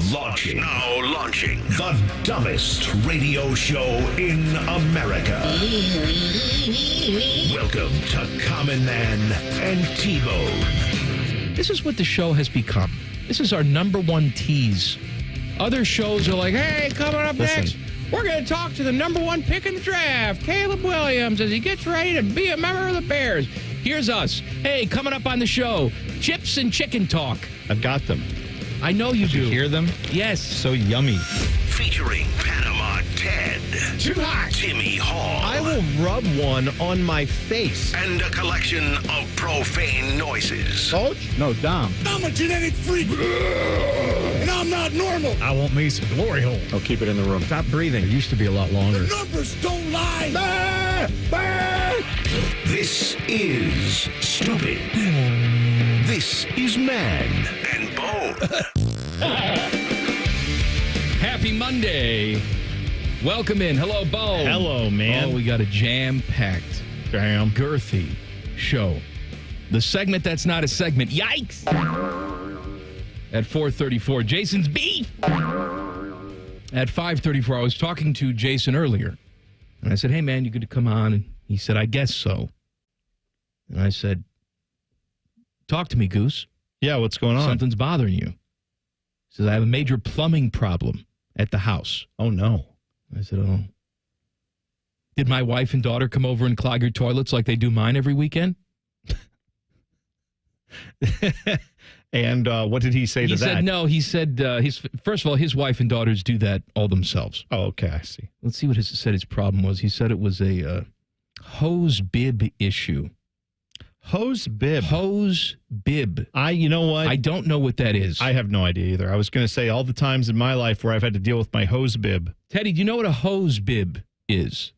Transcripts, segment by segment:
launching. The dumbest radio show in America. Welcome to Common Man and T-Bone. This is what the show has become. This is our number one tease. Other shows are like, hey, coming up next, we're going to talk to the number one pick in the draft, Caleb Williams, as he gets ready to be a member of the Bears. Here's us. Hey, coming up on the show, chips and chicken talk. I've got them. I know you do. You hear them? Yes. So yummy. Featuring Panama Ted. Too hot. Timmy Hall. I will rub one on my face. And a collection of profane noises. Coach? No, Dom. I'm a genetic freak, and I'm not normal. I want me some glory hole. I'll keep it in the room. Stop breathing. It used to be a lot longer. The numbers don't lie. This is Stupid. This is Man and Bone. Happy Monday. Welcome in. Hello, Bo. Hello, man. Oh, we got a jam-packed, girthy show. The segment that's not a segment. Yikes! At 4:34, Jason's beef. At 5:34, I was talking to Jayson earlier. And I said, hey, man, you good to come on? And he said, I guess so. And I said, talk to me, Goose. Yeah, what's going on? Something's bothering you. He says, I have a major plumbing problem at the house. Oh, no. I said, oh. Did my wife and daughter come over and clog your toilets like they do mine every weekend? And what did he say to that? He said, no. He said, first of all, his wife and daughters do that all themselves. Oh, okay, I see. Let's see what he said his problem was. He said it was a hose bib issue. Hose bib. Hose bib. You know what? I don't know what that is. I have no idea either. I was going to say all the times in my life where I've had to deal with my hose bib. Teddy, do you know what a hose bib is?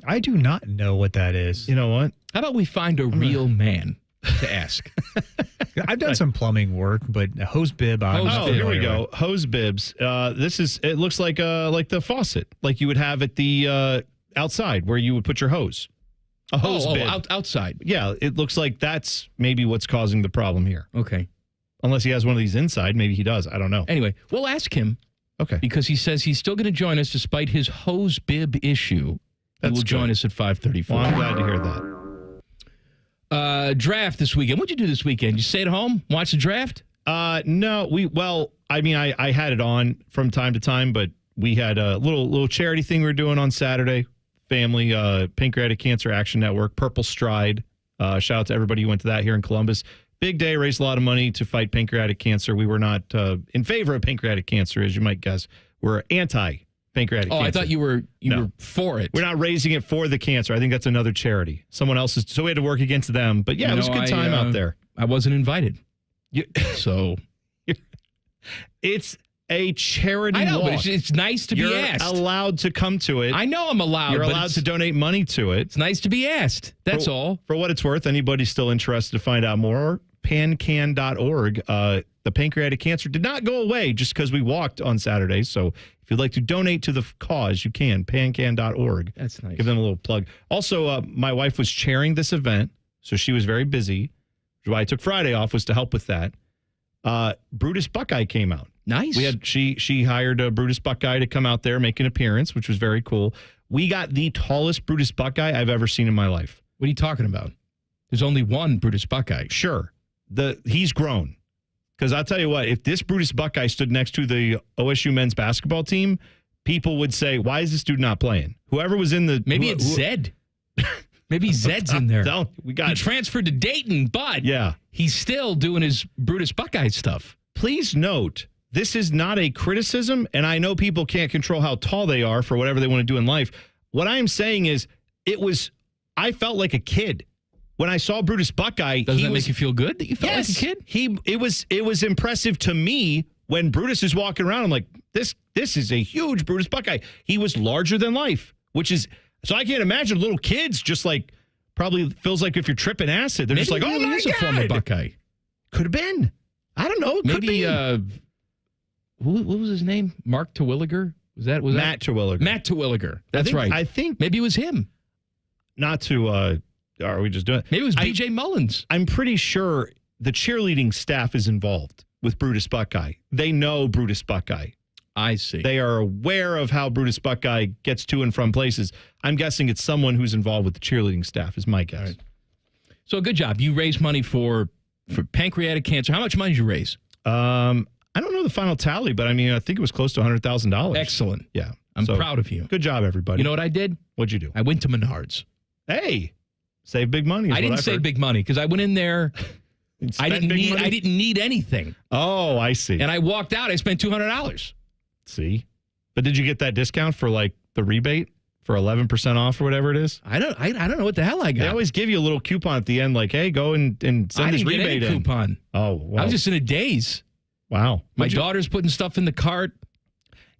I do not know what that is. You know what? How about we find a real man to ask? I've done some plumbing work, but a hose bib. Here we go. Hose bibs. It looks like the faucet, like you would have at the outside where you would put your hose. A hose bib. Outside. Yeah, it looks like that's maybe what's causing the problem here. Okay. Unless he has one of these inside. Maybe he does. I don't know. Anyway, we'll ask him. Okay. Because he says he's still going to join us despite his hose bib issue. He will join us at 5:34. Well, I'm glad to hear that. Draft this weekend. What'd you do this weekend? You stay at home, watch the draft? No. I had it on from time to time, but we had a little charity thing we were doing on Saturday. Family, Pancreatic Cancer Action Network, Purple Stride. Shout out to everybody who went to that here in Columbus. Big day, raised a lot of money to fight pancreatic cancer. We were not in favor of pancreatic cancer, as you might guess. We're anti-pancreatic cancer. I thought you were for it. We're not raising it for the cancer. I think that's another charity. Someone else's. So we had to work against them. But yeah, it was a good time out there. I wasn't invited. So it's a charity I know, walk. but it's nice to be asked. You're allowed to come to it. I know I'm allowed. You're allowed to donate money to it. It's nice to be asked. That's all. For what it's worth, anybody still interested to find out more, pancan.org. The pancreatic cancer did not go away just because we walked on Saturday. So if you'd like to donate to the cause, you can. Pancan.org. That's nice. Give them a little plug. Also, my wife was chairing this event, so she was very busy. Why I took Friday off was to help with that. Brutus Buckeye came out. Nice. She hired a Brutus Buckeye to come out there, make an appearance, which was very cool. We got the tallest Brutus Buckeye I've ever seen in my life. What are you talking about? There's only one Brutus Buckeye. Sure. He's grown. Because I'll tell you what, if this Brutus Buckeye stood next to the OSU men's basketball team, people would say, why is this dude not playing? Whoever was in the... Maybe it's Zed. Maybe Zed's in there. He transferred to Dayton, but he's still doing his Brutus Buckeye stuff. Please note, this is not a criticism, and I know people can't control how tall they are for whatever they want to do in life. What I am saying is, I felt like a kid. When I saw Brutus Buckeye, doesn't that make you feel good that you felt like a kid? It was impressive to me when Brutus is walking around. I'm like, this is a huge Brutus Buckeye. He was larger than life, so I can't imagine little kids just like probably feels like if you're tripping acid, they're just like, oh my God. A former Buckeye. Could have been. I don't know. Maybe what was his name? Mark Terwilliger? Matt Terwilliger. Matt Terwilliger. That's right. I think maybe it was him. Not to. Are we just doing it? Maybe it was B.J. Mullins. I'm pretty sure the cheerleading staff is involved. with Brutus Buckeye. They know Brutus Buckeye. I see. They are aware of how Brutus Buckeye gets to and from places. I'm guessing it's someone who's involved with the cheerleading staff, is my guess. Right. So good job. You raised money for pancreatic cancer. How much money did you raise? I don't know the final tally, but I mean, I think it was close to $100,000. Excellent. Yeah. I'm proud of you. Good job, everybody. You know what I did? What'd you do? I went to Menards. Hey, save big money. I didn't save big money because I went in there. I didn't need anything. Oh, I see. And I walked out. I spent $200. See? But did you get that discount for like the rebate for 11% off or whatever it is? I don't know what the hell I got. They always give you a little coupon at the end, like, hey, go and send this rebate I didn't get any coupon. Oh, wow. I was just in a daze. Wow. My daughter's putting stuff in the cart.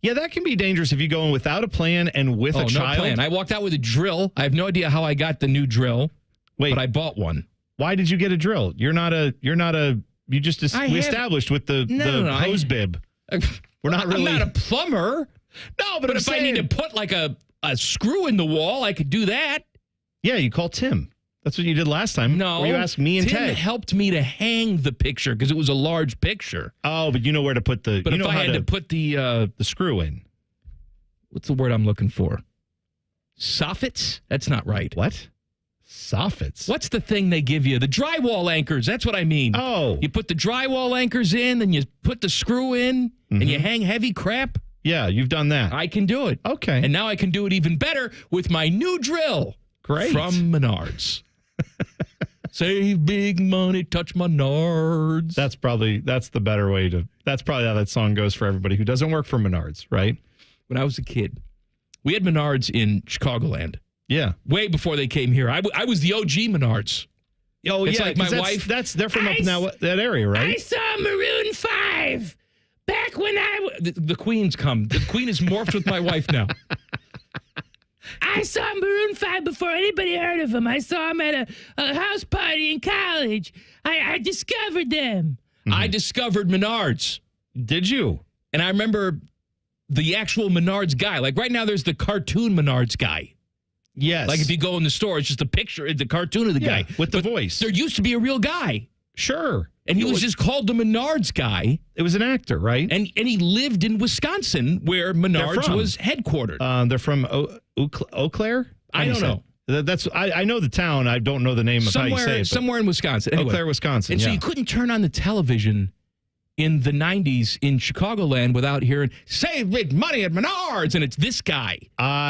Yeah, that can be dangerous if you go in without a plan and with a child. No plan. I walked out with a drill. I have no idea how I got the new drill. Wait, but I bought one. Why did you get a drill? We established with the hose bib. We're not really. I'm not a plumber. No, but if I need to put like a screw in the wall, I could do that. Yeah, you call Tim. That's what you did last time. No. Where you asked me and Tim Ted. helped me to hang the picture because it was a large picture. Oh, but you know where to put the. But if I had to put the screw in. What's the word I'm looking for? Soffits? That's not right. What? Soffits? What's the thing they give you? The drywall anchors. That's what I mean. Oh. You put the drywall anchors in, then you put the screw in, and you hang heavy crap. Yeah, you've done that. I can do it. Okay. And now I can do it even better with my new drill. Great. From Menards. Save big money, touch Menards. That's probably how that song goes for everybody who doesn't work for Menards, right? When I was a kid, we had Menards in Chicagoland. Yeah. Way before they came here. I was the OG Menards. Oh, it's yeah. like my wife. They're from up in that area, right? I saw Maroon 5 back when the Queen's come. The Queen is morphed with my wife now. I saw Maroon 5 before anybody heard of them. I saw them at a house party in college. I discovered them. I discovered Menards. Did you? And I remember the actual Menards guy. Like right now, there's the cartoon Menards guy. Yes. Like if you go in the store, it's just a picture, the cartoon of the guy. With the voice. There used to be a real guy. Sure. And he was just called the Menards guy. It was an actor, right? And he lived in Wisconsin where Menards was headquartered. They're from Eau Claire? I don't know. I know the town. I don't know the name of how you say it. Somewhere in Wisconsin. Anyway. Eau Claire, Wisconsin. And so you couldn't turn on the television in the 90s in Chicagoland without hearing, save big money at Menards. And it's this guy.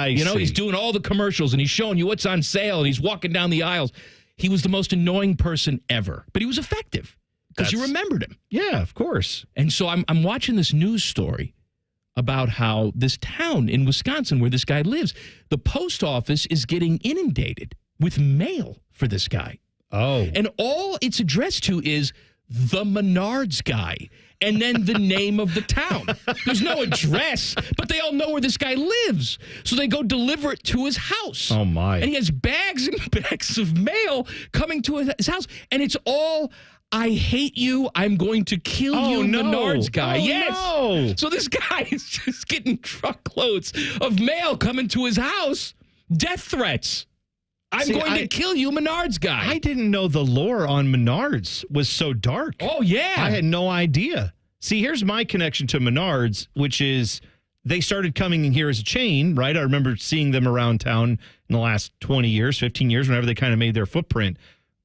He's doing all the commercials and he's showing you what's on sale and he's walking down the aisles. He was the most annoying person ever, but he was effective because you remembered him. Yeah, of course. And so I'm watching this news story about how this town in Wisconsin where this guy lives, the post office is getting inundated with mail for this guy. Oh. And all it's addressed to is the Menards guy and then the name of the town. There's no address, but they all know where this guy lives. So they go deliver it to his house. Oh, my. And he has bags and bags of mail coming to his house. And it's all, I hate you, I'm going to kill you, Menards guy. Yes. No. So this guy is just getting truckloads of mail coming to his house. Death threats. I'm going to kill you, Menards guy. I didn't know the lore on Menards was so dark. Oh, yeah. I had no idea. See, here's my connection to Menards, which is they started coming in here as a chain, right? I remember seeing them around town in the last 20 years, 15 years, whenever they kind of made their footprint.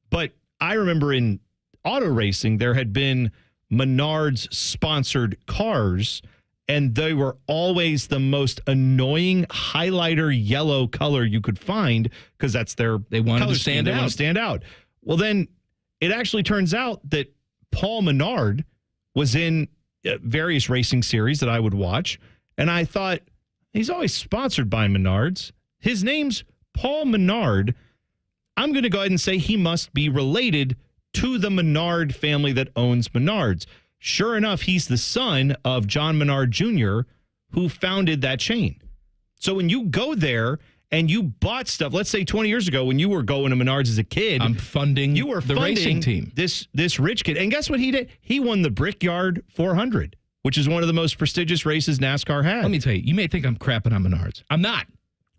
But I remember in auto racing, there had been Menards-sponsored cars, and they were always the most annoying highlighter yellow color you could find because that's their They wanted color to stand scheme. They out. want to stand out. Well, then it actually turns out that Paul Menard was in various racing series that I would watch, and I thought, he's always sponsored by Menards. His name's Paul Menard. I'm going to go ahead and say he must be related to the Menard family that owns Menards. Sure enough, he's the son of John Menard Jr., who founded that chain. So when you go there and you bought stuff, let's say 20 years ago when you were going to Menards as a kid, I'm funding you were the funding racing team. This rich kid. And guess what he did? He won the Brickyard 400, which is one of the most prestigious races NASCAR has. Let me tell you, you may think I'm crapping on Menards. I'm not.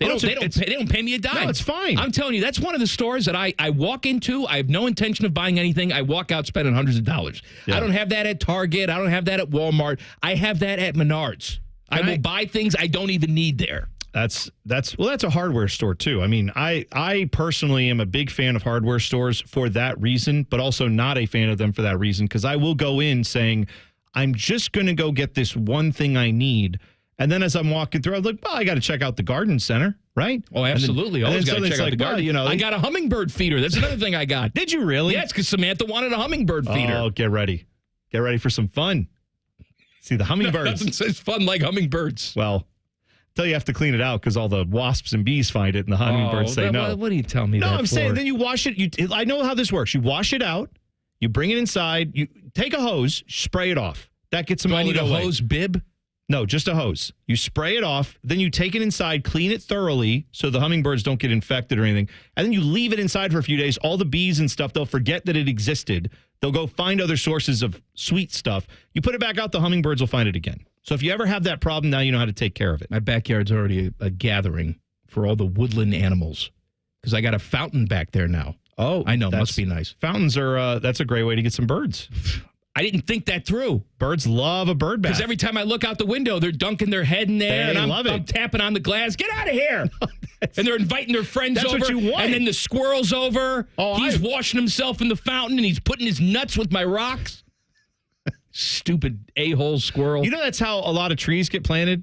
They don't pay me a dime. No, it's fine. I'm telling you, that's one of the stores that I walk into. I have no intention of buying anything. I walk out spending hundreds of dollars. Yeah. I don't have that at Target. I don't have that at Walmart. I have that at Menards. I will buy things I don't even need there. That's a hardware store too. I mean, I personally am a big fan of hardware stores for that reason, but also not a fan of them for that reason, because I will go in saying, I'm just going to go get this one thing I need. And then as I'm walking through, I'm like, well, I got to check out the garden center, right? Oh, absolutely. Always got to check out the garden. Well, I got a hummingbird feeder. That's another thing I got. Did you really? Yes, because Samantha wanted a hummingbird feeder. Oh, get ready. Get ready for some fun. See, the hummingbirds. It's fun like hummingbirds. Well, until you have to clean it out because all the wasps and bees find it and the hummingbirds say no. What do you tell me that I'm for? saying then you wash it. I know how this works. You wash it out. You bring it inside. You take a hose, spray it off. That gets them Do all I need the a way. hose bib? No, just a hose. You spray it off, then you take it inside, clean it thoroughly so the hummingbirds don't get infected or anything, and then you leave it inside for a few days. All the bees and stuff, they'll forget that it existed. They'll go find other sources of sweet stuff. You put it back out, the hummingbirds will find it again. So if you ever have that problem, now you know how to take care of it. My backyard's already a gathering for all the woodland animals because I got a fountain back there now. Oh, I know. Must be nice. Fountains are, that's a great way to get some birds. I didn't think that through. Birds love a bird bath. Because every time I look out the window, they're dunking their head in there. They and love it. I'm tapping on the glass. Get out of here. And they're inviting their friends That's over. what you want. And then the squirrel's over. Oh, he's washing himself in the fountain, and he's putting his nuts with my rocks. Stupid a-hole squirrel. You know that's how a lot of trees get planted?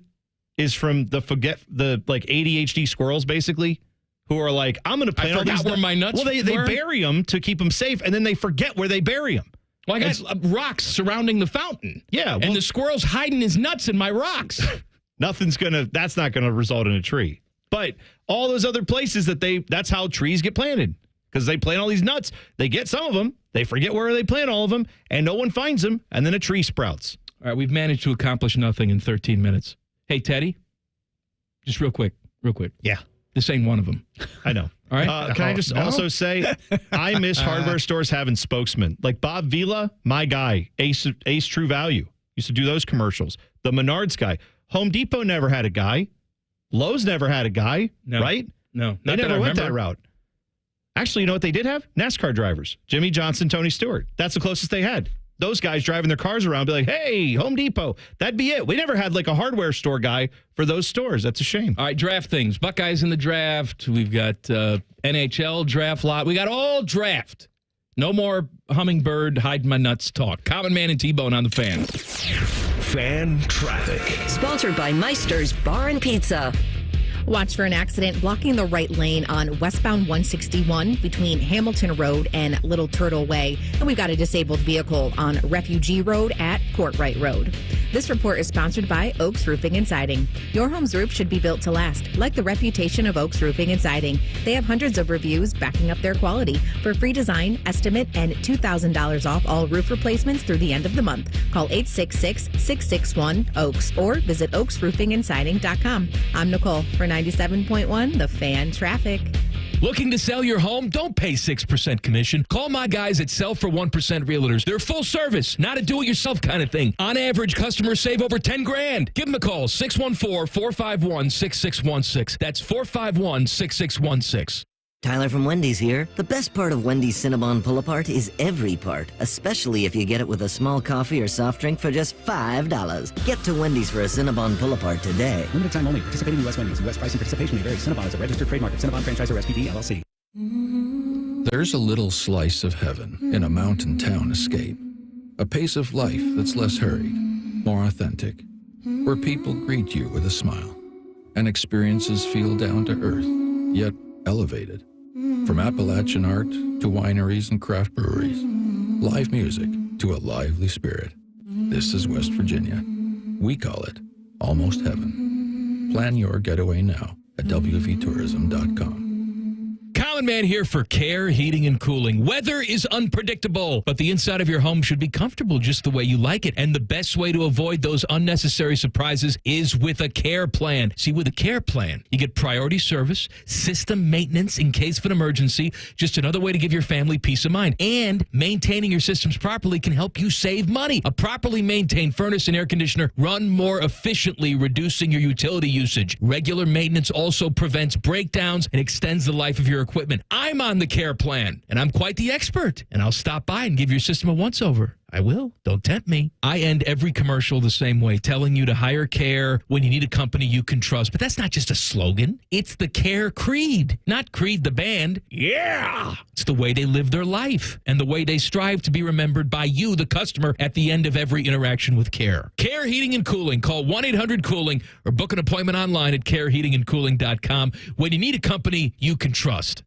Is from the ADHD squirrels, basically, who are like, I'm going to plant all these. I forgot where my nuts Well, they bury them to keep them safe, and then they forget where they bury them. Well, I got rocks surrounding the fountain. Yeah. Well, and the squirrel's hiding his nuts in my rocks. That's not going to result in a tree. But all those other places that's how trees get planted. Because they plant all these nuts. They get some of them. They forget where they plant all of them. And no one finds them. And then a tree sprouts. All right. We've managed to accomplish nothing in 13 minutes. Hey, Teddy. Just real quick. Yeah. This ain't one of them. I know. All right. Can I just also say, I miss hardware stores having spokesmen. Like Bob Vila, my guy, Ace True Value. Used to do those commercials. The Menards guy. Home Depot never had a guy. Lowe's never had a guy, right? No. They never went that route. Actually, you know what they did have? NASCAR drivers. Jimmy Johnson, Tony Stewart. That's the closest they had. Those guys driving their cars around be like, hey, Home Depot. That'd be it. We never had like a hardware store guy for those stores. That's a shame. All right, draft things. Buckeyes in the draft. We've got NHL draft lot. We got all draft. No more hummingbird hide my nuts talk. Common Man and T-Bone on the Fan. Fan traffic. Sponsored by Meister's Bar and Pizza. Watch for an accident blocking the right lane on westbound 161 between Hamilton Road and Little Turtle Way. And we've got a disabled vehicle on Refugee Road at Courtright Road. This report is sponsored by Oaks Roofing and Siding. Your home's roof should be built to last, like the reputation of Oaks Roofing and Siding. They have hundreds of reviews backing up their quality. For free design, estimate, and $2,000 off all roof replacements through the end of the month. Call 866-661-OAKS or visit oaksroofingandsiding.com. I'm Nicole for 97.1 The Fan Traffic. Looking to sell your home? Don't pay 6% commission. Call my guys at Sell for 1% Realtors. They're full service, not a do-it-yourself kind of thing. On average, customers save over $10,000. Give them a call, 614-451-6616. That's 451-6616. Tyler from Wendy's here. The best part of Wendy's Cinnabon Pull-Apart is every part, especially if you get it with a small coffee or soft drink for just $5. Get to Wendy's for a Cinnabon Pull-Apart today. Limited time only. Participating U.S. Wendy's. U.S. price and participation may vary. Cinnabon is a registered trademark of Cinnabon Franchisor SPT LLC. There's a little slice of heaven in a mountain town escape. A pace of life that's less hurried, more authentic, where people greet you with a smile and experiences feel down to earth, yet elevated. From Appalachian art to wineries and craft breweries, live music to a lively spirit. This is West Virginia. We call it almost heaven. Plan your getaway now at wvtourism.com. Common Common Man here for Care Heating and Cooling. Weather is unpredictable, but the inside of your home should be comfortable just the way you like it. And the best way to avoid those unnecessary surprises is with a care plan. See, with a care plan, you get priority service, system maintenance in case of an emergency, just another way to give your family peace of mind. And maintaining your systems properly can help you save money. A properly maintained furnace and air conditioner run more efficiently, reducing your utility usage. Regular maintenance also prevents breakdowns and extends the life of your equipment. I'm on the care plan, and I'm quite the expert, and I'll stop by and give your system a once-over. I will. Don't tempt me. I end every commercial the same way, telling you to hire Care when you need a company you can trust. But that's not just a slogan. It's the Care creed, not Creed the band. Yeah! It's the way they live their life and the way they strive to be remembered by you, the customer, at the end of every interaction with Care. Care Heating and Cooling. Call 1-800-COOLING or book an appointment online at careheatingandcooling.com when you need a company you can trust.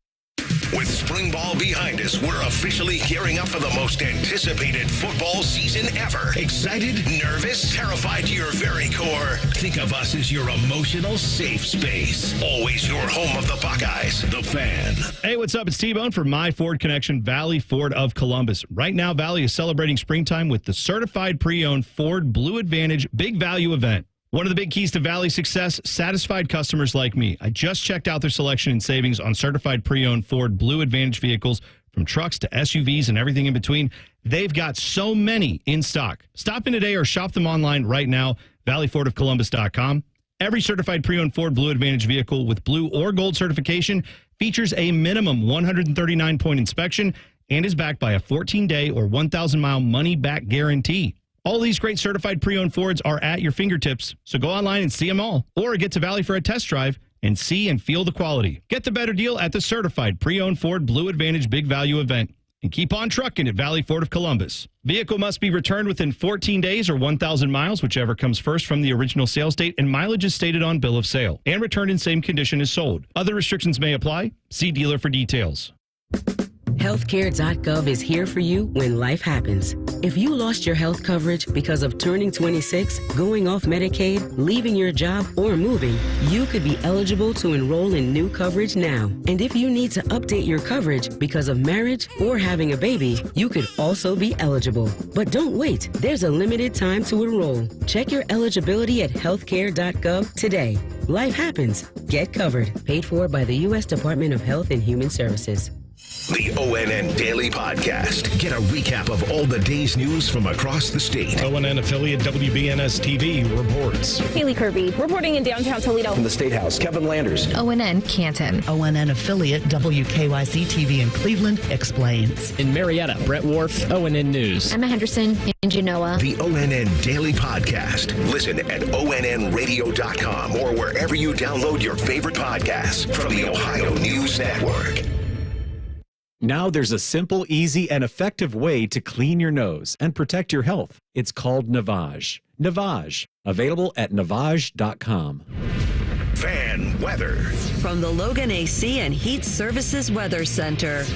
With spring ball behind us, we're officially gearing up for the most anticipated football season ever. Excited? Nervous? Terrified to your very core? Think of us as your emotional safe space. Always your home of the Buckeyes, the Fan. Hey, what's up? It's T-Bone from My Ford Connection, Valley Ford of Columbus. Right now, Valley is celebrating springtime with the certified pre-owned Ford Blue Advantage Big Value event. One of the big keys to Valley's success, satisfied customers like me. I just checked out their selection and savings on certified pre-owned Ford Blue Advantage vehicles, from trucks to SUVs and everything in between. They've got so many in stock. Stop in today or shop them online right now, valleyfordofcolumbus.com. Every certified pre-owned Ford Blue Advantage vehicle with blue or gold certification features a minimum 139-point inspection and is backed by a 14-day or 1,000-mile money-back guarantee. All these great certified pre-owned Fords are at your fingertips, so go online and see them all, or get to Valley for a test drive and see and feel the quality. Get the better deal at the certified pre-owned Ford Blue Advantage Big Value event, and keep on trucking at Valley Ford of Columbus. Vehicle must be returned within 14 days or 1,000 miles, whichever comes first from the original sales date, and mileage is stated on bill of sale, and returned in same condition as sold. Other restrictions may apply. See dealer for details. Healthcare.gov is here for you when life happens. If you lost your health coverage because of turning 26, going off Medicaid, leaving your job, or moving, you could be eligible to enroll in new coverage now. And if you need to update your coverage because of marriage or having a baby, you could also be eligible. But don't wait. There's a limited time to enroll. Check your eligibility at healthcare.gov today. Life happens. Get covered. Paid for by the U.S. Department of Health and Human Services. The ONN Daily Podcast. Get a recap of all the day's news from across the state. ONN affiliate WBNS TV reports. Haley Kirby reporting in downtown Toledo. From the State House, Kevin Landers. ONN Canton. ONN affiliate WKYC TV in Cleveland explains. In Marietta, Brett Wharf, ONN News. Emma Henderson in Genoa. The ONN Daily Podcast. Listen at onnradio.com or wherever you download your favorite podcasts from the Ohio News Network. Now there's a simple, easy, and effective way to clean your nose and protect your health. It's called Navage. Navage. Available at Navage.com. Fan weather. From the Logan AC and Heat Services Weather Center.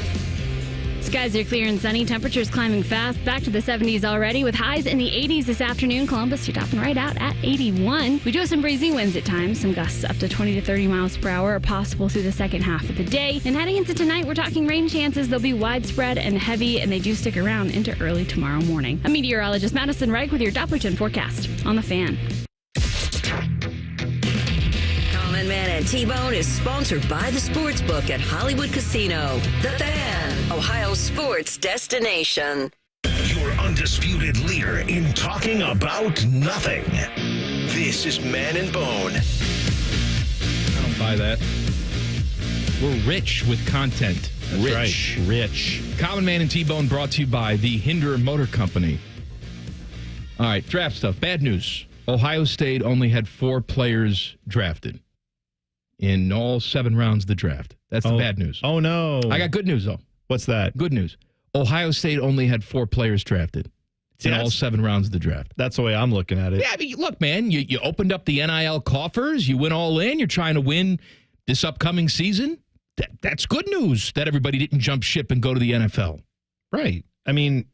Skies are clear and sunny. Temperatures climbing fast. Back to the 70s already with highs in the 80s this afternoon. Columbus, you're topping right out at 81. We do have some breezy winds at times. Some gusts up to 20 to 30 miles per hour are possible through the second half of the day. And heading into tonight, we're talking rain chances. They'll be widespread and heavy, and they do stick around into early tomorrow morning. I'm meteorologist Madison Reich with your Dopplerton forecast on The Fan. Common Man and T-Bone is sponsored by the Sportsbook at Hollywood Casino. The Fan, Ohio's sports destination. Your undisputed leader in talking about nothing. This is Man and Bone. I don't buy that. We're rich with content. That's right. Rich. Common Man and T-Bone brought to you by the Hinder Motor Company. All right, draft stuff. Bad news. Ohio State only had 4 players drafted in all 7 rounds of the draft. That's the bad news. Oh, no. I got good news, though. What's that? Good news. Ohio State only had 4 players drafted in all 7 rounds of the draft. That's the way I'm looking at it. Yeah, I mean, look, man, you opened up the NIL coffers. You went all in. You're trying to win this upcoming season. That's good news that everybody didn't jump ship and go to the NFL. Right. I mean,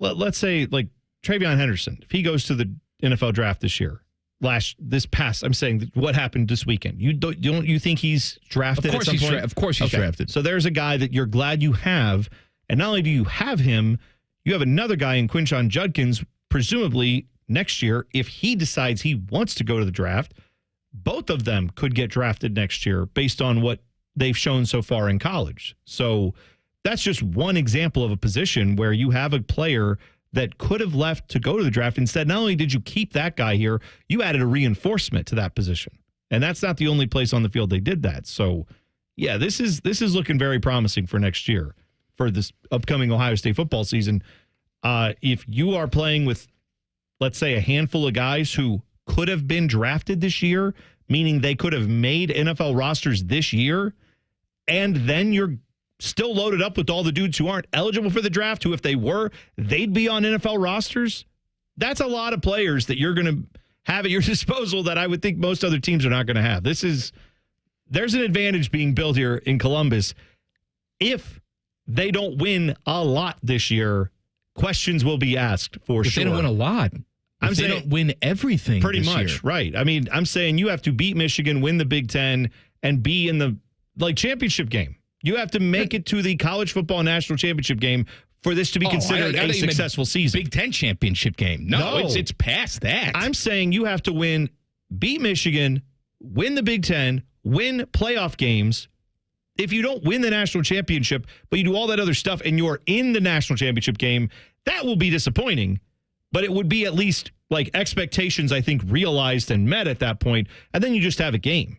let's say, like, Travion Henderson, if he goes to the NFL draft this year, I'm saying what happened this weekend. Don't you think he's drafted of course at some point? Of course he's drafted. So there's a guy that you're glad you have, and not only do you have him, you have another guy in Quinshon Judkins, presumably next year, if he decides he wants to go to the draft, both of them could get drafted next year based on what they've shown so far in college. So that's just one example of a position where you have a player that could have left to go to the draft. Instead, not only did you keep that guy here, you added a reinforcement to that position. And that's not the only place on the field they did that. So, yeah, this is looking very promising for next year, for this upcoming Ohio State football season. If you are playing with, let's say, a handful of guys who could have been drafted this year, meaning they could have made NFL rosters this year, and then you're still loaded up with all the dudes who aren't eligible for the draft, who, if they were, they'd be on NFL rosters. That's a lot of players that you're going to have at your disposal that I would think most other teams are not going to have. There's an advantage being built here in Columbus. If they don't win a lot this year, questions will be asked for sure. They don't win a lot. I'm saying they don't win everything pretty this much, year. right. I mean, I'm saying you have to beat Michigan, win the Big Ten, and be in the championship game. You have to make it to the college football national championship game for this to be considered a successful season. Big Ten championship game. No, it's past that. I'm saying you have to beat Michigan, win the Big Ten, win playoff games. If you don't win the national championship, but you do all that other stuff and you're in the national championship game, that will be disappointing. But it would be at least like expectations, I think, realized and met at that point, and then you just have a game.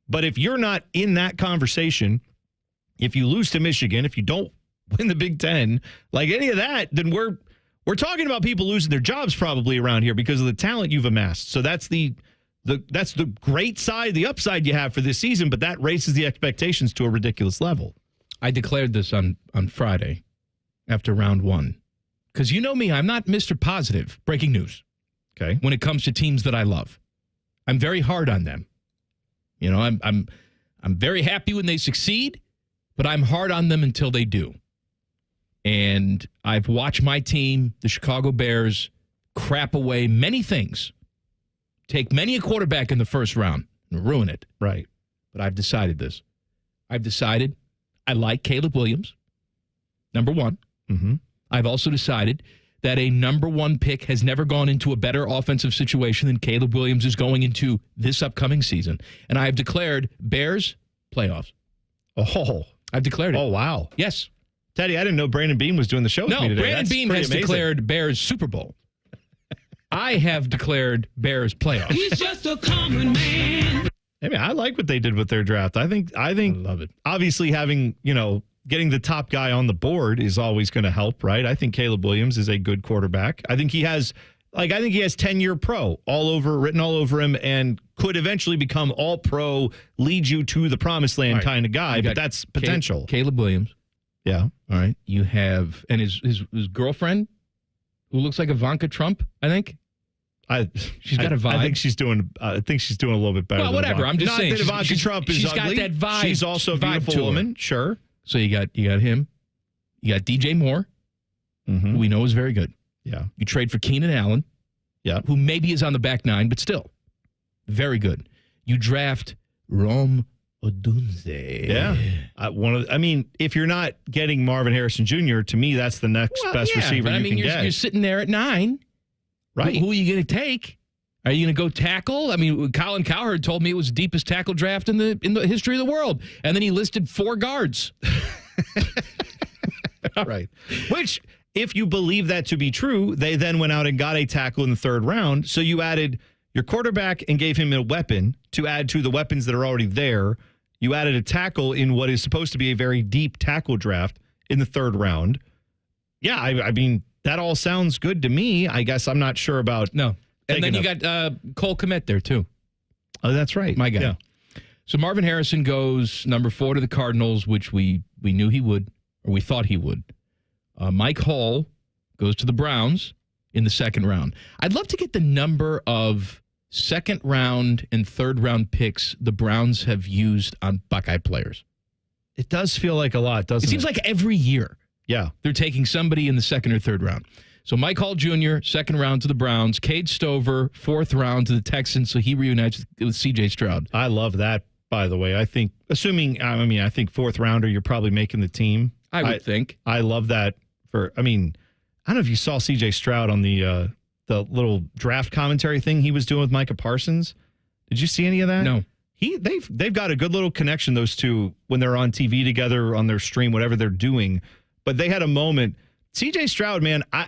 But if you're not in that conversation, if you lose to Michigan, if you don't win the Big Ten, like any of that, then we're talking about people losing their jobs probably around here because of the talent you've amassed. So that's the great side, the upside you have for this season, but that raises the expectations to a ridiculous level. I declared this on Friday after round one. Because you know me, I'm not Mr. Positive. Breaking news. Okay. When it comes to teams that I love, I'm very hard on them. You know, I'm very happy when they succeed, but I'm hard on them until they do. And I've watched my team, the Chicago Bears, crap away many things. Take many a quarterback in the first round and ruin it. Right. But I've decided this. I've decided I like Caleb Williams, number one. Mm-hmm. I've also decided that a number one pick has never gone into a better offensive situation than Caleb Williams is going into this upcoming season. And I have declared Bears playoffs. Oh, I've declared it. Oh, wow. Yes. Teddy, I didn't know Brandon Beam was doing the show with me today. Brandon Beam has declared Bears Super Bowl. I have declared Bears playoffs. He's just a common man. I mean, I like what they did with their draft. I think I love it. Obviously having, getting the top guy on the board is always going to help, right? I think Caleb Williams is a good quarterback. I think he has 10-year pro written all over him and could eventually become all pro, lead you to the promised land kind of guy, but that's potential. Caleb Williams. Yeah. All right. You have, and his girlfriend, who looks like Ivanka Trump, I think. She's got a vibe. I think she's doing a little bit better. Well, whatever. I'm just saying. Not that Ivanka Trump is ugly. She's got that vibe. She's also a beautiful woman. Sure. So you got him. You got DJ Moore, who we know is very good. Yeah. You trade for Keenan Allen, who maybe is on the back nine, but still very good. You draft Rome Odunze. Yeah. If you're not getting Marvin Harrison Jr., to me, that's the next best receiver you can get. You're sitting there at 9. Right. Who are you going to take? Are you going to go tackle? I mean, Colin Cowherd told me it was the deepest tackle draft in the history of the world. And then he listed 4 guards. Right. Which, if you believe that to be true, they then went out and got a tackle in the 3rd round. So you added your quarterback and gave him a weapon to add to the weapons that are already there. You added a tackle in what is supposed to be a very deep tackle draft in the 3rd round. Yeah, I mean, that all sounds good to me. I guess I'm not sure about... No. And then you got Cole Kmet there, too. Oh, that's right. My guy. Yeah. So Marvin Harrison goes number 4 to the Cardinals, which we knew he would, or we thought he would. Mike Hall goes to the Browns in the 2nd round. I'd love to get the number of 2nd round and 3rd round picks the Browns have used on Buckeye players. It does feel like a lot, doesn't it? It seems like every year. Yeah. They're taking somebody in the 2nd or 3rd round. So Mike Hall Jr., second round to the Browns. Cade Stover, fourth round to the Texans, so he reunites with C.J. Stroud. I love that, by the way. I think, I think fourth rounder, you're probably making the team. I would think. I love that. I don't know if you saw C.J. Stroud on the little draft commentary thing he was doing with Micah Parsons. Did you see any of that? No. They've got a good little connection, those two, when they're on TV together, on their stream, whatever they're doing. But they had a moment. C.J. Stroud, man, I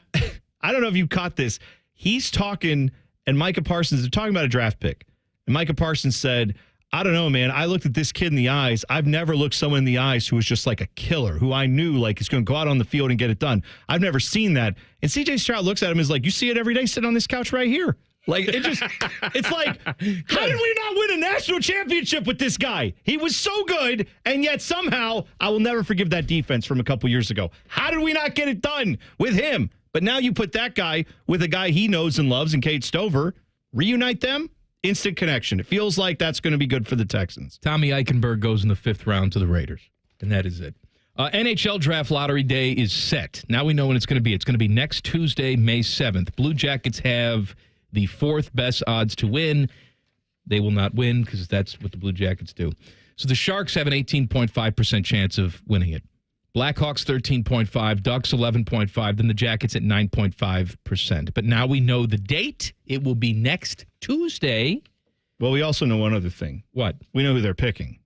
don't know if you caught this. He's talking, and Micah Parsons, they're talking about a draft pick. And Micah Parsons said, I don't know, man. I looked at this kid in the eyes. I've never looked someone in the eyes who was just like a killer, who I knew like is going to go out on the field and get it done. I've never seen that. And C.J. Stroud looks at him and is like, you see it every day sitting on this couch right here. Like, it's like, how did we not win a national championship with this guy? He was so good, and yet somehow, I will never forgive that defense from a couple years ago. How did we not get it done with him? But now you put that guy with a guy he knows and loves, and Cade Stover, reunite them, instant connection. It feels like that's going to be good for the Texans. Tommy Eichenberg goes in the fifth round to the Raiders, and that is it. NHL Draft Lottery Day is set. Now we know when it's going to be. It's going to be next Tuesday, May 7th. Blue Jackets have the fourth best odds to win. They will not win because that's what the Blue Jackets do. So the Sharks have an 18.5% chance of winning it. Blackhawks 13.5%, Ducks 11.5%, then the Jackets at 9.5%. But now we know the date. It will be next Tuesday. Well, we also know one other thing. What? We know who they're picking.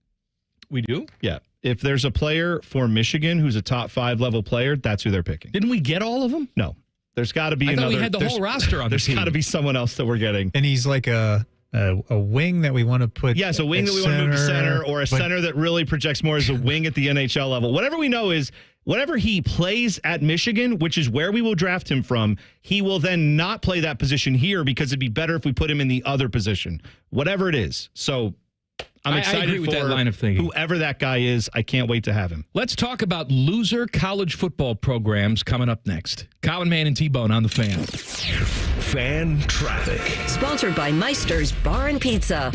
We do? Yeah. If there's a player for Michigan who's a top 5 level player, that's who they're picking. Didn't we get all of them? No. There's got to be I another. thought we had the whole roster on the team. There's got to be someone else that we're getting. And he's like a wing that we want to put. Yes, a wing that we want to move to center, or a center that really projects more as a wing at the NHL level. Whatever we know is, whatever he plays at Michigan, which is where we will draft him from, he will then not play that position here because it'd be better if we put him in the other position. Whatever it is. So I'm excited I agree with for that line of thinking. Whoever that guy is. I can't wait to have him. Let's talk about loser college football programs coming up next. Colin Mann and T-Bone on the Fan. Fan traffic. Sponsored by Meister's Bar and Pizza.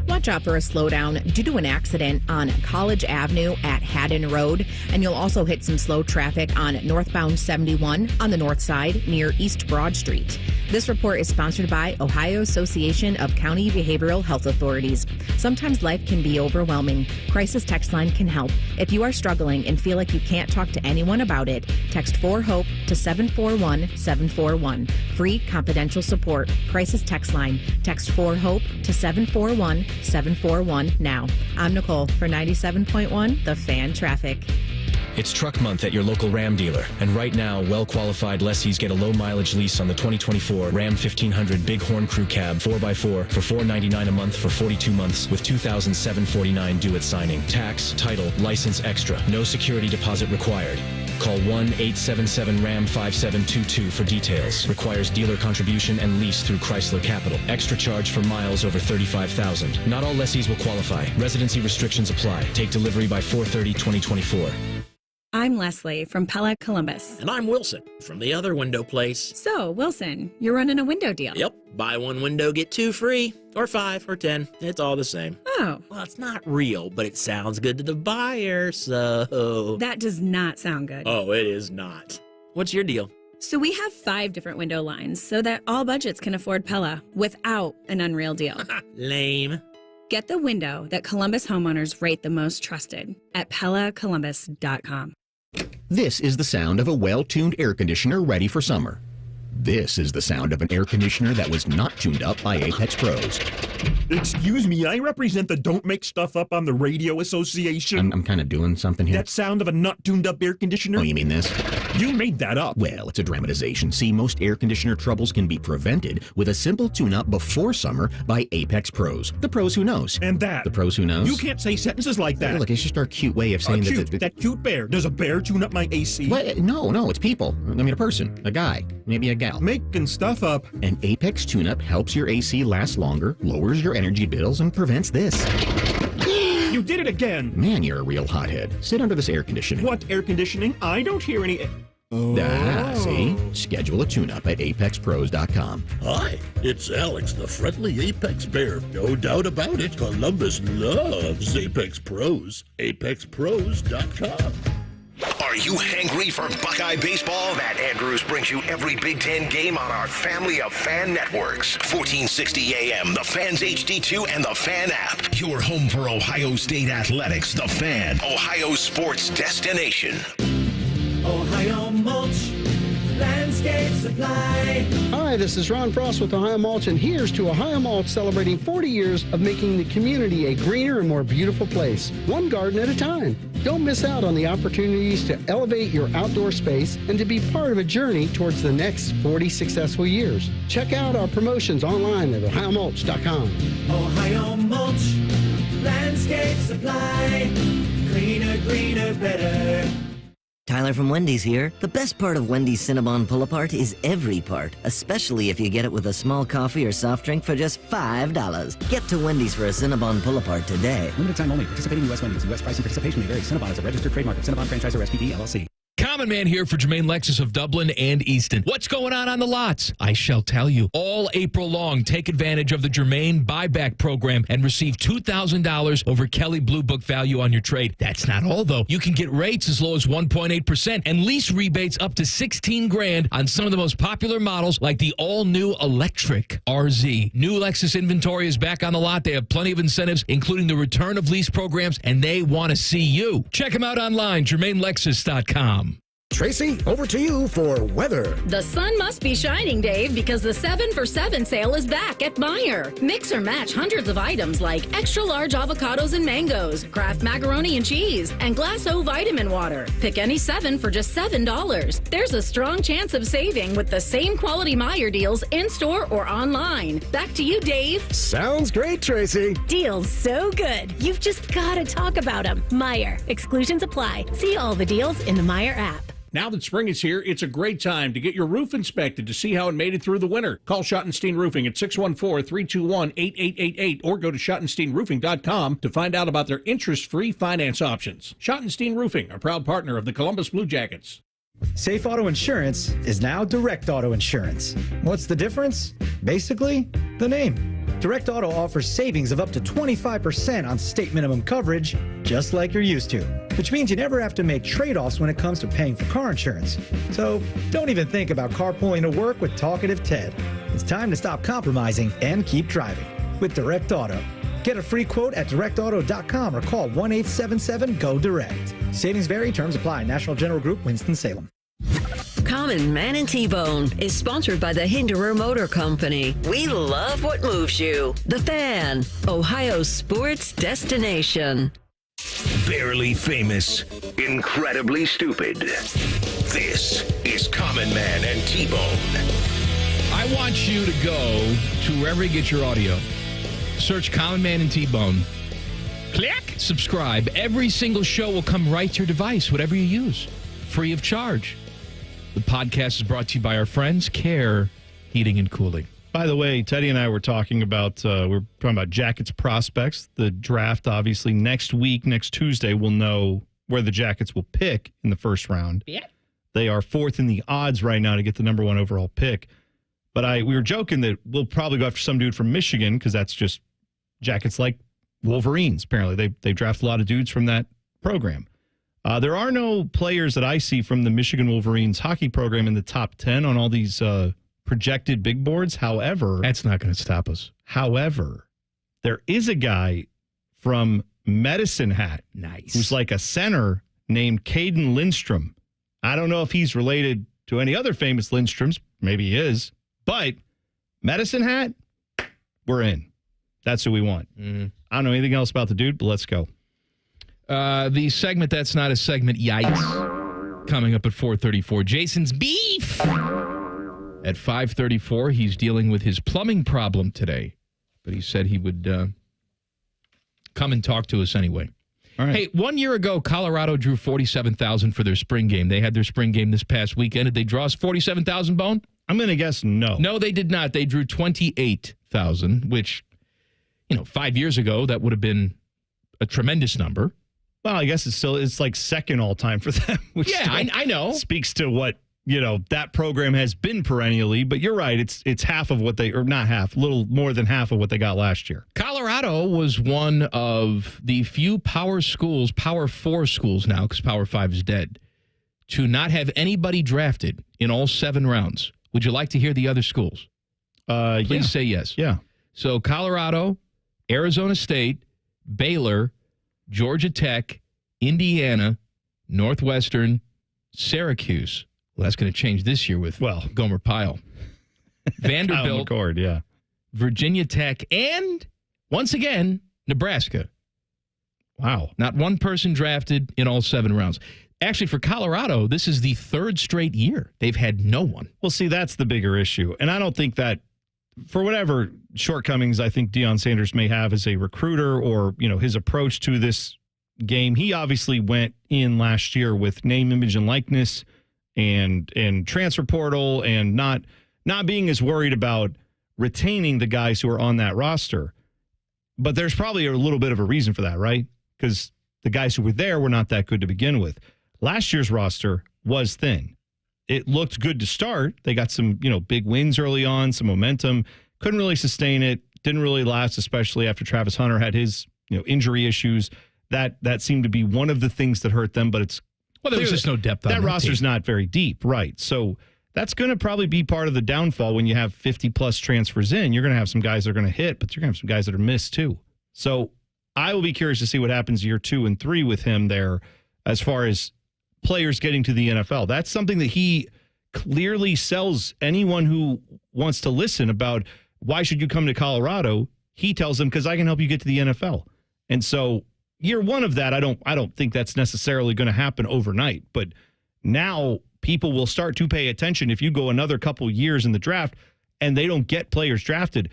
Watch out for a slowdown due to an accident on College Avenue at Haddon Road. And you'll also hit some slow traffic on northbound 71 on the north side near East Broad Street. This report is sponsored by Ohio Association of County Behavioral Health Authorities. Sometimes life can be overwhelming. Crisis Text Line can help. If you are struggling and feel like you can't talk to anyone about it, text 4HOPE to 741-741. Free confidential support. Crisis Text Line. Text 4HOPE to 741-741 now. I'm Nicole for 97.1 The Fan Traffic. It's truck month at your local Ram dealer, and right now, well-qualified lessees get a low-mileage lease on the 2024 Ram 1500 Bighorn Crew Cab 4x4 for $499 a month for 42 months with $2,749 due at signing. Tax, title, license extra. No security deposit required. Call 1-877-RAM-5722 for details. Requires dealer contribution and lease through Chrysler Capital. Extra charge for miles over 35,000. Not all lessees will qualify. Residency restrictions apply. Take delivery by 4/30/2024. I'm Leslie from Pella Columbus. And I'm Wilson from the other window place. So, Wilson, you're running a window deal. Yep. Buy one window, get two free. Or 5 or 10. It's all the same. Oh. Well, it's not real, but it sounds good to the buyer, so... That does not sound good. Oh, it is not. What's your deal? So we have 5 different window lines so that all budgets can afford Pella without an unreal deal. Lame. Get the window that Columbus homeowners rate the most trusted at PellaColumbus.com. This is the sound of a well-tuned air conditioner ready for summer. This is the sound of an air conditioner that was not tuned up by Apex Pros. Excuse me, I represent the Don't Make Stuff Up on the Radio Association. I'm kind of doing something here. That sound of a not tuned up air conditioner? Oh, you mean this? You made that up. Well, it's a dramatization. See, most air conditioner troubles can be prevented with a simple tune-up before summer by Apex Pros. The pros who knows. And that. The pros who knows. You can't say sentences like that. Hey, look, it's just our cute way of saying that cute bear. Does a bear tune up my AC? What? No, it's people. I mean, a person, a guy, maybe a gal. Making stuff up. An Apex tune-up helps your AC last longer, lowers your energy bills, and prevents this. You did it again. Man, you're a real hothead. Sit under this air conditioning. What air conditioning? I don't hear any... See? Schedule a tune-up at apexpros.com. Hi, it's Alex, the friendly Apex Bear. No doubt about it, Columbus loves Apex Pros. apexpros.com. Are you hangry for Buckeye baseball? Matt Andrews brings you every Big Ten game on our family of fan networks. 1460 AM, The Fan's HD2, and The Fan app. Your home for Ohio State athletics. The Fan, Ohio's sports destination. Ohio Mulch, Landscape Supply. Hi, this is Ron Frost with Ohio Mulch, and here's to Ohio Mulch celebrating 40 years of making the community a greener and more beautiful place, one garden at a time. Don't miss out on the opportunities to elevate your outdoor space and to be part of a journey towards the next 40 successful years. Check out our promotions online at ohiomulch.com. Ohio Mulch, Landscape Supply, greener, greener, better. Tyler from Wendy's here. The best part of Wendy's Cinnabon Pull-Apart is every part, especially if you get it with a small coffee or soft drink for just $5. Get to Wendy's for a Cinnabon Pull-Apart today. Limited time only. Participating U.S. Wendy's. U.S. price and participation may vary. Cinnabon is a registered trademark of Cinnabon Franchisor SPP, LLC. Common Man here for Jermaine Lexus of Dublin and Easton. What's going on the lots? I shall tell you. All April long, take advantage of the Jermaine buyback program and receive $2,000 over Kelly Blue Book value on your trade. That's not all, though. You can get rates as low as 1.8% and lease rebates up to $16,000 on some of the most popular models like the all-new electric RZ. New Lexus inventory is back on the lot. They have plenty of incentives, including the return of lease programs, and they want to see you. Check them out online, JermaineLexus.com. Tracy, over to you for weather. The sun must be shining, Dave, because the 7 for 7 sale is back at Meijer. Mix or match hundreds of items like extra large avocados and mangoes, Kraft macaroni and cheese, and Glass O vitamin water. Pick any 7 for just $7. There's a strong chance of saving with the same quality Meijer deals in-store or online. Back to you, Dave. Sounds great, Tracy. Deals so good, you've just got to talk about them. Meijer. Exclusions apply. See all the deals in the Meijer app. Now that spring is here, it's a great time to get your roof inspected to see how it made it through the winter. Call Schottenstein Roofing at 614-321-8888 or go to SchottensteinRoofing.com to find out about their interest-free finance options. Schottenstein Roofing, a proud partner of the Columbus Blue Jackets. Safe Auto Insurance is now Direct Auto Insurance. What's the difference? Basically, the name. Direct Auto offers savings of up to 25% on state minimum coverage, just like you're used to, which means you never have to make trade-offs when it comes to paying for car insurance. So don't even think about carpooling to work with Talkative Ted. It's time to stop compromising and keep driving with Direct Auto. Get a free quote at directauto.com or call 1-877-GO-DIRECT. Savings vary, terms apply. National General Group, Winston-Salem. Common Man and T-Bone is sponsored by the Hinderer Motor Company. We love what moves you. The Fan, Ohio's sports destination. Barely famous, incredibly stupid. This is Common Man and T-Bone. I want you to go to wherever you get your audio. Search Common Man and T-Bone. Click. Subscribe. Every single show will come right to your device, whatever you use. Free of charge. The podcast is brought to you by our friends, Care Heating and Cooling. By the way, Teddy and I were talking about Jackets prospects. The draft, obviously, next week, next Tuesday, we'll know where the Jackets will pick in the first round. Yeah. They are fourth in the odds right now to get the number one overall pick. But we were joking that we'll probably go after some dude from Michigan because that's just Jackets like Wolverines, apparently. They draft a lot of dudes from that program. There are no players that I see from the Michigan Wolverines hockey program in the top 10 on all these projected big boards. However, that's not going to stop us. However, there is a guy from Medicine Hat, nice, who's like a center named Caden Lindstrom. I don't know if he's related to any other famous Lindstroms. Maybe he is. But Medicine Hat, we're in. That's who we want. Mm-hmm. I don't know anything else about the dude, but let's go. The segment that's not a segment, Yikes, coming up at 4:34. Jason's beef. At 5:34, he's dealing with his plumbing problem today, but he said he would come and talk to us anyway. All right. Hey, 1 year ago, Colorado drew 47,000 for their spring game. They had their spring game this past weekend. Did they draw us 47,000, Bone? I'm going to guess no. No, they did not. They drew 28,000, which, 5 years ago, that would have been a tremendous number. Well, I guess it's like second all time for them. Which I know. Speaks to what, that program has been perennially. But you're right. It's half of what or not half, a little more than half of what they got last year. Colorado was one of the few Power 4 schools now, because Power 5 is dead, to not have anybody drafted in all 7 rounds. Would you like to hear the other schools? Please say yes. Yeah. So Colorado, Arizona State, Baylor, Georgia Tech, Indiana, Northwestern, Syracuse. Well, that's going to change this year with Gomer Pyle. Vanderbilt, Kyle McCord, yeah. Virginia Tech, and once again, Nebraska. Wow. Not one person drafted in all 7 rounds. Actually, for Colorado, this is the 3rd straight year they've had no one. Well, see, that's the bigger issue. And I don't think that, for whatever shortcomings I think Deion Sanders may have as a recruiter or, his approach to this game, he obviously went in last year with name, image, and likeness and transfer portal and not being as worried about retaining the guys who are on that roster. But there's probably a little bit of a reason for that, right? Because the guys who were there were not that good to begin with. Last year's roster was thin. It looked good to start. They got some, big wins early on, some momentum. Couldn't really sustain it. Didn't really last, especially after Travis Hunter had his, injury issues. That seemed to be one of the things that hurt them, but it's there was just no depth on that roster's not very deep, right? So that's going to probably be part of the downfall when you have 50-plus transfers in. You're going to have some guys that are going to hit, but you're going to have some guys that are missed too. So I will be curious to see what happens year 2 and 3 with him there as far as players getting to the NFL. That's something that he clearly sells anyone who wants to listen about why should you come to Colorado. He tells them, because I can help you get to the NFL. And so year 1 of that, I don't think that's necessarily going to happen overnight. But now people will start to pay attention if you go another couple years in the draft and they don't get players drafted.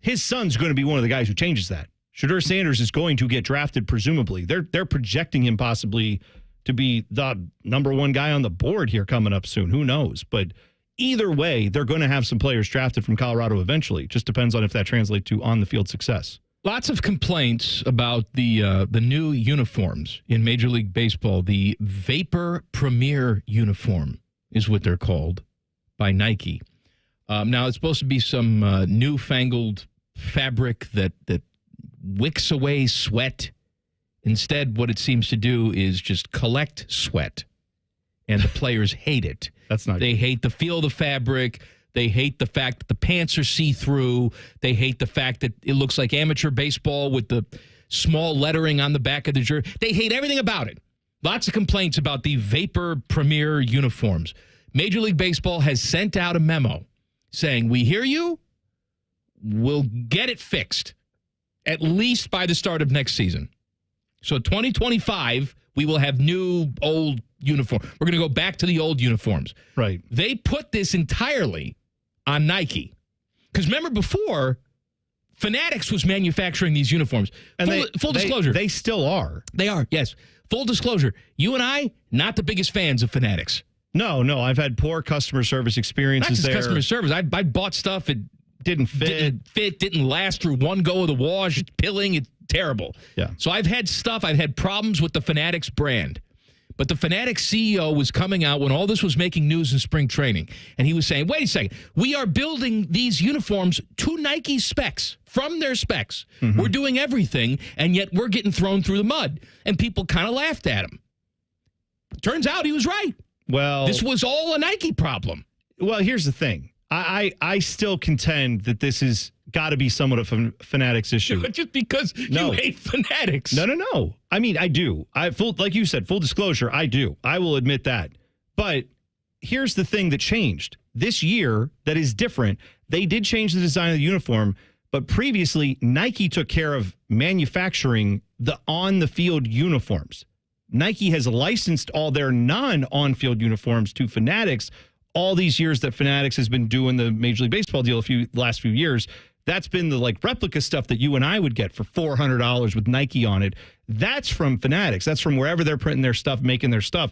His son's going to be one of the guys who changes that. Shedeur Sanders is going to get drafted, presumably. They're projecting him possibly to be the number 1 guy on the board here coming up soon. Who knows? But either way, they're going to have some players drafted from Colorado eventually. Just depends on if that translates to on-the-field success. Lots of complaints about the new uniforms in Major League Baseball. The Vapor Premier uniform is what they're called by Nike. Now, it's supposed to be some newfangled fabric that wicks away sweat. Instead, what it seems to do is just collect sweat, and the players hate it. That's not They good. hate the feel of the fabric. They hate the fact that the pants are see-through. They hate the fact that it looks like amateur baseball with the small lettering on the back of the jersey. They hate everything about it. Lots of complaints about the Vapor Premier uniforms. Major League Baseball has sent out a memo saying, we hear you. We'll get it fixed, at least by the start of next season. So 2025, we will have new, old uniform. We're going to go back to the old uniforms. Right. They put this entirely on Nike. Because remember before, Fanatics was manufacturing these uniforms. And Full disclosure. They still are. They are, yes. Full disclosure. You and I, not the biggest fans of Fanatics. No. I've had poor customer service experiences Not just there. customer service. I bought stuff. It didn't fit. Didn't last through one go of the wash. It's pilling. It's terrible. Yeah. So I've had problems with the Fanatics brand. But the Fanatics CEO was coming out when all this was making news in spring training. And he was saying, wait a second, we are building these uniforms to Nike's specs, from their specs. Mm-hmm. We're doing everything, and yet we're getting thrown through the mud. And people kind of laughed at him. Turns out he was right. Well, this was all a Nike problem. Well, here's the thing. I still contend that this has got to be somewhat of a Fanatics issue. Just because you hate Fanatics. No. I mean, I do. Like you said, full disclosure, I do. I will admit that. But here's the thing that changed. This year, that is different. They did change the design of the uniform, but previously, Nike took care of manufacturing the on-the-field uniforms. Nike has licensed all their non-on-field uniforms to Fanatics all these years that Fanatics has been doing the Major League Baseball deal last few years. That's been the replica stuff that you and I would get for $400 with Nike on it. That's from Fanatics. That's from wherever they're printing their stuff, making their stuff.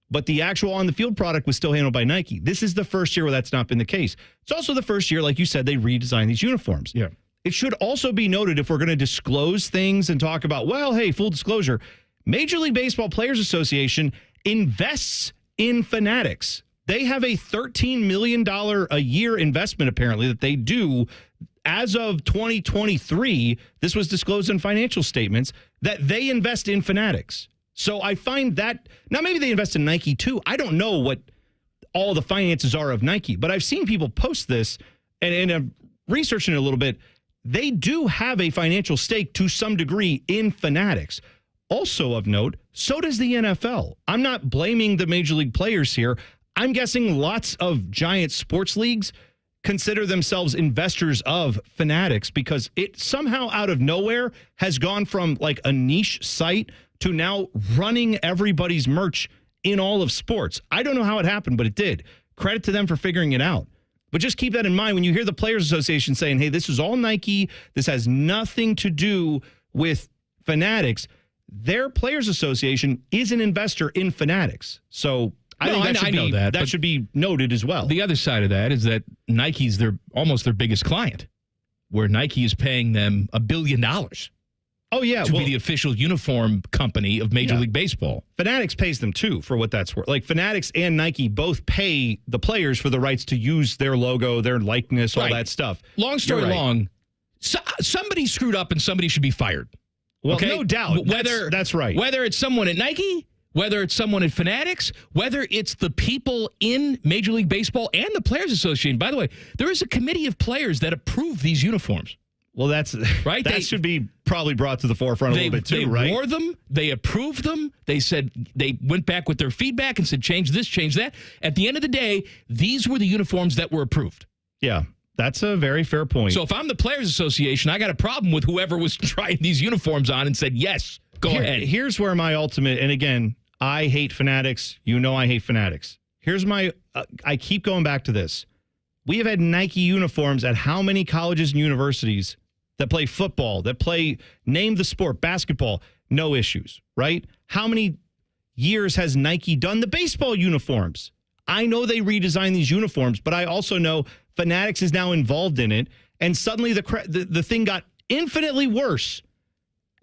But the actual on-the-field product was still handled by Nike. This is the first year where that's not been the case. It's also the first year, like you said, they redesigned these uniforms. Yeah. It should also be noted, if we're going to disclose things and talk about, well, hey, full disclosure, Major League Baseball Players Association invests in Fanatics. They have a $13 million a year investment, apparently, that they do as of 2023. This was disclosed in financial statements that they invest in Fanatics. So I find that, now maybe they invest in Nike too. I don't know what all the finances are of Nike, but I've seen people post this, and I'm researching it a little bit. They do have a financial stake to some degree in Fanatics. Also of note, so does the NFL. I'm not blaming the major league players here. I'm guessing lots of giant sports leagues consider themselves investors of Fanatics because it somehow out of nowhere has gone from like a niche site to now running everybody's merch in all of sports. I don't know how it happened, but it did. Credit to them for figuring it out. But just keep that in mind when you hear the Players Association saying, hey, this is all Nike. This has nothing to do with Fanatics. Their Players Association is an investor in Fanatics. So I think that should be noted as well. The other side of that is that Nike's almost their biggest client, where Nike is paying them $1 billion. Oh, yeah. To be the official uniform company of Major League Baseball. Fanatics pays them, too, for what that's worth. Like, Fanatics and Nike both pay the players for the rights to use their logo, their likeness, all that stuff. Long story long, somebody screwed up and somebody should be fired. Well, no doubt. That's right. Whether it's someone at Nike, whether it's someone at Fanatics, whether it's the people in Major League Baseball and the Players Association. By the way, there is a committee of players that approve these uniforms. Well, that's right. That should be probably brought to the forefront a little bit too, right? They wore them. They approved them. They said they went back with their feedback and said, change this, change that. At the end of the day, these were the uniforms that were approved. Yeah, that's a very fair point. So if I'm the Players Association, I got a problem with whoever was trying these uniforms on and said, yes, go ahead. Here's where my ultimate, and again, I hate Fanatics. You know I hate Fanatics. Here's my, I keep going back to this. We have had Nike uniforms at how many colleges and universities that play football, that play, name the sport, basketball, no issues, right? How many years has Nike done the baseball uniforms? I know they redesigned these uniforms, but I also know Fanatics is now involved in it, and suddenly the thing got infinitely worse.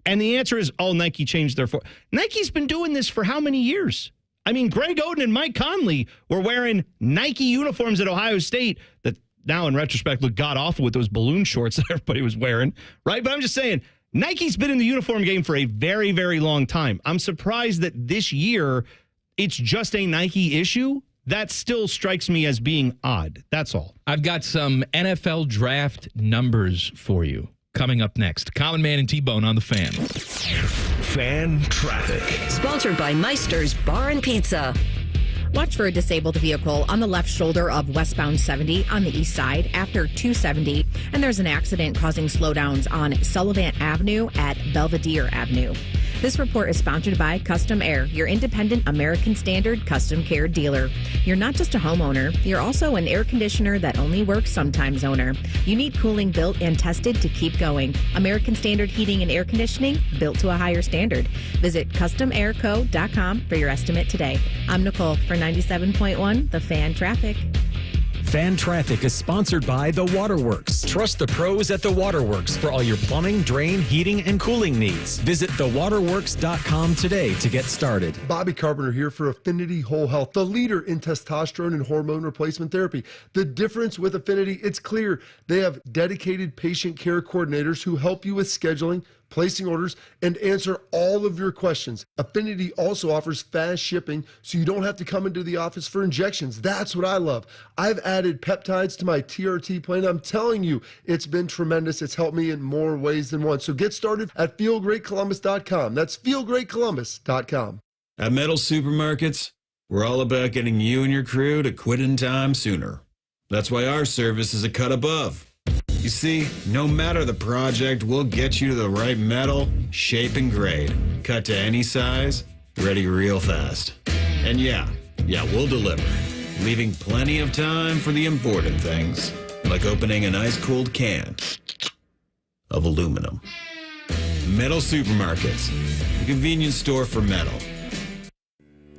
And the answer is, Nike changed their form. Nike's been doing this for how many years? I mean, Greg Oden and Mike Conley were wearing Nike uniforms at Ohio State that now in retrospect look god-awful with those balloon shorts that everybody was wearing, right? But I'm just saying, Nike's been in the uniform game for a very, very long time. I'm surprised that this year it's just a Nike issue. That still strikes me as being odd. That's all. I've got some NFL draft numbers for you coming up next. Common Man and T-Bone on the Fan. Fan Traffic. Sponsored by Meister's Bar and Pizza. Watch for a disabled vehicle on the left shoulder of westbound 70 on the east side after 270. And there's an accident causing slowdowns on Sullivan Avenue at Belvedere Avenue. This report is sponsored by Custom Air, your independent American Standard custom care dealer. You're not just a homeowner, you're also an air conditioner that only works sometimes owner. You need cooling built and tested to keep going. American Standard Heating and Air Conditioning, built to a higher standard. Visit customairco.com for your estimate today. I'm Nicole for 97.1 The Fan Traffic. Fan Traffic is sponsored by The Waterworks. Trust the pros at The Waterworks for all your plumbing, drain, heating, and cooling needs. Visit thewaterworks.com today to get started. Bobby Carpenter here for Affinity Whole Health, the leader in testosterone and hormone replacement therapy. The difference with Affinity, it's clear. They have dedicated patient care coordinators who help you with scheduling, placing orders, and answer all of your questions. Affinity also offers fast shipping, so you don't have to come into the office for injections. That's what I love. I've added peptides to my TRT plan. I'm telling you, it's been tremendous. It's helped me in more ways than one. So get started at feelgreatcolumbus.com. That's feelgreatcolumbus.com. At Metal Supermarkets, we're all about getting you and your crew to quit in time sooner. That's why our service is a cut above. You see, no matter the project, we'll get you to the right metal, shape, and grade. Cut to any size, ready real fast. And yeah, we'll deliver, leaving plenty of time for the important things, like opening an ice-cold can of aluminum. Metal Supermarkets, the convenience store for metal.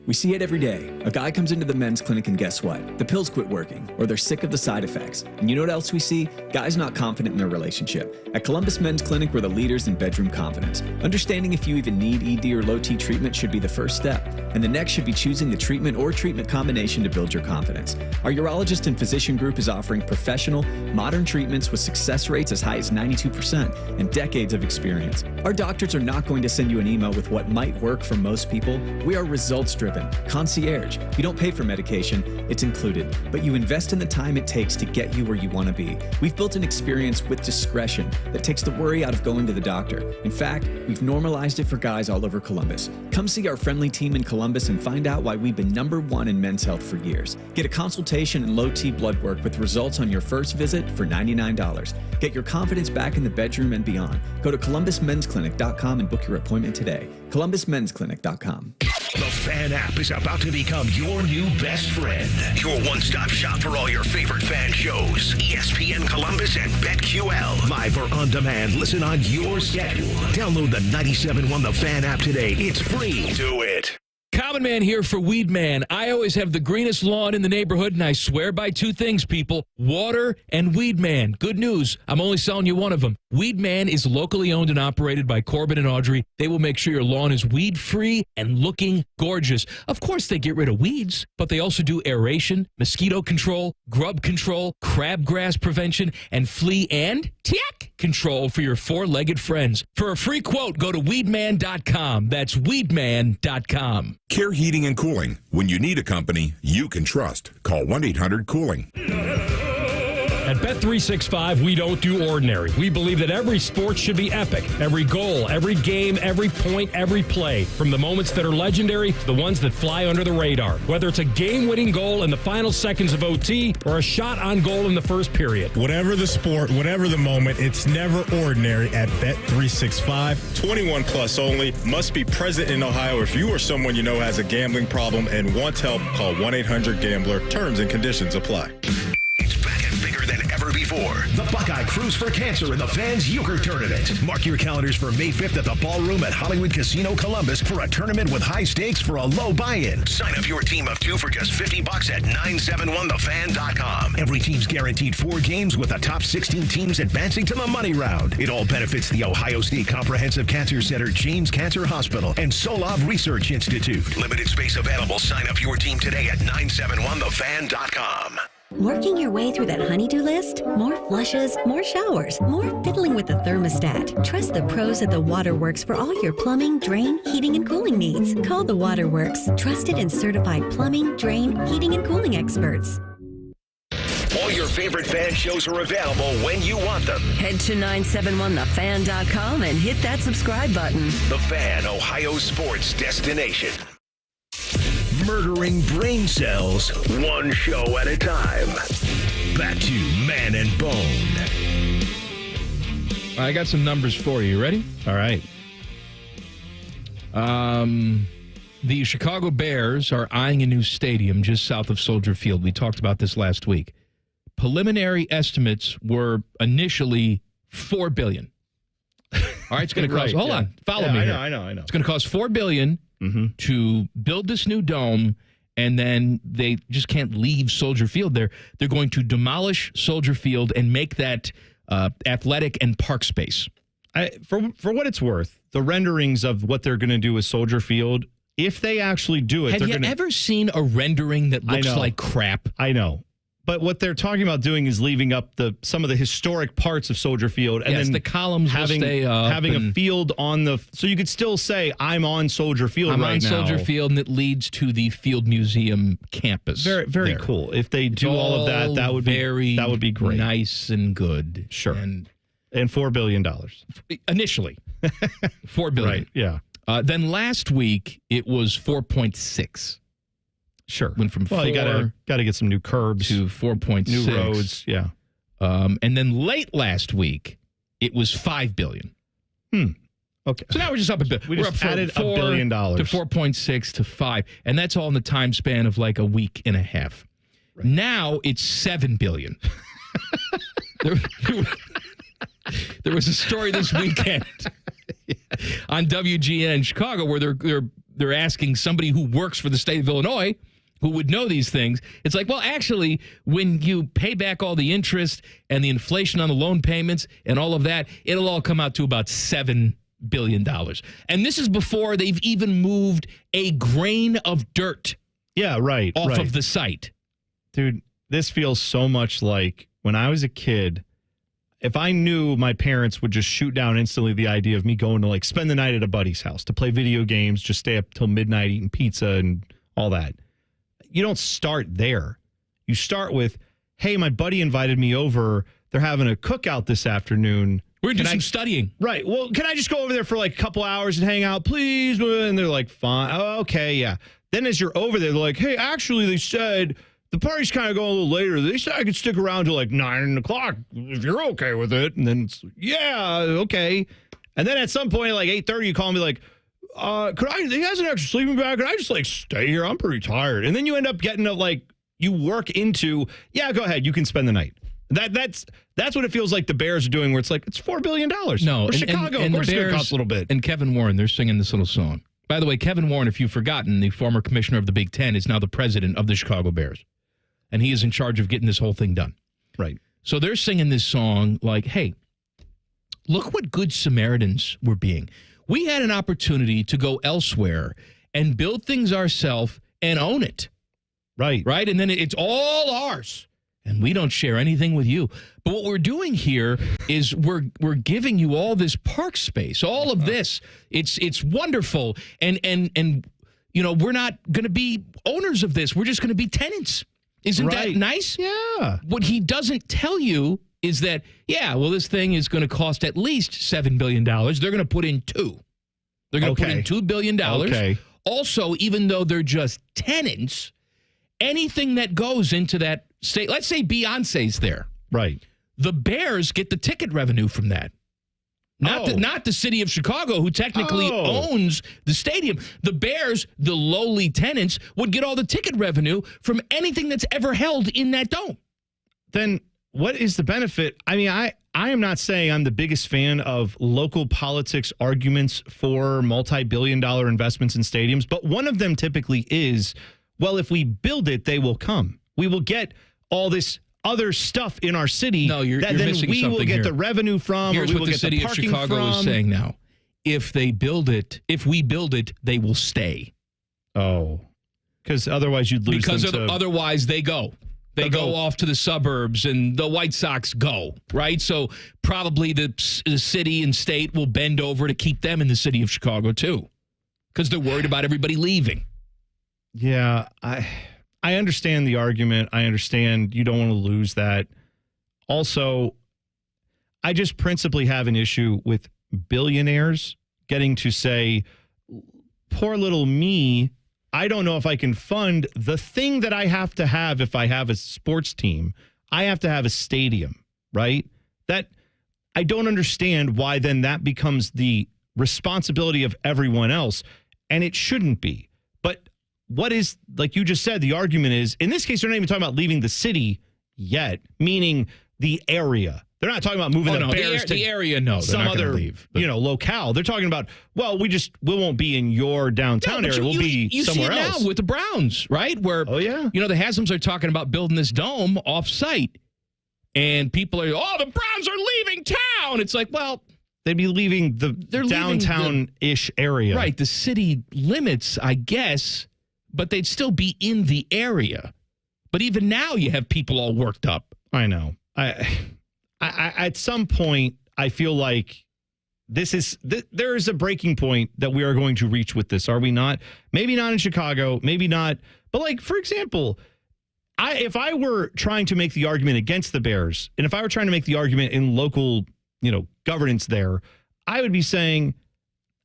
We see it every day. A guy comes into the men's clinic and guess what? The pills quit working, or they're sick of the side effects. And you know what else we see? Guys not confident in their relationship. At Columbus Men's Clinic, we're the leaders in bedroom confidence. Understanding if you even need ED or low T treatment should be the first step. And the next should be choosing the treatment or treatment combination to build your confidence. Our urologist and physician group is offering professional, modern treatments with success rates as high as 92% and decades of experience. Our doctors are not going to send you an email with what might work for most people. We are results-driven. Concierge. You don't pay for medication, it's included, but you invest in the time it takes to get you where you want to be. We've built an experience with discretion that takes the worry out of going to the doctor. In fact, we've normalized it for guys all over Columbus. Come see our friendly team in Columbus and find out why we've been #1 in men's health for years. Get a consultation and low T blood work with results on your first visit for $99. Get your confidence back in the bedroom and beyond. Go to columbusmensclinic.com and book your appointment today. columbusmensclinic.com. The Fan app is about to become your new best friend. Your one-stop shop for all your favorite fan shows. ESPN Columbus and BetQL. Live or on demand, listen on your schedule. Download the 97.1 The Fan app today. It's free. Do it. Common Man here for Weed Man. I always have the greenest lawn in the neighborhood, and I swear by two things, people. Water and Weed Man. Good news. I'm only selling you one of them. Weed Man is locally owned and operated by Corbin and Audrey. They will make sure your lawn is weed-free and looking gorgeous. Of course, they get rid of weeds, but they also do aeration, mosquito control, grub control, crabgrass prevention, and flea and tick control for your four-legged friends. For a free quote, go to weedman.com. That's weedman.com. Care Heating and Cooling. When you need a company you can trust, call 1-800-COOLING. At Bet365, we don't do ordinary. We believe that every sport should be epic. Every goal, every game, every point, every play. From the moments that are legendary to the ones that fly under the radar. Whether it's a game-winning goal in the final seconds of OT or a shot on goal in the first period. Whatever the sport, whatever the moment, it's never ordinary at Bet365. 21 plus only. Must be present in Ohio. If you or someone you know has a gambling problem and wants help, call 1-800-GAMBLER. Terms and conditions apply. Before the Buckeye Cruise for Cancer in the Fans Euchre Tournament. Mark your calendars for May 5th at the Ballroom at Hollywood Casino Columbus for a tournament with high stakes for a low buy-in. Sign up your team of 2 for just $50 at 971thefan.com. Every team's guaranteed 4 games with the top 16 teams advancing to the money round. It all benefits the Ohio State Comprehensive Cancer Center, James Cancer Hospital, and Solov Research Institute. Limited space available. Sign up your team today at 971thefan.com. Working your way through that honey-do list? More flushes, more showers, more fiddling with the thermostat. Trust the pros at the Waterworks for all your plumbing, drain, heating, and cooling needs. Call the Waterworks, trusted and certified plumbing, drain, heating, and cooling experts. All your favorite fan shows are available when you want them. Head to 971thefan.com and hit that subscribe button. The Fan, Ohio sports destination. Murdering brain cells, one show at a time. Back to Man and Bone. I got some numbers for you. Ready? All right. The Chicago Bears are eyeing a new stadium just south of Soldier Field. We talked about this last week. Preliminary estimates were initially $4 billion. All right, it's going to cost. Right, hold on, follow me. I know. It's going to cost $4 billion to build this new dome, and then they just can't leave Soldier Field. They're going to demolish Soldier Field and make that athletic and park space. For what it's worth, the renderings of what they're going to do with Soldier Field, if they actually do it, have you ever seen a rendering that looks like crap? I know. But what they're talking about doing is leaving up some of the historic parts of Soldier Field, and then the columns having a field on the, so you could still say I'm on Soldier Field. I'm on Soldier Field, and it leads to the Field Museum campus. Very, very cool. If they do all of that, that would be great, nice and good. Sure, and $4 billion initially, $4 billion. Right? Yeah. Then last week it was 4.6. Sure. Went from 4 you gotta get some new curbs to 4.6. New roads, yeah. And then late last week, it was $5 billion. Okay. So now we're just up a bit. We're up added $1 billion to 4.6 to 5, and that's all in the time span of like a week and a half. Right. Now it's $7 billion. There was a story this weekend on WGN in Chicago where they're they're asking somebody who works for the state of Illinois who would know these things. It's like, well, actually, when you pay back all the interest and the inflation on the loan payments and all of that, it'll all come out to about $7 billion. And this is before they've even moved a grain of dirt off of the site. Dude, this feels so much like when I was a kid. If I knew my parents would just shoot down instantly the idea of me going to like spend the night at a buddy's house to play video games, just stay up till midnight eating pizza and all that. You don't start there. You start with, hey, my buddy invited me over. They're having a cookout this afternoon. We're doing some studying. Right. Well, can I just go over there for like a couple hours and hang out, please? And they're like, fine. Oh, okay, yeah. Then as you're over there, they're like, hey, actually, they said the party's kind of going a little later. They said I could stick around till like 9 o'clock if you're okay with it. And then, yeah, okay. And then at some point, like 8:30, you call me like, he has an extra sleeping bag. Could I just like stay here? I'm pretty tired. And then you end up getting you work into, yeah, go ahead. You can spend the night. That's what it feels like the Bears are doing, where it's like, it's $4 billion. No, or Chicago, of course, it's going to cost a little bit. And Kevin Warren, they're singing this little song. By the way, Kevin Warren, if you've forgotten, the former commissioner of the Big Ten, is now the president of the Chicago Bears. And he is in charge of getting this whole thing done. Right. So they're singing this song like, hey, look what good Samaritans we're being. We had an opportunity to go elsewhere and build things ourselves and own it. Right. Right? And then it's all ours. And we don't share anything with you. But what we're doing here is we're giving you all this park space, all of this. It's wonderful. And you know, we're not going to be owners of this. We're just going to be tenants. Isn't that nice? Yeah. What he doesn't tell you is that, yeah, well, this thing is going to cost at least $7 billion. They're going to put in $2. They're going to put in $2 billion. Okay. Also, even though they're just tenants, anything that goes into that state, let's say Beyonce's there. Right. The Bears get the ticket revenue from that. Not the city of Chicago, who technically owns the stadium. The Bears, the lowly tenants, would get all the ticket revenue from anything that's ever held in that dome. Then what is the benefit? I mean, I am not saying I'm the biggest fan of local politics arguments for multi-billion-dollar investments in stadiums, but one of them typically is, well, if we build it, they will come. We will get all this other stuff in our city that you're then we will get here. the revenue from. Here's or we what will the get city the of parking Chicago from. is saying now. If we build it, they will stay. Oh. Because otherwise you'd lose them otherwise they go. They go off to the suburbs and the White Sox go, right? So probably the city and state will bend over to keep them in the city of Chicago too, because they're worried about everybody leaving. Yeah, I understand the argument. I understand you don't want to lose that. Also, I just principally have an issue with billionaires getting to say, poor little me, I don't know if I can fund the thing that I have to have if I have a sports team. I have to have a stadium, right? That I don't understand why then that becomes the responsibility of everyone else, and it shouldn't be. But what is, like you just said, the argument is, in this case, they're not even talking about leaving the city yet, meaning the area. They're not talking about moving the Bears to the area. No, some other locale. They're talking about, well, we won't be in your downtown area. We'll be somewhere else. You see it now with the Browns, right? Where the Haslam's are talking about building this dome off-site, and people are, the Browns are leaving town. It's like, well, they'd be leaving the downtown-ish area, right? The city limits, I guess, but they'd still be in the area. But even now, you have people all worked up. I know. At some point, I feel like there is a breaking point that we are going to reach with this, are we not? Maybe not in Chicago, maybe not. But like, for example, if I were trying to make the argument against the Bears, and if I were trying to make the argument in local, governance there, I would be saying,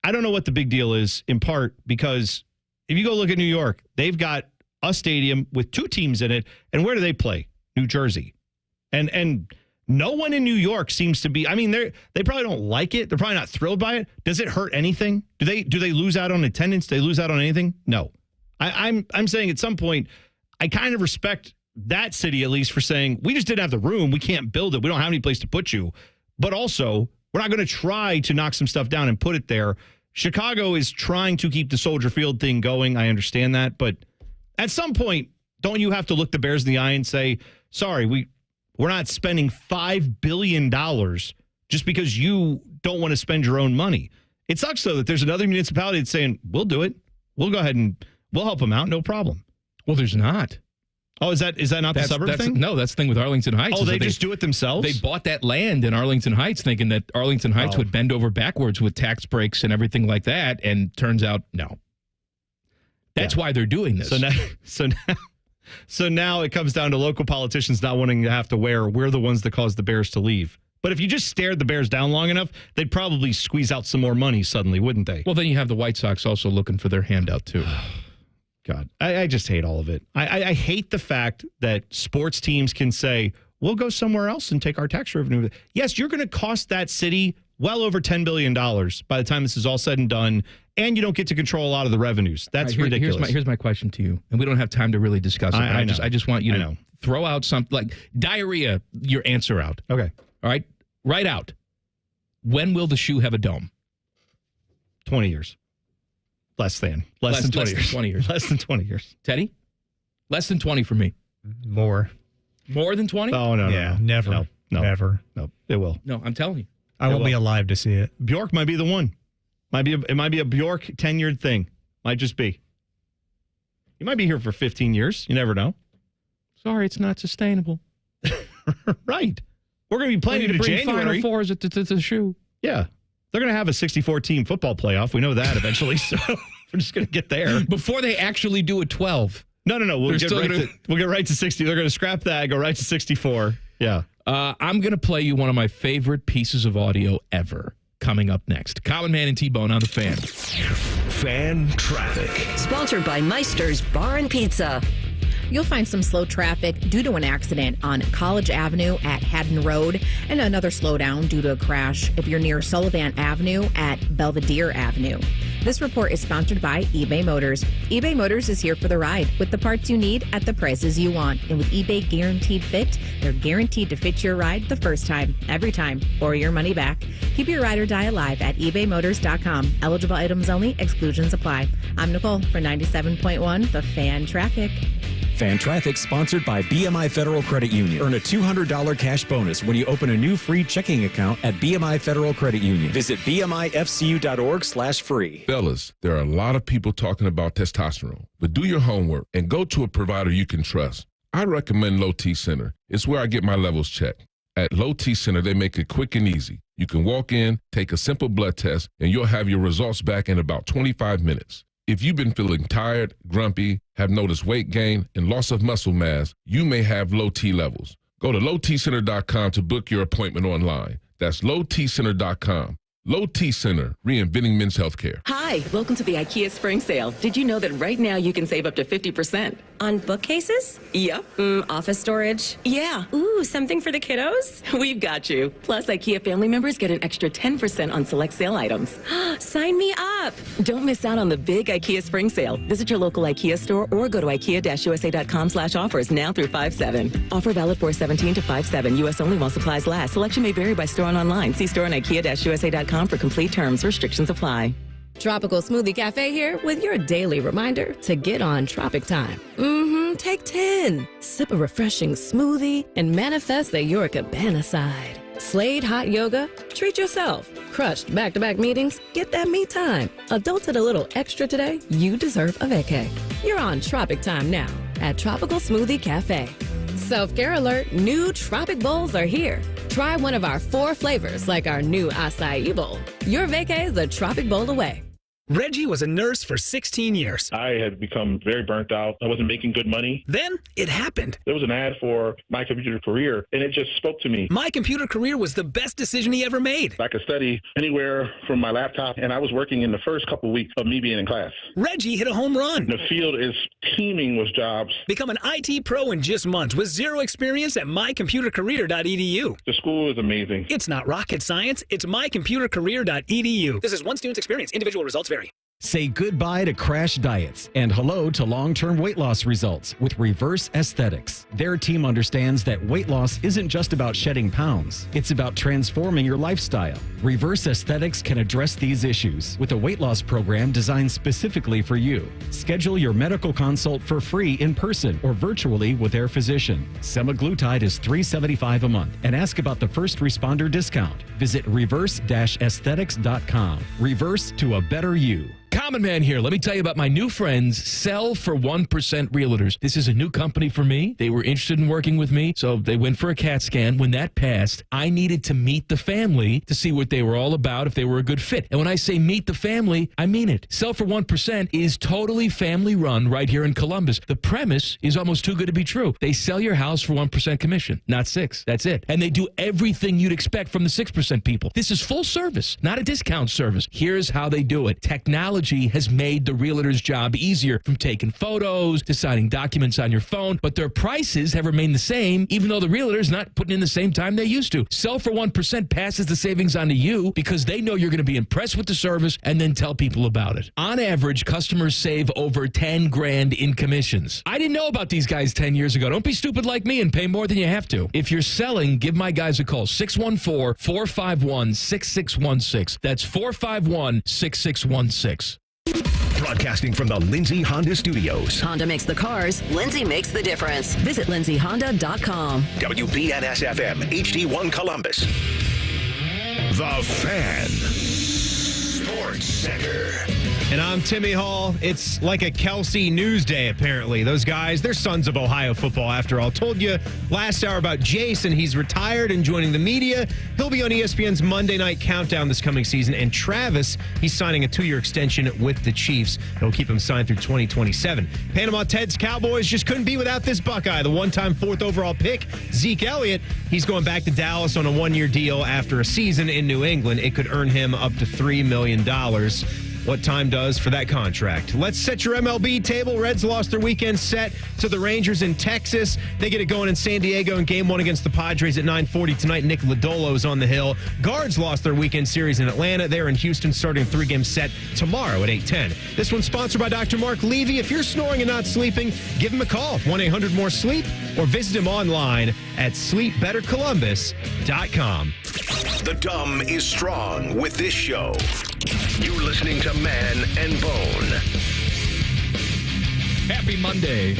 I don't know what the big deal is, in part because if you go look at New York, they've got a stadium with 2 teams in it. And where do they play? New Jersey. And no one in New York seems to be, I mean, they probably don't like it. They're probably not thrilled by it. Does it hurt anything? Do they lose out on attendance? Do they lose out on anything? No. I'm saying at some point, I kind of respect that city at least for saying, we just didn't have the room. We can't build it. We don't have any place to put you. But also, we're not going to try to knock some stuff down and put it there. Chicago is trying to keep the Soldier Field thing going. I understand that. But at some point, don't you have to look the Bears in the eye and say, sorry, we're not spending $5 billion just because you don't want to spend your own money. It sucks, though, that there's another municipality that's saying, we'll do it. We'll go ahead and we'll help them out. No problem. Well, there's not. Oh, is that not the suburb thing? No, that's the thing with Arlington Heights. Oh, they just do it themselves? They bought that land in Arlington Heights thinking that Arlington Heights would bend over backwards with tax breaks and everything like that, and turns out, no. That's why they're doing this. So now it comes down to local politicians not wanting to have to we're the ones that caused the Bears to leave. But if you just stared the Bears down long enough, they'd probably squeeze out some more money suddenly, wouldn't they? Well, then you have the White Sox also looking for their handout, too. God, I just hate all of it. I hate the fact that sports teams can say, we'll go somewhere else and take our tax revenue. Yes, you're going to cost that city well over $10 billion by the time this is all said and done, and you don't get to control a lot of the revenues. That's ridiculous. Here's my question to you, and we don't have time to really discuss it. I just want you to throw out something like diarrhea, your answer out. Okay. All right? Right out. When will the shoe have a dome? 20 years. Less than 20 years. 20 years. Less than 20 years. Teddy? Less than 20 for me. More. More than 20? Oh, no. Never. No. Never. No, it will. No, I'm telling you. I won't be alive to see it. Bjork might be the one. It might be a Bjork tenured thing. Might just be. You might be here for 15 years. You never know. Sorry, it's not sustainable. Right. We're going to be playing into January. Final Fours at the shoe. Yeah. They're going to have a 64-team football playoff. We know that eventually, so we're just going to get there. Before they actually do a 12. No. We'll get right to 60. They're going to scrap that, go right to 64. Yeah. I'm going to play you one of my favorite pieces of audio ever coming up next. Common Man and T-Bone on the Fan. Fan Traffic. Sponsored by Meister's Bar and Pizza. You'll find some slow traffic due to an accident on College Avenue at Haddon Road and another slowdown due to a crash if you're near Sullivan Avenue at Belvedere Avenue. This report is sponsored by eBay Motors. eBay Motors is here for the ride with the parts you need at the prices you want. And with eBay Guaranteed Fit, they're guaranteed to fit your ride the first time, every time, or your money back. Keep your ride or die alive at ebaymotors.com. Eligible items only. Exclusions apply. I'm Nicole for 97.1 The Fan Traffic. Fan Traffic sponsored by BMI Federal Credit Union. Earn a $200 cash bonus when you open a new free checking account at BMI Federal Credit Union. Visit bmifcu.org/free. Fellas, there are a lot of people talking about testosterone, but do your homework and go to a provider you can trust. I recommend Low T Center. It's where I get my levels checked. At Low T Center, they make it quick and easy. You can walk in, take a simple blood test, and you'll have your results back in about 25 minutes. If you've been feeling tired, grumpy, have noticed weight gain, and loss of muscle mass, you may have low T levels. Go to lowtcenter.com to book your appointment online. That's lowtcenter.com. Low T Center, reinventing men's healthcare. Hi, welcome to the IKEA Spring Sale. Did you know that right now you can save up to 50%? On bookcases? Yep. Office storage? Yeah. Ooh, something for the kiddos? We've got you. Plus, IKEA family members get an extra 10% on select sale items. Sign me up. Don't miss out on the big IKEA Spring Sale. Visit your local IKEA store or go to IKEA-USA.com/offers now through 5/7. Offer valid 4/17 to 5/7. U.S. only while supplies last. Selection may vary by store and online. See store on IKEA-USA.com for complete terms. Restrictions apply. Tropical Smoothie Cafe here with your daily reminder to get on Tropic Time. Take 10. Sip a refreshing smoothie and manifest the Your Cabana side. Slade hot yoga? Treat yourself. Crushed back-to-back meetings? Get that me time. Adulted a little extra today? You deserve a vacay. You're on Tropic Time now at Tropical Smoothie Cafe. Self-care alert, new Tropic Bowls are here. Try one of our 4 flavors like our new acai bowl. Your vacay is a Tropic Bowl away. Reggie was a nurse for 16 years. I had become very burnt out. I wasn't making good money. Then it happened. There was an ad for My Computer Career, and it just spoke to me. My Computer Career was the best decision he ever made. I could study anywhere from my laptop, and I was working in the first couple of weeks of me being in class. Reggie hit a home run. The field is teeming with jobs. Become an IT pro in just months with zero experience at mycomputercareer.edu. The school is amazing. It's not rocket science. It's mycomputercareer.edu. This is one student's experience. Individual results vary. Say goodbye to crash diets and hello to long-term weight loss results with Reverse Aesthetics. Their team understands that weight loss isn't just about shedding pounds. It's about transforming your lifestyle. Reverse Aesthetics can address these issues with a weight loss program designed specifically for you. Schedule your medical consult for free in person or virtually with their physician. Semaglutide is $375 a month and ask about the first responder discount. Visit reverse-aesthetics.com. Reverse to a better you. Common Man here. Let me tell you about my new friends, Sell for 1% Realtors. This is a new company for me. They were interested in working with me, so they went for a CAT scan. When that passed, I needed to meet the family to see what they were all about, if they were a good fit. And when I say meet the family, I mean it. Sell for 1% is totally family run right here in Columbus. The premise is almost too good to be true. They sell your house for 1% commission, not 6. That's it. And they do everything you'd expect from the 6% people. This is full service, not a discount service. Here's how they do it. Technology has made the realtor's job easier, from taking photos to signing documents on your phone, but their prices have remained the same, even though the realtor's not putting in the same time they used to. Sell for 1% passes the savings on to you because they know you're going to be impressed with the service and then tell people about it. On average, customers save over $10,000 in commissions. I didn't know about these guys 10 years ago. Don't be stupid like me and pay more than you have to. If you're selling, give my guys a call. 614-451-6616. That's 451-6616. Broadcasting from the Lindsay Honda Studios. Honda makes the cars. Lindsay makes the difference. Visit lindsayhonda.com. WBNS-FM, HD1 Columbus. The Fan. Sports Center. And I'm Timmy Hall. It's like a Kelsey news day, apparently. Those guys, they're sons of Ohio football, after all. Told you last hour about Jayson. He's retired and joining the media. He'll be on ESPN's Monday Night Countdown this coming season. And Travis, he's signing a 2-year extension with the Chiefs. It'll keep him signed through 2027. Panama Ted's Cowboys just couldn't be without this Buckeye. The one-time 4th overall pick, Zeke Elliott, he's going back to Dallas on a 1-year deal after a season in New England. It could earn him up to $3 million. What time does for that contract. Let's set your MLB table. Reds lost their weekend set to the Rangers in Texas. They get it going in San Diego in Game 1 against the Padres at 9:40 tonight. Nick Lodolo is on the hill. Guards lost their weekend series in Atlanta. They're in Houston starting a 3-game set tomorrow at 8:10. This one's sponsored by Dr. Mark Levy. If you're snoring and not sleeping, give him a call, 1-800-MORE-SLEEP, or visit him online at sleepbettercolumbus.com. The dumb is strong with this show. You're listening to Man and Bone. Happy Monday.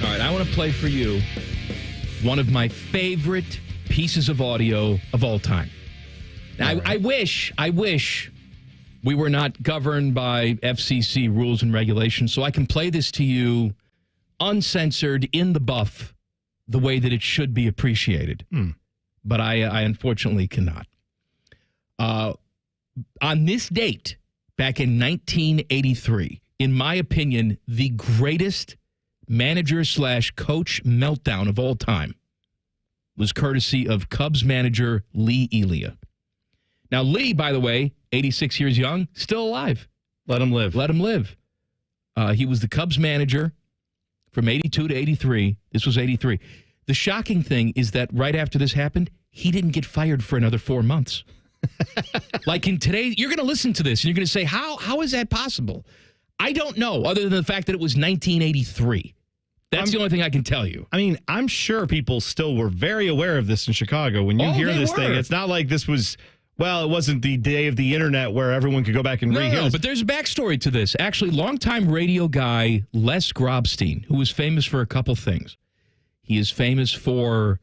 All right, I want to play for you one of my favorite pieces of audio of all time. Now, I wish we were not governed by FCC rules and regulations, so I can play this to you uncensored, in the buff, the way that it should be appreciated. But I unfortunately cannot. On this date, back in 1983, in my opinion, the greatest manager/coach meltdown of all time was courtesy of Cubs manager Lee Elia. Now, Lee, by the way, 86 years young, still alive. Let him live. Let him live. He was the Cubs manager from 82 to 83. This was 83. The shocking thing is that right after this happened, he didn't get fired for another 4 months. Like in today, you're going to listen to this and you're going to say, how is that possible? I don't know, other than the fact that it was 1983. That's the only thing I can tell you. I mean, I'm sure people still were very aware of this in Chicago. When you hear this thing, it's not like this was, well, it wasn't the day of the internet where everyone could go back and rehear. No, but there's a backstory to this. Actually, longtime radio guy Les Grobstein, who was famous for a couple things. He is famous for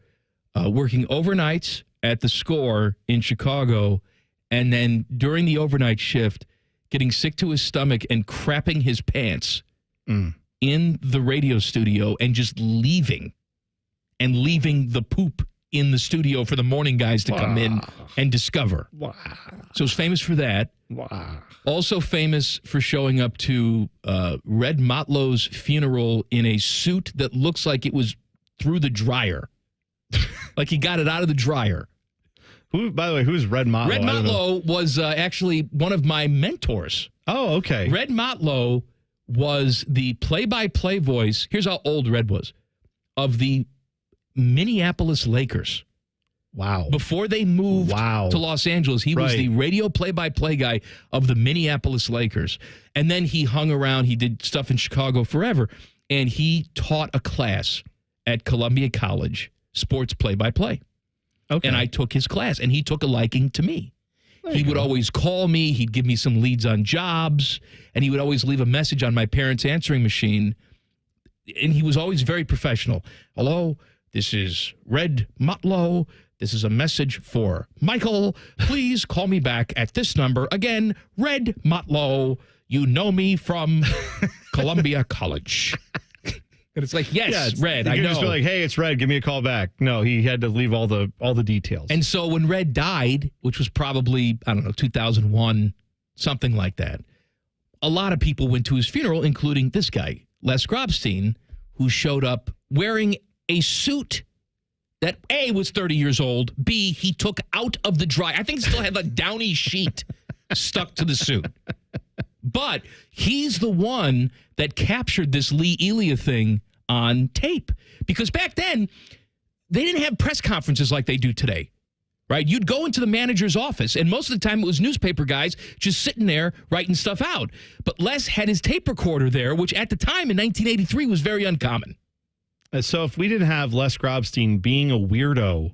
working overnights at the Score in Chicago, and then during the overnight shift, getting sick to his stomach and crapping his pants in the radio studio and just leaving the poop in the studio for the morning guys to come in and discover. So he's famous for that. Also famous for showing up to Red Motlow's funeral in a suit that looks like it was through the dryer. Like he got it out of the dryer. Who, by the way, who's Red Motlow? Red Motlow was actually one of my mentors. Oh, okay. Red Motlow was the play-by-play voice. Here's how old Red was. Of the Minneapolis Lakers. Wow. Before they moved to Los Angeles, he was the radio play-by-play guy of the Minneapolis Lakers. And then he hung around. He did stuff in Chicago forever. And he taught a class at Columbia College, sports play-by-play. Okay. And I took his class, and he took a liking to me. He would always call me. He'd give me some leads on jobs, and he would always leave a message on my parents' answering machine. And he was always very professional. Hello, this is Red Motlow. This is a message for Michael. Please call me back at this number. Again, Red Motlow. You know me from Columbia College. And it's like, yes, Red, I know. Just be like, hey, it's Red. Give me a call back. No, he had to leave all the details. And so when Red died, which was probably, 2001, something like that, a lot of people went to his funeral, including this guy, Les Grobstein, who showed up wearing a suit that, A, was 30 years old, B, he took out of the dry. I think it still had the downy sheet stuck to the suit. But he's the one that captured this Lee Elia thing on tape. Because back then, they didn't have press conferences like they do today, right? You'd go into the manager's office, and most of the time it was newspaper guys just sitting there writing stuff out. But Les had his tape recorder there, which at the time in 1983 was very uncommon. So if we didn't have Les Grobstein being a weirdo,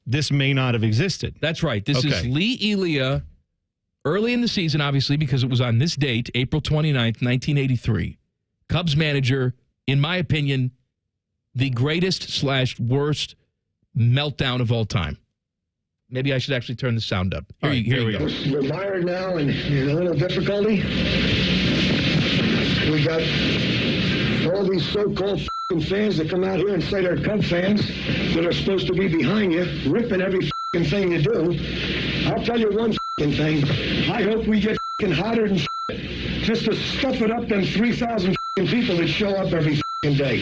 this may not have existed. That's right. This is Lee Elia early in the season, obviously, because it was on this date, April 29th, 1983. Cubs manager, in my opinion, the greatest/worst meltdown of all time. Maybe I should actually turn the sound up. Here we go. We're mired now in a little difficulty. We got all these so-called fans that come out here and say they're Cub fans that are supposed to be behind you, ripping every thing you do. I'll tell you one thing. I hope we get hotter than just to stuff it up them 3,000 people that show up every day.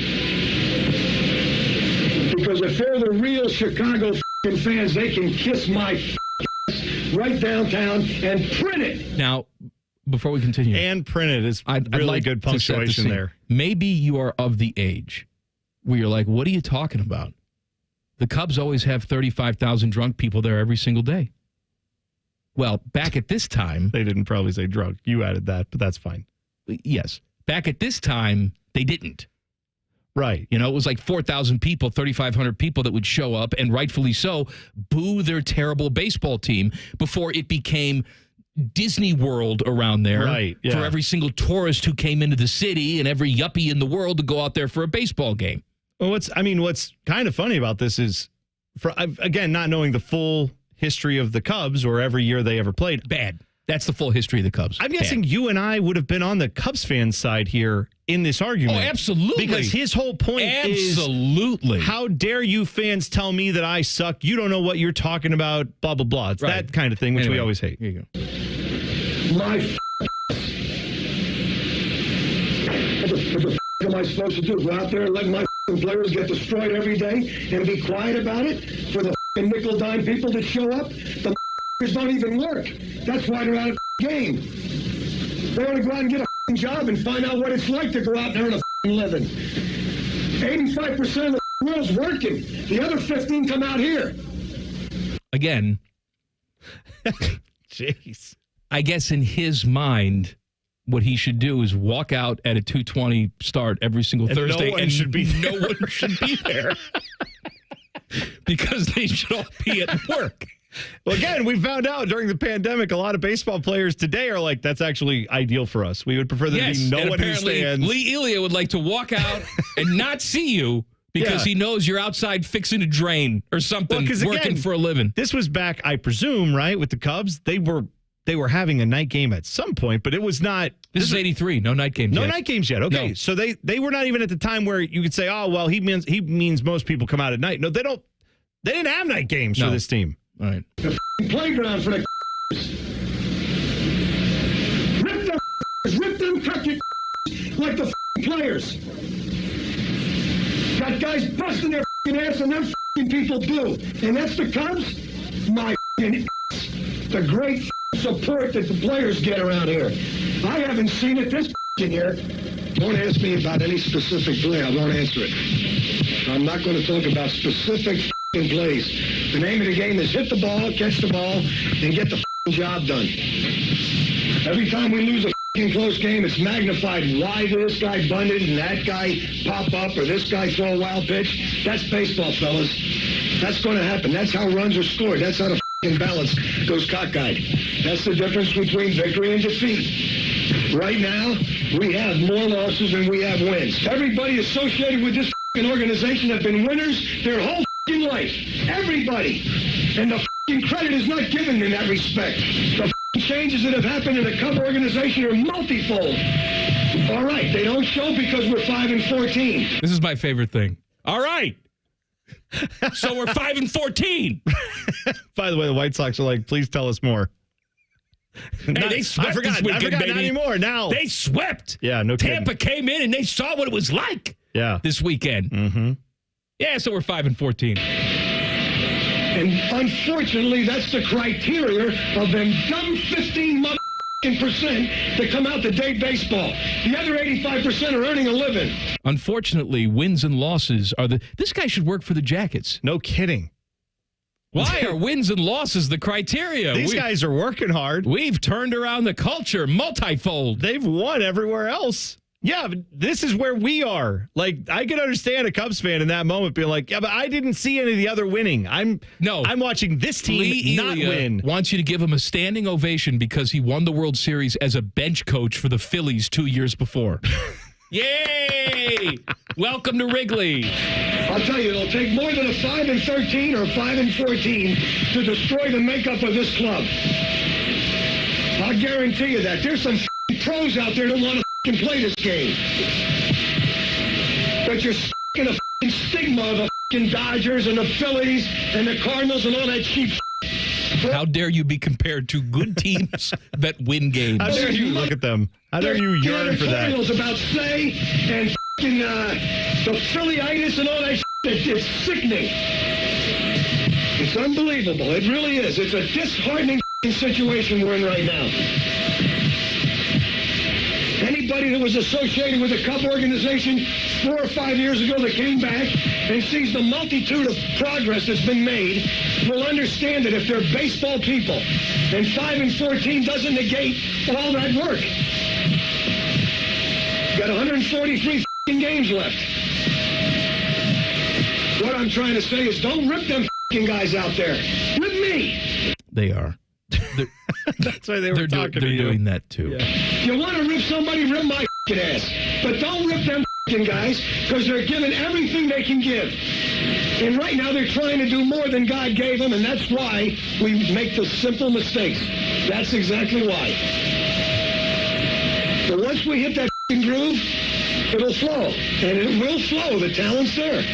Because if they're the real Chicago fans, they can kiss my right downtown and print it. Now, before we continue. And print it is I'd really like good to set the punctuation scene. there. Maybe you are of the age where you're like, what are you talking about? The Cubs always have 35,000 drunk people there every single day. Well, back at this time... They didn't probably say drunk. You added that, but that's fine. Yes. Back at this time, they didn't. Right. You know, it was like 4,000 people, 3,500 people that would show up, and rightfully so, boo their terrible baseball team before it became Disney World around there for every single tourist who came into the city and every yuppie in the world to go out there for a baseball game. Well, what's kind of funny about this is, again, not knowing the full history of the Cubs or every year they ever played. Bad. That's the full history of the Cubs. I'm guessing you and I would have been on the Cubs fan side here in this argument. Oh, absolutely. Because his whole point is, how dare you fans tell me that I suck? You don't know what you're talking about, blah, blah, blah. It's that kind of thing, which we always hate. Here you go. What the am I supposed to do? Go out there and let my players get destroyed every day and be quiet about it for the nickel dime people that show up? The don't even work. That's why they're out of the game. They want to go out and get a job and find out what it's like to go out there and earn a living. 85% of the world's working. The other 15 come out here. Again, jeez. I guess in his mind, what he should do is walk out at a 2:20 start every single Thursday, no one should be there because they should all be at work. Well, again, we found out during the pandemic, a lot of baseball players today are like, that's actually ideal for us. We would prefer there to be no one who stands. Lee Elia would like to walk out and not see you because he knows you're outside fixing a drain or something, working for a living. This was back, I presume, right, with the Cubs. They were having a night game at some point, but it was not. This is 83. No night games yet. No night games yet. Okay. No. So they were not even at the time where you could say, oh, well, he means most people come out at night. No, they don't. They didn't have night games for this team. All right. The playground for the rip them, cut your like the players. Got guys busting their ass, and them people do. And that's the Cubs? My the great support that the players get around here. I haven't seen it this year. Don't ask me about any specific play. I won't answer it. I'm not going to talk about specific plays. The name of the game is hit the ball, catch the ball, and get the job done. Every time we lose a close game, it's magnified. Why did this guy bunt it and that guy pop up or this guy throw a wild pitch? That's baseball, fellas. That's going to happen. That's how runs are scored. That's how the balance goes cockeyed. That's the difference between victory and defeat. Right now, we have more losses than we have wins. Everybody associated with this organization have been winners their whole life. Everybody. And the credit is not given in that respect. The changes that have happened in the Cub organization are multifold. All right, they don't show because we're 5-14. This is my favorite thing. All right. So we're 5-14. By the way, the White Sox are like, please tell us more. Hey, they swept this weekend, baby. Not anymore. Now they swept. Yeah, no kidding. Tampa came in and they saw what it was like. Yeah, this weekend. Mm-hmm. Yeah, so we're 5-14. And unfortunately, that's the criteria of them dumb 15% to come out to date baseball. The other 85% are earning a living. Unfortunately, wins and losses are this guy should work for the Jackets. No kidding. Why are wins and losses the criteria? These guys are working hard. We've turned around the culture multifold. They've won everywhere else. Yeah, but this is where we are. Like, I can understand a Cubs fan in that moment being like, yeah, but I didn't see any of the other winning. I'm watching this team Lee not Elia win. Wants you to give him a standing ovation because he won the World Series as a bench coach for the Phillies 2 years before. Yay! Welcome to Wrigley. I'll tell you, it'll take more than a 5-13 or 5-14 to destroy the makeup of this club. I'll guarantee you that. There's some pros out there that want to play this game. But you're in a stigma of the Dodgers and the Phillies and the Cardinals and all that cheap. How dare you be compared to good teams that win games? How dare you look at them? How dare you yearn for that? About Slay and the Phillyitis and all that. It's sickening. It's unbelievable. It really is. It's a disheartening situation we're in right now. Anybody that was associated with the Cub organization 4 or 5 years ago that came back and sees the multitude of progress that's been made will understand that if they're baseball people and 5-14 doesn't negate all that work. Got 143 games left. What I'm trying to say is don't rip them guys out there. Rip me. They are. That's why they're talking to you. They're doing that too. Yeah. If you want to rip somebody, rip my ass. But don't rip them guys because they're giving everything they can give. And right now they're trying to do more than God gave them, and that's why we make the simple mistakes. That's exactly why. But once we hit that groove, it'll flow. And it will flow. The talent's there.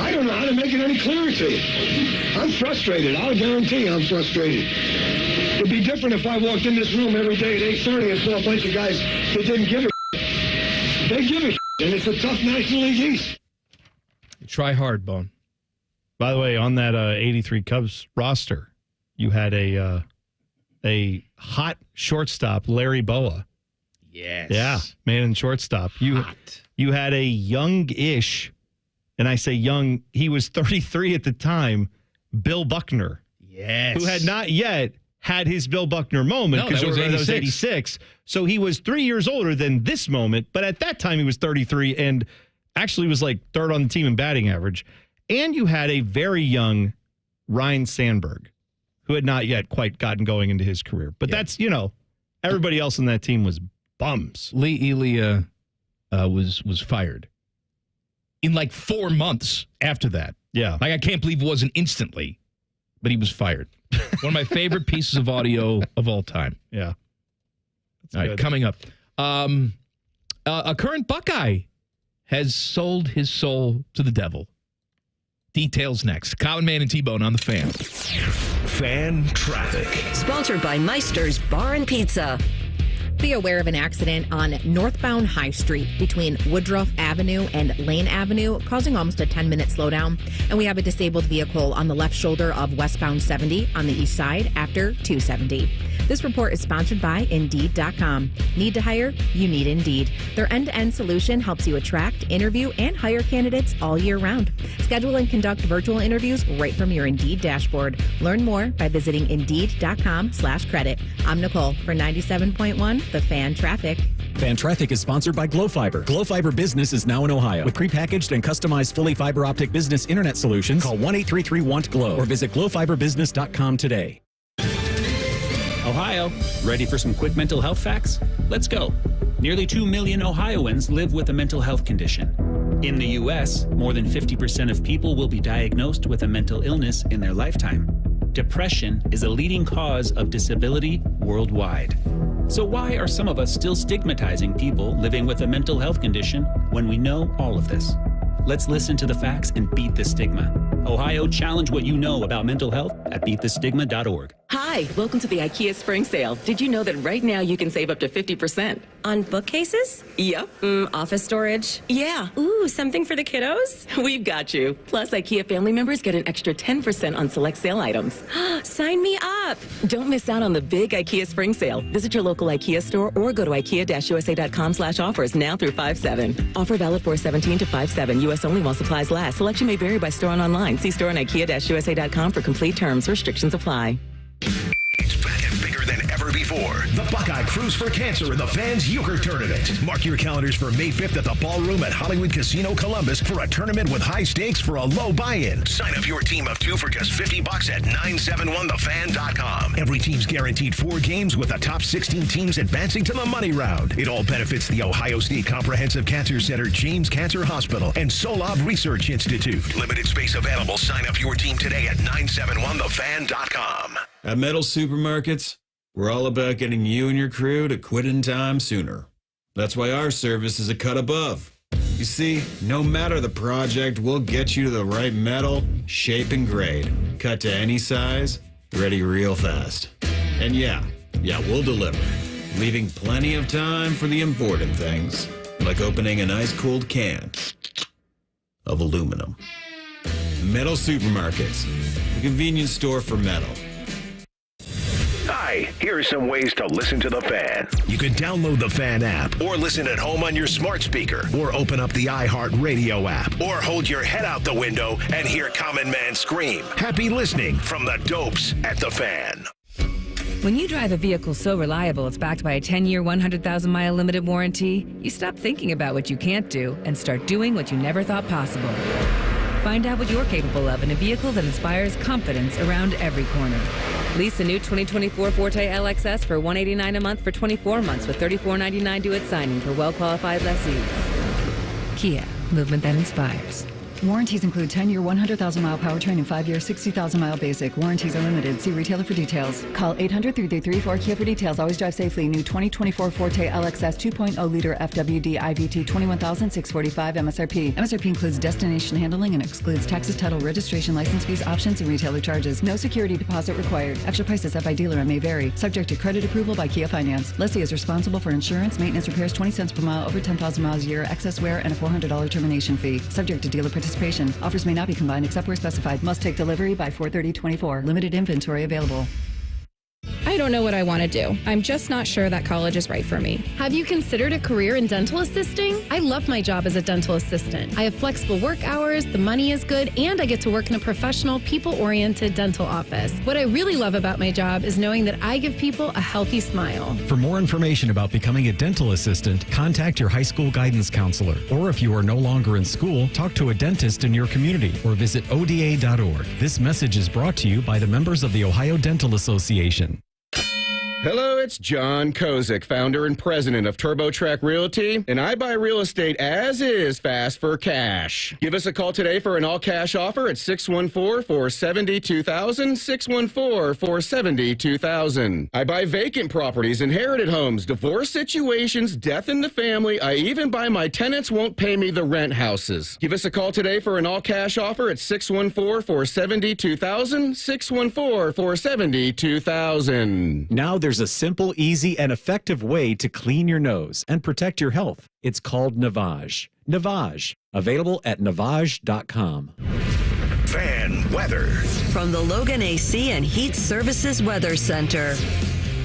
I don't know how to make it any clearer to you. I'm frustrated. I'll guarantee I'm frustrated. It'd be different if I walked in this room every day at 8:30 and saw a bunch of guys that didn't give a shit. They give a shit, and it's a tough National League East. Try hard, Bone. By the way, on that 83 Cubs roster, you had a hot shortstop, Larry Boa. Yes. Yeah, man in shortstop. You had a young-ish, and I say young, he was 33 at the time, Bill Buckner. Yes. Who had not yet had his Bill Buckner moment because that was 86. So he was 3 years older than this moment, but at that time he was 33 and actually was like third on the team in batting average. And you had a very young Ryan Sandberg who had not yet quite gotten going into his career. But that's, everybody else on that team was bums. Lee Elia was fired in like 4 months after that. Yeah. Like, I can't believe it wasn't instantly, but he was fired. One of my favorite pieces of audio of all time. Yeah. All right, coming up. A current Buckeye has sold his soul to the devil. Details next. Colin Man and T-Bone on the Fan. Fan Traffic. Sponsored by Meister's Bar and Pizza. Be aware of an accident on northbound High Street between Woodruff Avenue and Lane Avenue, causing almost a 10-minute slowdown. And we have a disabled vehicle on the left shoulder of westbound 70 on the east side after 270. This report is sponsored by Indeed.com. Need to hire? You need Indeed. Their end-to-end solution helps you attract, interview, and hire candidates all year round. Schedule and conduct virtual interviews right from your Indeed dashboard. Learn more by visiting Indeed.com/credit. I'm Nicole for 97.1 The Fan Traffic. Fan Traffic is sponsored by Glow Fiber. Glow Fiber Business is now in Ohio. With prepackaged and customized fully fiber optic business internet solutions, call 1-833-WANT-GLOW or visit glowfiberbusiness.com today. Ohio, ready for some quick mental health facts? Let's go. Nearly 2 million Ohioans live with a mental health condition. In the U.S., more than 50% of people will be diagnosed with a mental illness in their lifetime. Depression is a leading cause of disability worldwide. So why are some of us still stigmatizing people living with a mental health condition when we know all of this? Let's listen to the facts and beat the stigma. Ohio, challenge what you know about mental health at beatthestigma.org. Hi, welcome to the IKEA Spring Sale. Did you know that right now you can save up to 50%? On bookcases? Yep. Office storage? Yeah. Ooh, something for the kiddos? We've got you. Plus, IKEA family members get an extra 10% on select sale items. Sign me up. Don't miss out on the big IKEA Spring Sale. Visit your local IKEA store or go to IKEA-USA.com/offers now through 5/7. Offer valid 4/17 to 5/7. U.S. only while supplies last. Selection may vary by store and online. See store on IKEA-USA.com for complete terms. Restrictions apply. It's back and bigger than ever before. The Buckeye Cruise for Cancer in the Fans Euchre Tournament. Mark your calendars for May 5th at the Ballroom at Hollywood Casino Columbus for a tournament with high stakes for a low buy-in. Sign up your team of 2 for just $50 at 971thefan.com. Every team's guaranteed 4 games with the top 16 teams advancing to the money round. It all benefits the Ohio State Comprehensive Cancer Center, James Cancer Hospital, and Solov Research Institute. Limited space available. Sign up your team today at 971thefan.com. At Metal Supermarkets, we're all about getting you and your crew to quit in time sooner. That's why our service is a cut above. You see, no matter the project, we'll get you to the right metal, shape, and grade. Cut to any size, ready real fast. And yeah, we'll deliver, leaving plenty of time for the important things, like opening an ice-cold can of aluminum. Metal Supermarkets, the convenience store for metal. Hi, here are some ways to listen to The Fan. You can download the Fan app, or listen at home on your smart speaker, or open up the iHeartRadio app, or hold your head out the window and hear Common Man scream. Happy listening from the Dopes at The Fan. When you drive a vehicle so reliable it's backed by a 10-year, 100,000-mile limited warranty, you stop thinking about what you can't do and start doing what you never thought possible. Find out what you're capable of in a vehicle that inspires confidence around every corner. Lease a new 2024 Forte LXS for $189 a month for 24 months with $34.99 due at signing for well-qualified lessees. Kia, movement that inspires. Warranties include 10-year, 100,000-mile powertrain and 5-year, 60,000-mile basic. Warranties are limited. See retailer for details. Call 800-3334-KIA for details. Always drive safely. New 2024 Forte LXS 2.0-liter FWD IVT 21,645 MSRP. MSRP includes destination handling and excludes taxes, title, registration, license fees, options, and retailer charges. No security deposit required. Actual prices set by dealer and may vary. Subject to credit approval by Kia Finance. Lessee is responsible for insurance, maintenance, repairs, 20 cents per mile over 10,000 miles a year, excess wear, and a $400 termination fee. Subject to dealer participation. Offers may not be combined except where specified. Must take delivery by 4/30/24. Limited inventory available. I don't know what I want to do. I'm just not sure that college is right for me. Have you considered a career in dental assisting? I love my job as a dental assistant. I have flexible work hours, the money is good, and I get to work in a professional, people-oriented dental office. What I really love about my job is knowing that I give people a healthy smile. For more information about becoming a dental assistant, contact your high school guidance counselor. Or if you are no longer in school, talk to a dentist in your community or visit ODA.org. This message is brought to you by the members of the Ohio Dental Association. Hello, it's John Kozik, founder and president of TurboTrack Realty, and I buy real estate as is, fast for cash. Give us a call today for an all-cash offer at 614-470-2000, 614-470-2000. I buy vacant properties, inherited homes, divorce situations, death in the family. I even buy my tenants won't pay me the rent houses. Give us a call today for an all-cash offer at 614-470-2000, 614-470-2000. Now there's a simple, easy, and effective way to clean your nose and protect your health. It's called Navage. Navage. Available at Navage.com. Fan weather. From the Logan AC and Heat Services Weather Center.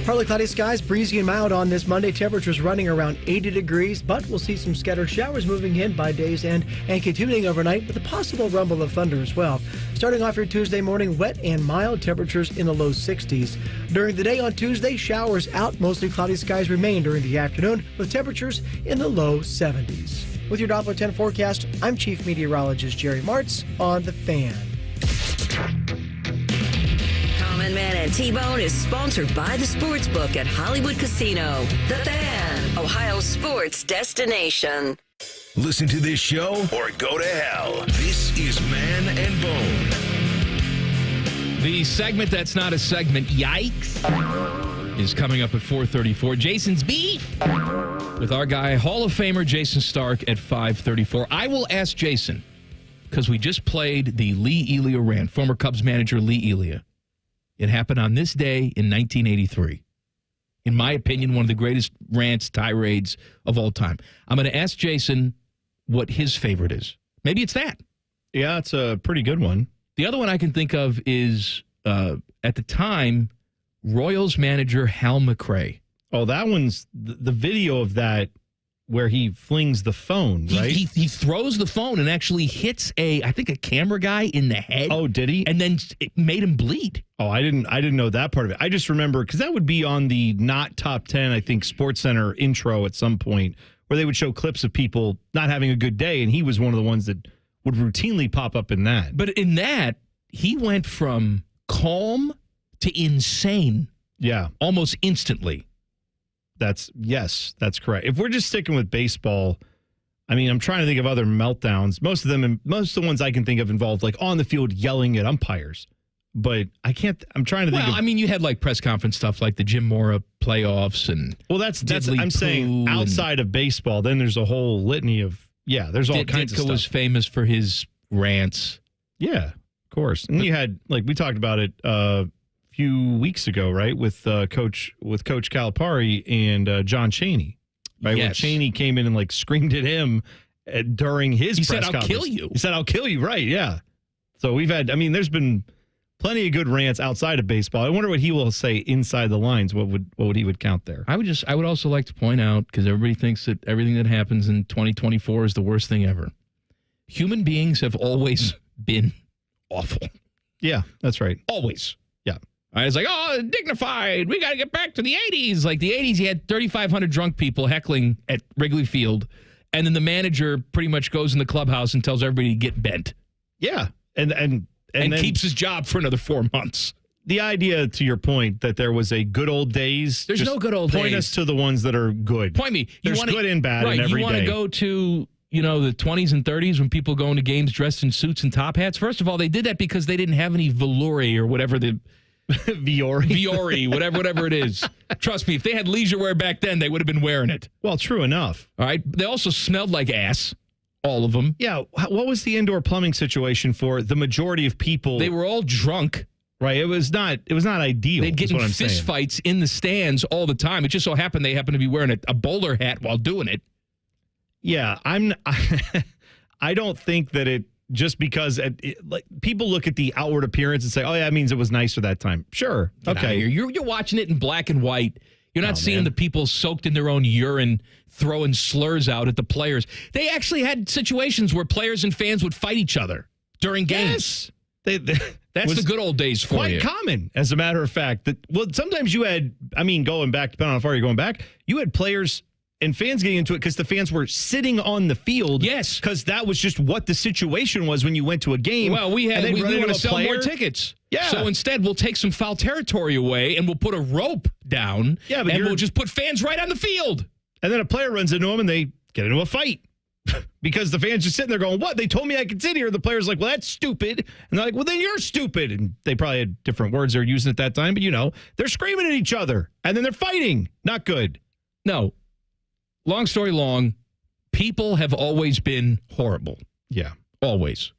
Partly cloudy skies, breezy and mild on this Monday. Temperatures running around 80 degrees, but we'll see some scattered showers moving in by day's end and continuing overnight with a possible rumble of thunder as well. Starting off your Tuesday morning, wet and mild, temperatures in the low 60s. During the day on Tuesday, showers out, mostly cloudy skies remain during the afternoon with temperatures in the low 70s. With your Doppler 10 forecast, I'm Chief Meteorologist Jerry Martz on The Fan. Common Man and T-Bone is sponsored by the Sportsbook at Hollywood Casino. The Fan, Ohio sports destination. Listen to this show or go to hell. This is Man and Bone. The segment that's not a segment, Yikes, is coming up at 4:34. Jason's Beef with our guy, Hall of Famer Jayson Stark at 5:34. I will ask Jason, because we just played the Lee Elia rant, former Cubs manager Lee Elia. It happened on this day in 1983. In my opinion, one of the greatest rants, tirades of all time. I'm going to ask Jason what his favorite is. Maybe it's that. Yeah, it's a pretty good one. The other one I can think of is, at the time, Royals manager Hal McRae. Oh, that one's the video of that where he flings the phone, right? He throws the phone and actually hits I think a camera guy in the head. Oh, did he? And then it made him bleed. Oh, I didn't know that part of it. I just remember, because that would be on the not top 10, I think, SportsCenter intro at some point, where they would show clips of people not having a good day, and he was one of the ones that would routinely pop up in that. But in that, he went from calm to insane. Yeah. Almost instantly. That's correct. If we're just sticking with baseball, I mean, I'm trying to think of other meltdowns. Most of the ones I can think of involved like on the field yelling at umpires. But I'm trying to think Well, I mean, you had like press conference stuff like the Jim Mora playoffs and that's I'm saying outside of baseball, then there's a whole litany of there's all kinds of stuff. Ditka was famous for his rants. Yeah, of course. And you had, like, we talked about it few weeks ago, right, with Coach Calipari and John Chaney, right? Yes. When Chaney came in and like screamed at him during his press conference. He said, "I'll kill you." He said, "I'll kill you." Right? Yeah. So there's been plenty of good rants outside of baseball. I wonder what he will say inside the lines. What would he would count there? I would also like to point out, because everybody thinks that everything that happens in 2024 is the worst thing ever. Human beings have always been awful. Yeah, that's right. Always. Yeah. I was like, oh, dignified. We got to get back to the 80s. Like the 80s, you had 3,500 drunk people heckling at Wrigley Field. And then the manager pretty much goes in the clubhouse and tells everybody to get bent. Yeah. And then keeps his job for another 4 months. The idea, to your point, that there was a good old days. There's no good old days. Point us to the ones that are good. Point me. There's good and bad in every day. You want to go to, the 20s and 30s when people go into games dressed in suits and top hats? First of all, they did that because they didn't have any velour or whatever the... Viore, whatever it is. Trust me, if they had leisure wear back then, they would have been wearing it. Well, true enough. All right. They also smelled like ass, all of them. Yeah. What was the indoor plumbing situation for the majority of people? They were all drunk. Right. It was not ideal. They'd get in fist fights in the stands all the time. It just so happened they happened to be wearing a bowler hat while doing it. Yeah. I don't think that it. Just because people look at the outward appearance and say, "Oh yeah, that means it was nicer that time." Sure, okay. You're watching it in black and white. You're not seeing the people soaked in their own urine throwing slurs out at the players. They actually had situations where players and fans would fight each other during games. Yes. That's the good old days for you. Quite common, as a matter of fact. Sometimes you had, going back, depending on how far you're going back, you had players and fans getting into it because the fans were sitting on the field. Yes. Because that was just what the situation was when you went to a game. Well, we want to sell more tickets. Yeah. So instead, we'll take some foul territory away and we'll put a rope down. Yeah, and we'll just put fans right on the field. And then a player runs into them and they get into a fight. Because the fans just sitting there going, "What? They told me I could sit here." The player's like, "Well, that's stupid." And they're like, "Well, then you're stupid." And they probably had different words they're using at that time. But, they're screaming at each other. And then they're fighting. Not good. No. Long story long, people have always been horrible. Yeah. Always.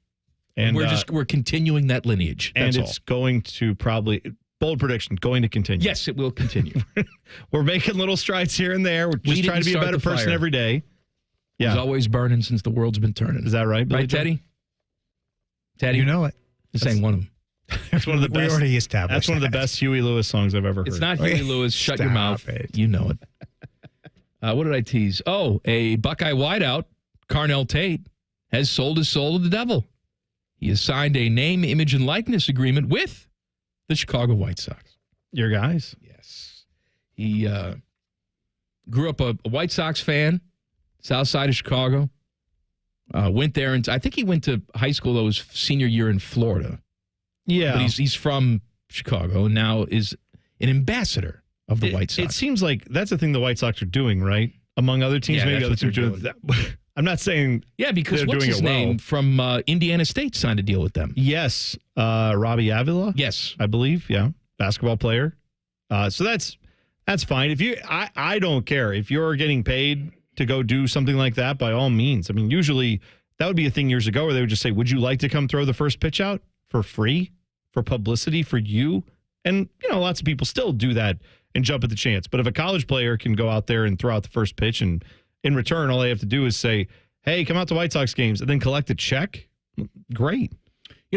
And we're continuing that lineage. That's and it's going to probably, bold prediction, going to continue. Yes, it will continue. We're making little strides here and there. We're just trying to be a better person every day. Yeah. It's always burning since the world's been turning. Is that right, Billy Right, Joe? Teddy? Teddy? You know it. This ain't one of them. That's one of the best. We already established That's one of the best Huey Lewis songs I've ever heard. It's not Huey Lewis. Shut your mouth. It. You know it. What did I tease? Oh, a Buckeye wideout, Carnell Tate, has sold his soul to the devil. He has signed a name, image, and likeness agreement with the Chicago White Sox. Your guys? Yes. He grew up a White Sox fan, south side of Chicago. Went there, and I think he went to high school, though, his senior year in Florida. Yeah. But he's from Chicago and now is an ambassador of the White Sox. It seems like that's the thing the White Sox are doing, right? Among other teams, Yeah, maybe that's other what teams they're are doing that. I'm not saying because they're what's doing his it well. name from Indiana State signed a deal with them. Yes. Robbie Avila? Yes. I believe, yeah. Basketball player. So that's fine. I don't care. If you're getting paid to go do something like that, by all means. I mean, usually that would be a thing years ago where they would just say, would you like to come throw the first pitch out for free, for publicity, for you? And, lots of people still do that and jump at the chance. But if a college player can go out there and throw out the first pitch, and in return, all they have to do is say, hey, come out to White Sox games, and then collect a check, great.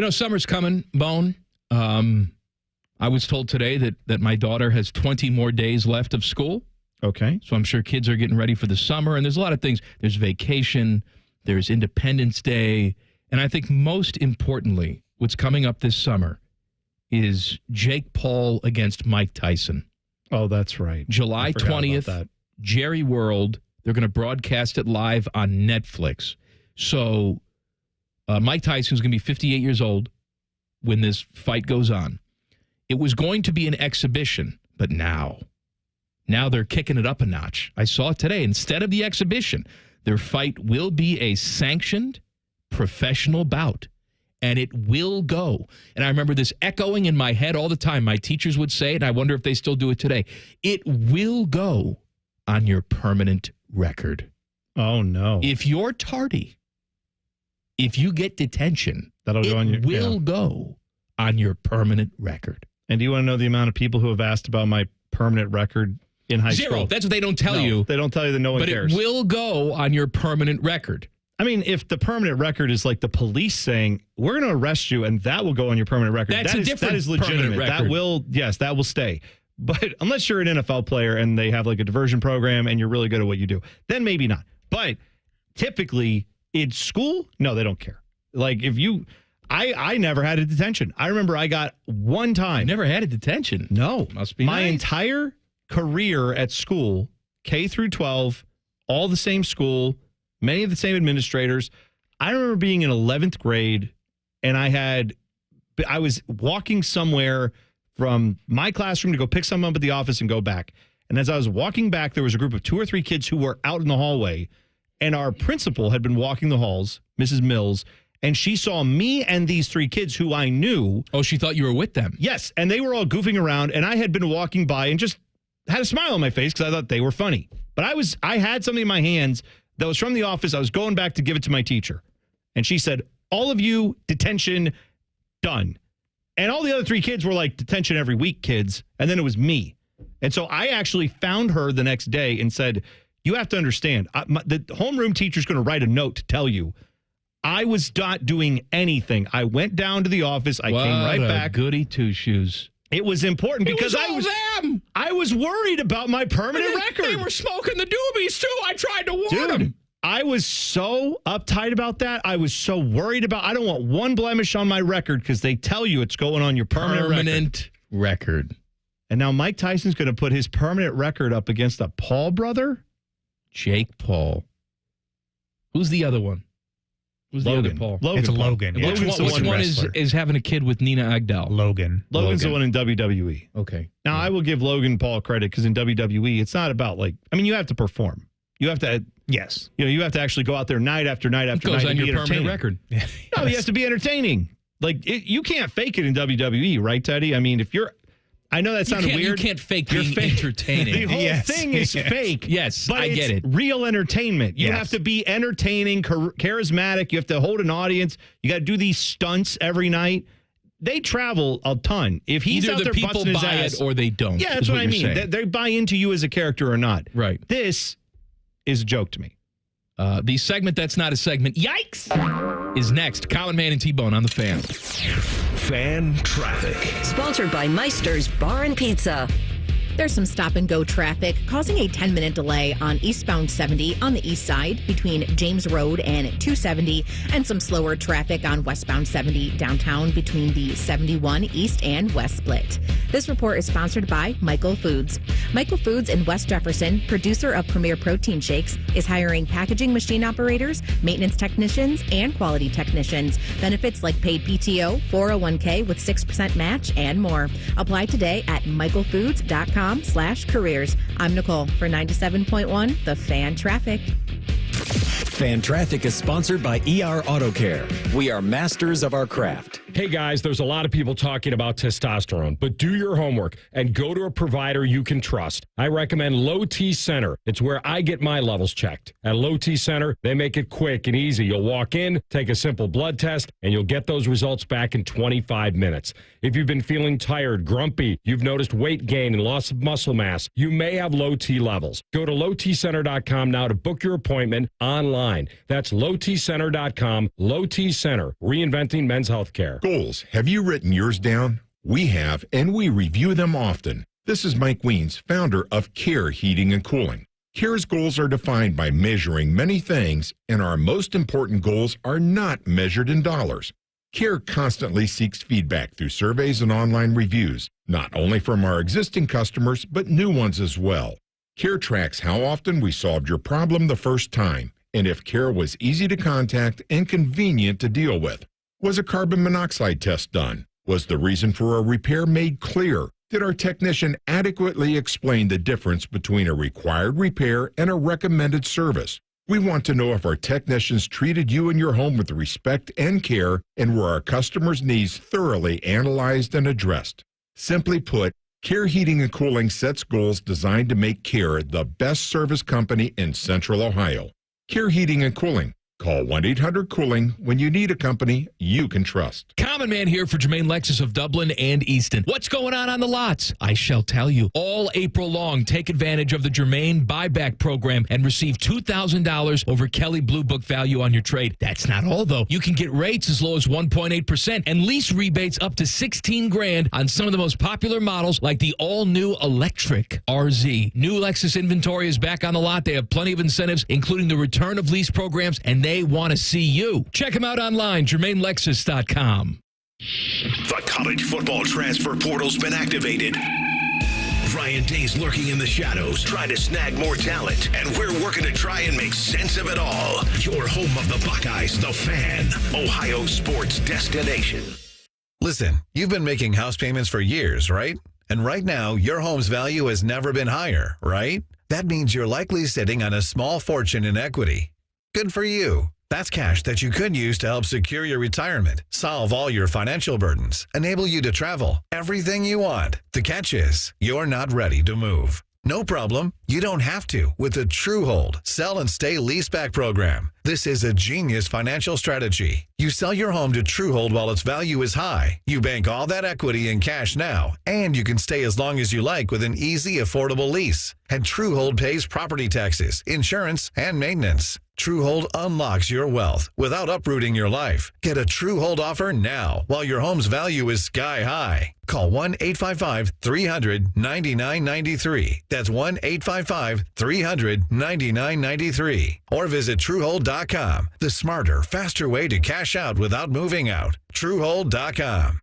Summer's coming, Bone. I was told today that my daughter has 20 more days left of school. Okay. So I'm sure kids are getting ready for the summer, and there's a lot of things. There's vacation, there's Independence Day, and I think most importantly, what's coming up this summer is Jake Paul against Mike Tyson. Oh, that's right. July 20th, Jerry World. They're going to broadcast it live on Netflix. So Mike Tyson's going to be 58 years old when this fight goes on. It was going to be an exhibition, but now they're kicking it up a notch. I saw it today. Instead of the exhibition, their fight will be a sanctioned professional bout. And it will go. And I remember this echoing in my head all the time. My teachers would say it, and I wonder if they still do it today. It will go on your permanent record. Oh, no. If you're tardy, if you get detention, that'll go on your go on your permanent record. And do you want to know the amount of people who have asked about my permanent record in high school? Zero. That's what they don't tell you. They don't tell you that no one cares. But it will go on your permanent record. I mean, if the permanent record is like the police saying, we're going to arrest you, and that will go on your permanent record. That is legitimate. That will stay. But unless you're an NFL player and they have like a diversion program and you're really good at what you do, then maybe not. But typically in school, no, they don't care. Like I never had a detention. I remember I got one time. You never had a detention? No. Must be my nice. entire career at school, K through 12, all the same school, many of the same administrators. I remember being in 11th grade, and I was walking somewhere from my classroom to go pick someone up at the office and go back. And as I was walking back, there was a group of 2 or 3 kids who were out in the hallway, and our principal had been walking the halls, Mrs. Mills, and she saw me and these 3 kids who I knew. Oh, she thought you were with them. Yes, and they were all goofing around, and I had been walking by and just had a smile on my face because I thought they were funny. But I had something in my hands that was from the office. I was going back to give it to my teacher. And she said, all of you, detention, done. And all the other 3 kids were like, detention every week, kids. And then it was me. And so I actually found her the next day and said, you have to understand, the homeroom teacher's going to write a note to tell you I was not doing anything. I went down to the office. I came right back. Goody two-shoes. It was important because I was worried about my permanent record. They were smoking the doobies, too. I tried to warn them. I was so uptight about that. I was so worried about, I don't want one blemish on my record because they tell you it's going on your permanent record. And now Mike Tyson's going to put his permanent record up against the Paul brother? Jake Paul. Who's the other one? Who's the other Paul? It's Logan. Yeah. Which one is having a kid with Nina Agdal? Logan's the one in WWE. Okay. Now, I will give Logan Paul credit because in WWE, it's not about you have to perform. You have to, yes. You have to actually go out there night after night after night. It goes on and your permanent record. No, you have to be entertaining. You can't fake it in WWE, right, Teddy? I mean, I know that sounded weird. You can't fake being entertaining. The whole thing is fake. Yes, but I get it. Real entertainment. You have to be entertaining, charismatic. You have to hold an audience. You got to do these stunts every night. They travel a ton. If he's Either out the there people busting his buy ass, it or they don't. Yeah, that's what I mean. They buy into you as a character or not. Right. This is a joke to me. The segment that's not a segment, Yikes, is next. Common Man and T-Bone on the Fan. Fan traffic. Sponsored by Meister's Bar and Pizza. There's some stop-and-go traffic causing a 10-minute delay on eastbound 70 on the east side between James Road and 270, and some slower traffic on westbound 70 downtown between the 71 east and west split. This report is sponsored by Michael Foods. Michael Foods in West Jefferson, producer of Premier Protein Shakes, is hiring packaging machine operators, maintenance technicians, and quality technicians. Benefits like paid PTO, 401k with 6% match, and more. Apply today at michaelfoods.com/careers. I'm Nicole for 97.1 The Fan Traffic. Fan Traffic is sponsored by ER Auto Care. We are masters of our craft. Hey guys, there's a lot of people talking about testosterone, but do your homework and go to a provider you can trust. I recommend Low T Center. It's where I get my levels checked. At Low T Center, they make it quick and easy. You'll walk in, take a simple blood test, and you'll get those results back in 25 minutes. If you've been feeling tired, grumpy, you've noticed weight gain and loss of muscle mass, you may have low T levels. Go to lowtcenter.com now to book your appointment online. That's lowtcenter.com. Low T Center, reinventing men's health care. Goals. Have you written yours down? We have, and we review them often. This is Mike Weens, founder of Care Heating and Cooling. Care's goals are defined by measuring many things, and our most important goals are not measured in dollars. Care constantly seeks feedback through surveys and online reviews, not only from our existing customers, but new ones as well. Care tracks how often we solved your problem the first time, and if Care was easy to contact and convenient to deal with. Was a carbon monoxide test done? Was the reason for a repair made clear? Did our technician adequately explain the difference between a required repair and a recommended service? We want to know if our technicians treated you and your home with respect and care, and were our customers' needs thoroughly analyzed and addressed. Simply put, Care Heating and Cooling sets goals designed to make Care the best service company in Central Ohio. Care Heating and Cooling. Call 1-800-COOLING when you need a company you can trust. Common Man here for Jermaine Lexus of Dublin and Easton. What's going on the lots? I shall tell you. All April long, take advantage of the Jermaine buyback program and receive $2,000 over Kelly Blue Book value on your trade. That's not all, though. You can get rates as low as 1.8% and lease rebates up to $16,000 on some of the most popular models like the all-new electric RZ. New Lexus inventory is back on the lot. They have plenty of incentives, including the return of lease programs, and they want to see you. Check them out online, JermaineLexus.com. The college football transfer portal's been activated. Ryan Day's lurking in the shadows, trying to snag more talent, and we're working to try and make sense of it all. Your home of the Buckeyes, the Fan, Ohio sports destination. Listen, you've been making house payments for years, right? And right now, your home's value has never been higher, right? That means you're likely sitting on a small fortune in equity. Good for you. That's cash that you could use to help secure your retirement, solve all your financial burdens, enable you to travel, everything you want. The catch is, you're not ready to move. No problem. You don't have to with the TrueHold Sell and Stay Leaseback program. This is a genius financial strategy. You sell your home to TrueHold while its value is high. You bank all that equity in cash now, and you can stay as long as you like with an easy, affordable lease. And TrueHold pays property taxes, insurance, and maintenance. TrueHold unlocks your wealth without uprooting your life. Get a TrueHold offer now while your home's value is sky high. Call 1-855-300-9993. That's 1-855-300-9993. Or visit TrueHold.com. The smarter, faster way to cash out without moving out. TrueHold.com.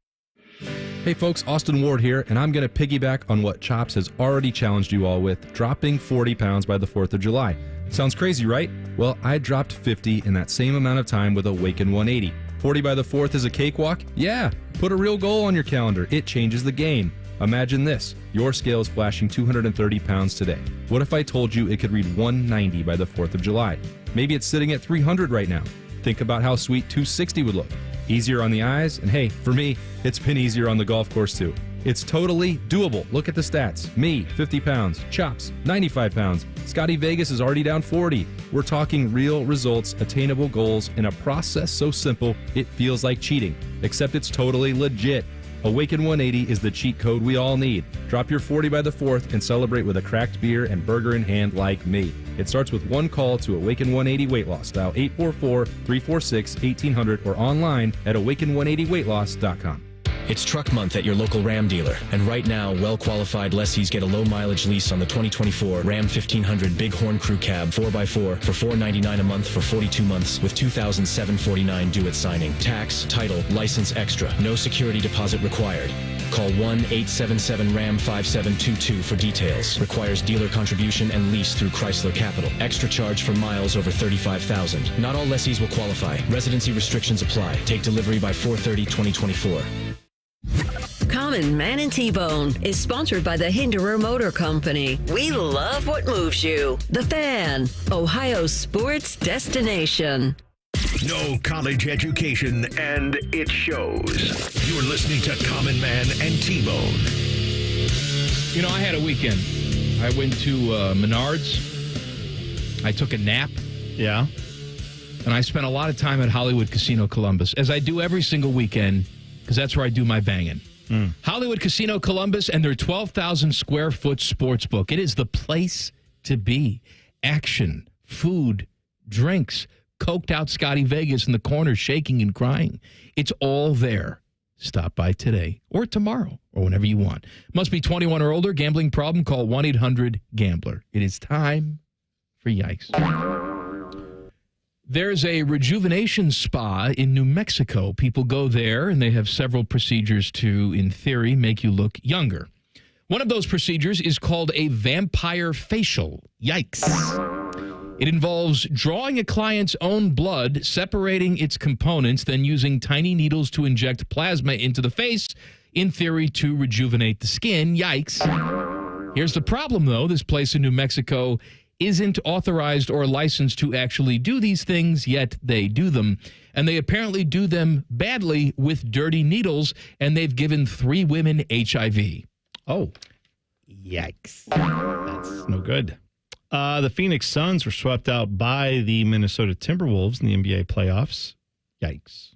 Hey folks, Austin Ward here, and I'm going to piggyback on what Chops has already challenged you all with, dropping 40 pounds by the 4th of July. Sounds crazy, right? Well, I dropped 50 in that same amount of time with Awaken 180. 40 by the 4th is a cakewalk? Yeah, put a real goal on your calendar. It changes the game. Imagine this. Your scale is flashing 230 pounds today. What if I told you it could read 190 by the 4th of July? Maybe it's sitting at 300 right now. Think about how sweet 260 would look. Easier on the eyes, and hey, for me, it's been easier on the golf course too. It's totally doable. Look at the stats. Me, 50 pounds. Chops, 95 pounds. Scotty Vegas is already down 40. We're talking real results, attainable goals, in a process so simple it feels like cheating. Except it's totally legit. Awaken 180 is the cheat code we all need. Drop your 40 by the 4th and celebrate with a cracked beer and burger in hand like me. It starts with one call to Awaken 180 Weight Loss. Dial 844-346-1800 or online at awaken180weightloss.com. It's truck month at your local Ram dealer, and right now, well-qualified lessees get a low-mileage lease on the 2024 Ram 1500 Bighorn Crew Cab 4x4 for $499 a month for 42 months with $2,749 due at signing. Tax, title, license extra. No security deposit required. Call 1-877-RAM-5722 for details. Requires dealer contribution and lease through Chrysler Capital. Extra charge for miles over 35,000. Not all lessees will qualify. Residency restrictions apply. Take delivery by 4/30/2024. Common Man and T-Bone is sponsored by the Hinderer Motor Company. We love what moves you. The Fan, Ohio sports destination. No college education, and it shows. You're listening to Common Man and T-Bone. You know, I had a weekend. I went to Menards. I took a nap. Yeah. And I spent a lot of time at Hollywood Casino Columbus, as I do every single weekend, because that's where I do my banging. Hollywood Casino Columbus and their 12,000 square foot sports book. It is the place to be. Action, food, drinks, coked out Scotty Vegas in the corner shaking and crying. It's all there. Stop by today or tomorrow or whenever you want. Must be 21 or older. Gambling problem? Call 1-800-GAMBLER. It is time for Yikes. There's a rejuvenation spa in New Mexico. People go there, and they have several procedures to, in theory, make you look younger. One of those procedures is called a vampire facial. Yikes. It involves drawing a client's own blood, separating its components, then using tiny needles to inject plasma into the face, in theory, to rejuvenate the skin. Yikes. Here's the problem, though. This place in New Mexico isn't authorized or licensed to actually do these things, yet they do them. And they apparently do them badly with dirty needles, and they've given 3 women HIV. Oh. Yikes. That's no good. The Phoenix Suns were swept out by the Minnesota Timberwolves in the NBA playoffs. Yikes.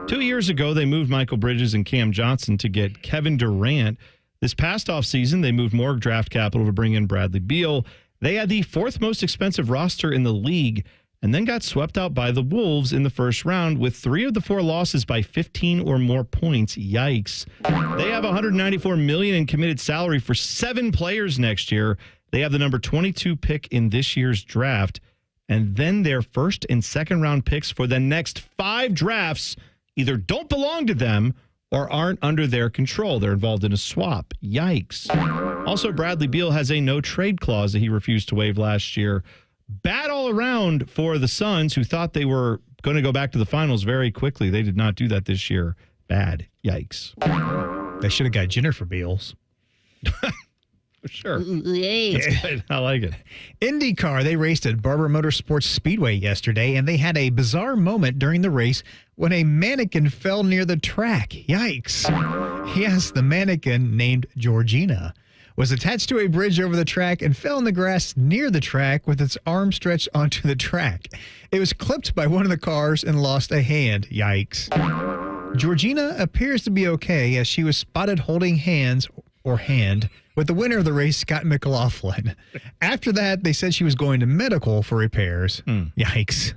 2 years ago, they moved Michael Bridges and Cam Johnson to get Kevin Durant. This past offseason, they moved more draft capital to bring in Bradley Beal. They had the 4th most expensive roster in the league and then got swept out by the Wolves in the first round with 3 of the 4 losses by 15 or more points. Yikes. They have $194 million in committed salary for 7 players next year. They have the number 22 pick in this year's draft, and then their first and second round picks for the next 5 drafts either don't belong to them or aren't under their control. They're involved in a swap. Yikes. Also, Bradley Beal has a no-trade clause that he refused to waive last year. Bad all around for the Suns, who thought they were going to go back to the finals very quickly. They did not do that this year. Bad. Yikes. They should have got Jenner for Beals. Sure. That's good. I like it. IndyCar, they raced at Barber Motorsports Speedway yesterday, and they had a bizarre moment during the race when a mannequin fell near the track. Yikes. Yes, the mannequin, named Georgina, was attached to a bridge over the track and fell in the grass near the track with its arm stretched onto the track. It was clipped by one of the cars and lost a hand. Yikes. Georgina appears to be okay, as she was spotted holding hands or hand with the winner of the race, Scott McLaughlin. After that, they said she was going to medical for repairs. Yikes.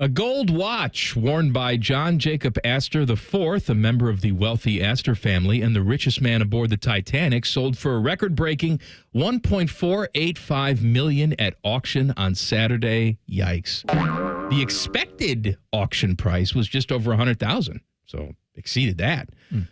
A gold watch worn by John Jacob Astor IV, a member of the wealthy Astor family and the richest man aboard the Titanic, sold for a record-breaking $1.485 million at auction on Saturday. Yikes. The expected auction price was just over $100,000, so exceeded that.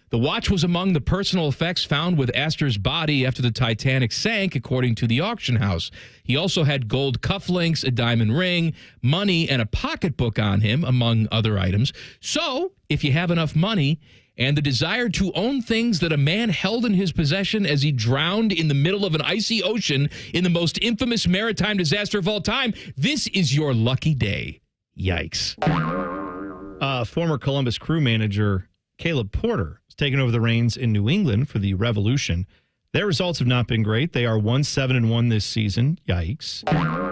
The watch was among the personal effects found with Astor's body after the Titanic sank, according to the auction house. He also had gold cufflinks, a diamond ring, money, and a pocketbook on him, among other items. So, if you have enough money and the desire to own things that a man held in his possession as he drowned in the middle of an icy ocean in the most infamous maritime disaster of all time, this is your lucky day. Yikes. Former Columbus Crew manager Caleb Porter has taken over the reins in New England for the Revolution. Their results have not been great. They are 1-7-1 this season. Yikes.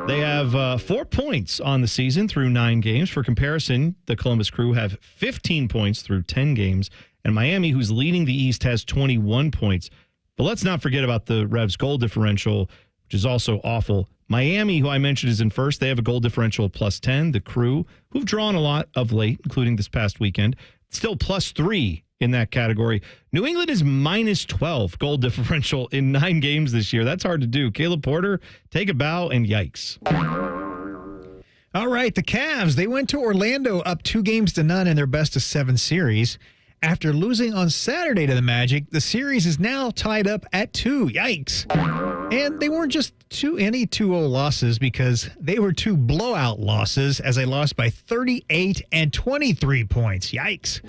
They have 4 points on the season through 9 games. For comparison, the Columbus Crew have 15 points through 10 games. And Miami, who's leading the East, has 21 points. But let's not forget about the Revs' goal differential. which is also awful. Miami, who I mentioned, is in first. They have a goal differential of +10. The Crew, who've drawn a lot of late, including this past weekend, still +3 in that category. New England is -12 goal differential in 9 games this year. That's hard to do. Caleb Porter, take a bow and yikes. All right, the Cavs, they went to Orlando up 2-0 in their best-of-7 series. After losing on Saturday to the Magic, the series is now tied up at 2. Yikes. And they weren't just any 2-0 losses, because they were 2 blowout losses as they lost by 38 and 23 points. Yikes.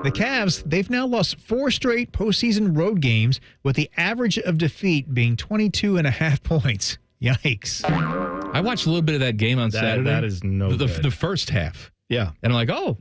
The Cavs, they've now lost 4 straight postseason road games, with the average of defeat being 22.5 points. Yikes. I watched a little bit of that game on Saturday. That is no the good. first half. Yeah. And I'm like, oh,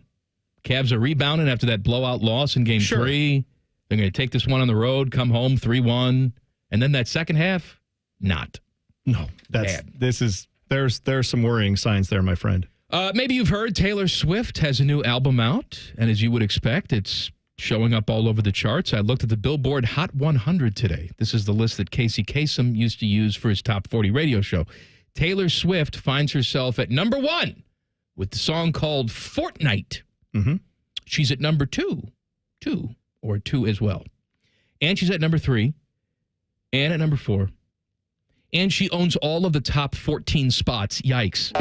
Cavs are rebounding after that blowout loss in game 3. They're going to take this one on the road, come home 3-1. And then that second half, not. No, there's some worrying signs there, my friend. Maybe you've heard Taylor Swift has a new album out, and as you would expect, it's showing up all over the charts. I looked at the Billboard Hot 100 today. This is the list that Casey Kasem used to use for his Top 40 radio show. Taylor Swift finds herself at number 1 with the song called Fortnite. Mm-hmm. She's at number 2 as well. And she's at number 3 and at number 4. And she owns all of the top 14 spots. Yikes.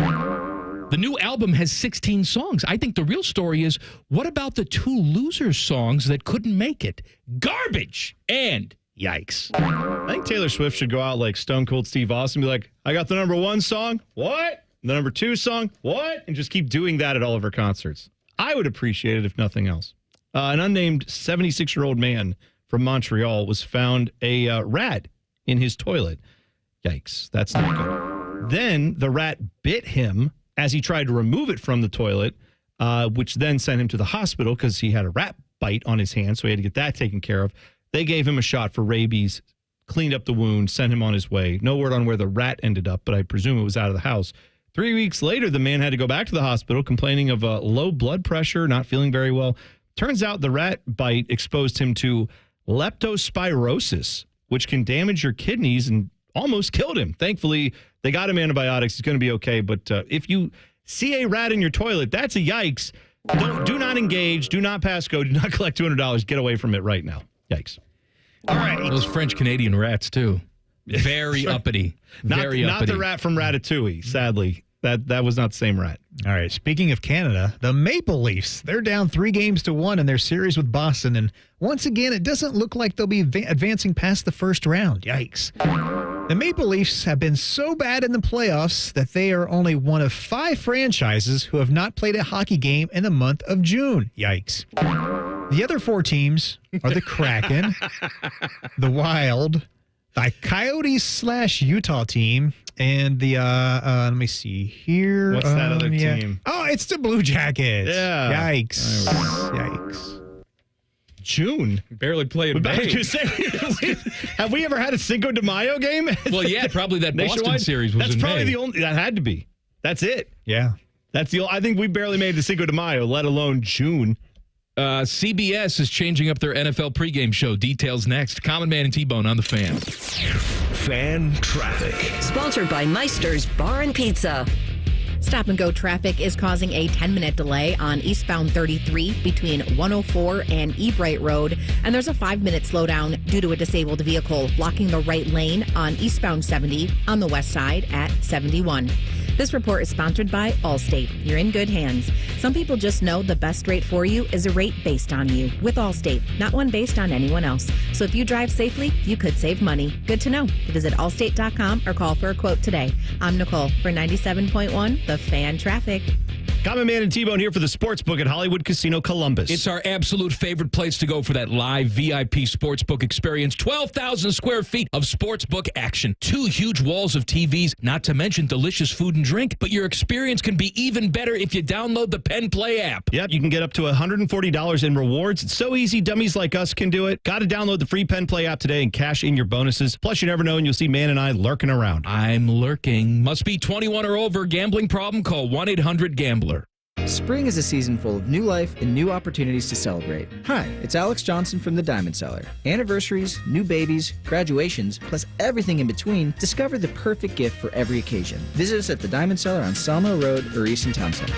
The new album has 16 songs. I think the real story is, what about the 2 loser songs that couldn't make it? Garbage and yikes. I think Taylor Swift should go out like Stone Cold Steve Austin and be like, I got the number 1 song. What? The number 2 song. What? And just keep doing that at all of her concerts. I would appreciate it if nothing else. An unnamed 76-year-old man from Montreal was found a rat in his toilet. Yikes. That's not good. Then the rat bit him as he tried to remove it from the toilet, which then sent him to the hospital because he had a rat bite on his hand, so he had to get that taken care of. They gave him a shot for rabies, cleaned up the wound, sent him on his way. No word on where the rat ended up, but I presume it was out of the house. 3 weeks later, the man had to go back to the hospital complaining of low blood pressure, not feeling very well. Turns out the rat bite exposed him to leptospirosis, which can damage your kidneys and almost killed him. Thankfully, they got him antibiotics. He's going to be okay. But if you see a rat in your toilet, that's a yikes. Do not engage. Do not pass go. Do not collect $200. Get away from it right now. Yikes. All right. Those French-Canadian rats, too. Very uppity. Very not uppity. the rat from Ratatouille, sadly. That was not the same rat. All right. Speaking of Canada, the Maple Leafs, they're down 3-1 in their series with Boston. And once again, it doesn't look like they'll be advancing past the first round. Yikes. The Maple Leafs have been so bad in the playoffs that they are only one of 5 franchises who have not played a hockey game in the month of June. Yikes. The other 4 teams are the Kraken, the Wild, the Coyotes/Utah team, and the, let me see here. What's that other team? Oh, it's the Blue Jackets. Yeah. Yikes. Yikes. June. Barely played in May. Have we ever had a Cinco de Mayo game? Well, yeah, probably that Boston Nationwide? series was That's in probably May. the only. That had to be. That's it. Yeah. That's the. I think we barely made the Cinco de Mayo, let alone June. CBS is changing up their NFL pregame show. Details next. Common Man and T-Bone on the Fan. Fan traffic. Sponsored by Meister's Bar and Pizza. Stop and go traffic is causing a 10-minute delay on eastbound 33 between 104 and Ebright Road. And there's a 5-minute slowdown due to a disabled vehicle blocking the right lane on eastbound 70 on the west side at 71. This report is sponsored by Allstate. You're in good hands. Some people just know the best rate for you is a rate based on you with Allstate, not one based on anyone else. So if you drive safely, you could save money. Good to know. Visit allstate.com or call for a quote today. I'm Nicole for 97.1 The Fan Traffic. Common Man and T-Bone here for the Sportsbook at Hollywood Casino Columbus. It's our absolute favorite place to go for that live VIP sportsbook experience. 12,000 square feet of sportsbook action. 2 huge walls of TVs, not to mention delicious food and drink. But your experience can be even better if you download the Penn Play app. Yep, you can get up to $140 in rewards. It's so easy, dummies like us can do it. Got to download the free Penn Play app today and cash in your bonuses. Plus, you never know, and you'll see Man and I lurking around. I'm lurking. Must be 21 or over. Gambling problem? Call 1-800-GAMBLER. Spring is a season full of new life and new opportunities to celebrate. Hi, it's Alex Johnson from the Diamond Cellar. Anniversaries, new babies, graduations, plus everything in between, discover the perfect gift for every occasion. Visit us at the Diamond Cellar on Sawmill Road or East in Town Center.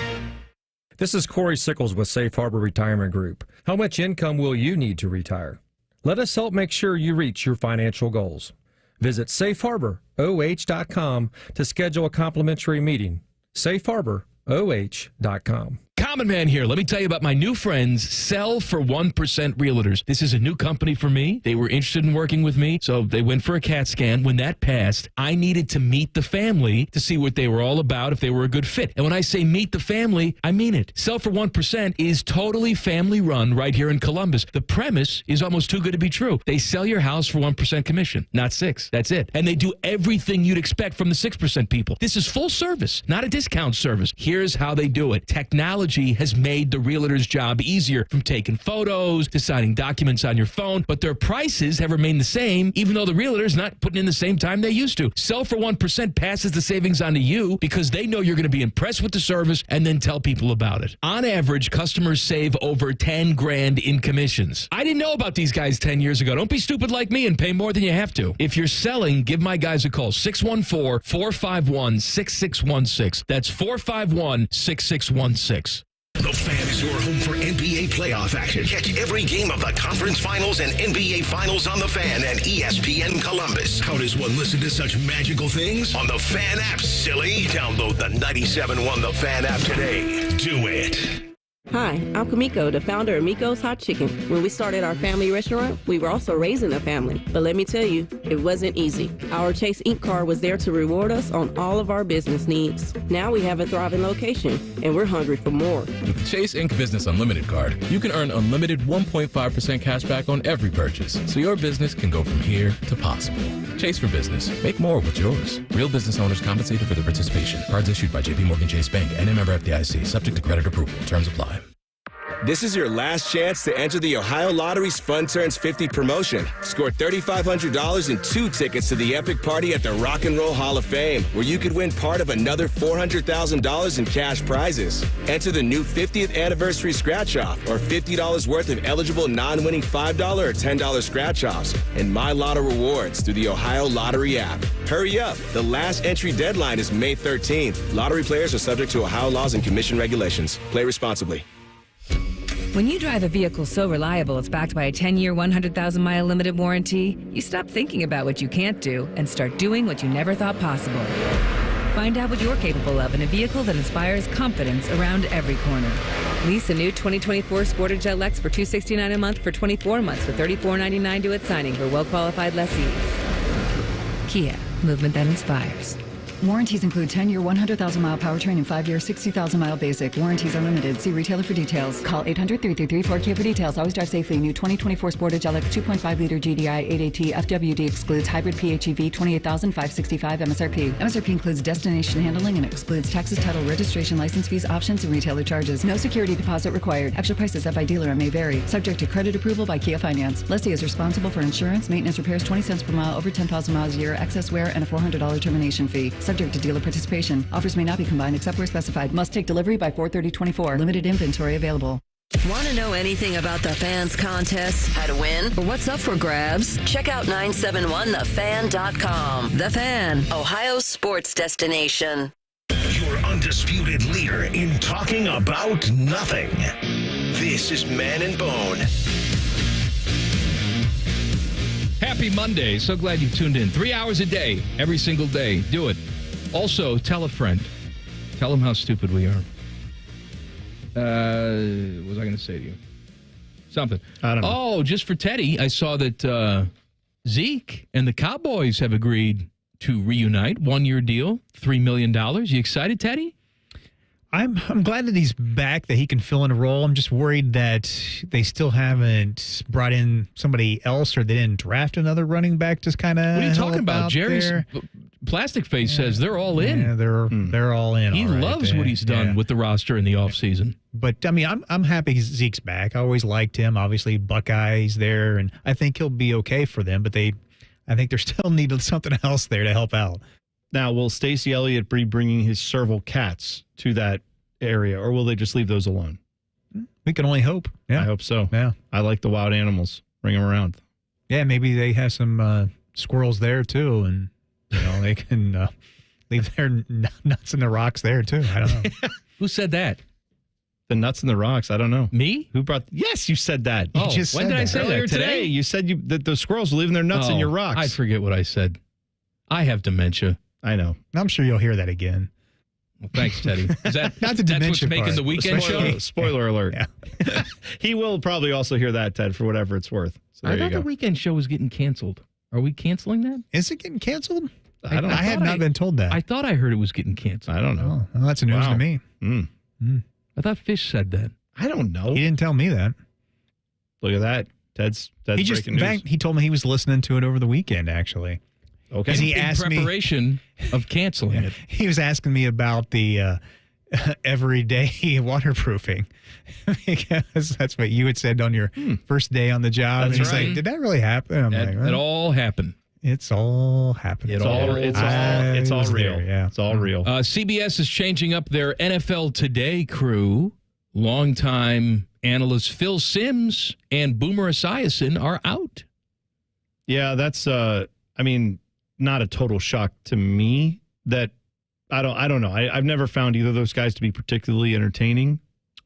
This is Corey Sickles with Safe Harbor Retirement Group. How much income will you need to retire? Let us help make sure you reach your financial goals. Visit safeharboroh.com to schedule a complimentary meeting. safeharboroh.com. Common Man here. Let me tell you about my new friends, Sell for 1% Realtors. This is a new company for me. They were interested in working with me, so they went for a CAT scan. When that passed, I needed to meet the family to see what they were all about, if they were a good fit. And when I say meet the family, I mean it. Sell for 1% is totally family run right here in Columbus. The premise is almost too good to be true. They sell your house for 1% commission, not 6. That's it. And they do everything you'd expect from the 6% people. This is full service, not a discount service. Here's how they do it. Technology has made the realtor's job easier, from taking photos to signing documents on your phone, but their prices have remained the same, even though the realtor's not putting in the same time they used to. Sell for 1% passes the savings on to you because they know you're going to be impressed with the service and then tell people about it. On average, customers save over $10,000 in commissions. I didn't know about these guys 10 years ago. Don't be stupid like me and pay more than you have to. If you're selling, give my guys a call, 614-451-6616. That's 451-6616. The Fan is your home for NBA playoff action. Catch every game of the conference finals and NBA finals on The Fan and ESPN Columbus. How does one listen to such magical things? On the Fan app, silly. Download the 97.1 The Fan app today. Do it. Hi, I'm Kamiko, the founder of Miko's Hot Chicken. When we started our family restaurant, we were also raising a family. But let me tell you, it wasn't easy. Our Chase Inc. card was there to reward us on all of our business needs. Now we have a thriving location, and we're hungry for more. With the Chase Inc. Business Unlimited card, you can earn unlimited 1.5% cash back on every purchase, so your business can go from here to possible. Chase for business. Make more with yours. Real business owners compensated for their participation. Cards issued by JPMorgan Chase Bank and a member FDIC, subject to credit approval. Terms apply. This is your last chance to enter the Ohio Lottery's Fun Turns 50 promotion. Score $3,500 and 2 tickets to the epic party at the Rock and Roll Hall of Fame, where you could win part of another $400,000 in cash prizes. Enter the new 50th anniversary scratch-off, or $50 worth of eligible non-winning $5 or $10 scratch-offs, and My Lotto rewards through the Ohio Lottery app. Hurry up. The last entry deadline is May 13th. Lottery players are subject to Ohio laws and commission regulations. Play responsibly. When you drive a vehicle so reliable it's backed by a 10-year, 100,000-mile limited warranty, you stop thinking about what you can't do and start doing what you never thought possible. Find out what you're capable of in a vehicle that inspires confidence around every corner. Lease a new 2024 Sportage LX for $269 a month for 24 months with $34.99 due at signing for well-qualified lessees. Kia, movement that inspires. Warranties include 10-year, 100,000-mile powertrain and 5-year, 60,000-mile basic. Warranties are limited. See retailer for details. Call 800-333-4KIA for details. Always drive safely. New 2024 Sportage LX 2.5-liter GDI 8AT FWD excludes hybrid PHEV 28,565 MSRP. MSRP includes destination handling and excludes taxes, title, registration, license fees, options, and retailer charges. No security deposit required. Actual prices set by dealer and may vary. Subject to credit approval by Kia Finance. Lessee is responsible for insurance, maintenance, repairs, 20 cents per mile over 10,000 miles a year, excess wear, and a $400 termination fee. Subject to dealer participation. Offers may not be combined except where specified. Must take delivery by 4/30/24. Limited inventory available. Want to know anything about the Fans contests, how to win, or what's up for grabs? Check out 971thefan.com. The Fan, Ohio's sports destination. Your undisputed leader in talking about nothing. This is Man and Bone. Happy Monday. So glad you've tuned in. 3 hours a day, every single day. Do it. Also, tell a friend. Tell them how stupid we are. What was I going to say to you? Something. I don't know. Oh, just for Teddy, I saw that Zeke and the Cowboys have agreed to reunite. 1-year deal, $3 million. You excited, Teddy? I'm glad that he's back, that he can fill in a role. I'm just worried that they still haven't brought in somebody else, or they didn't draft another running back. Just kind of. What are you talking about? Jerry's Plastic Face says they're all in. Yeah, they're all in. He loves what he's done with the roster in the offseason. But I mean, I'm happy Zeke's back. I always liked him. Obviously, Buckeyes there, and I think he'll be okay for them. But I think they're still needing something else there to help out. Now, will Stacey Elliott be bringing his serval cats to that area, or will they just leave those alone? We can only hope. Yeah. I hope so. Yeah. I like the wild animals. Bring them around. Yeah, maybe they have some squirrels there too, and they can leave their nuts in the rocks there too. I don't know. Who said that? The nuts in the rocks. I don't know. Me? Who brought? Yes, you said that. Oh, when did I say Earlier that? Today? You said that the squirrels were leaving their nuts in your rocks. I forget what I said. I have dementia. I know. I'm sure you'll hear that again. Well, thanks, Teddy. Is that Not the that's dementia what's making part. the weekend show? Spoiler alert. Yeah. He will probably also hear that, Ted, for whatever it's worth. So I there you thought go. the weekend show was getting canceled. Are we canceling that? Is it getting canceled? I don't know. I have not been told that. I thought I heard it was getting canceled. I don't know. Oh, well, that's news Wow. to me. I thought Fish said that. I don't know. He didn't tell me that. Look at that. Ted's He just, breaking in news. fact, he told me he was listening to it over the weekend, actually. Okay. Because he in asked me. preparation of canceling it. He was asking me about the everyday waterproofing because that's what you had said on your first day on the job. That's and he's right. like, did that really happen? I'm like, It all happened. it's all happening. It's all real. Yeah. It's all real. CBS is changing up their NFL Today crew. Longtime analyst Phil Simms and Boomer Esiason are out. Yeah, that's not a total shock to me. That I don't know. I've never found either of those guys to be particularly entertaining.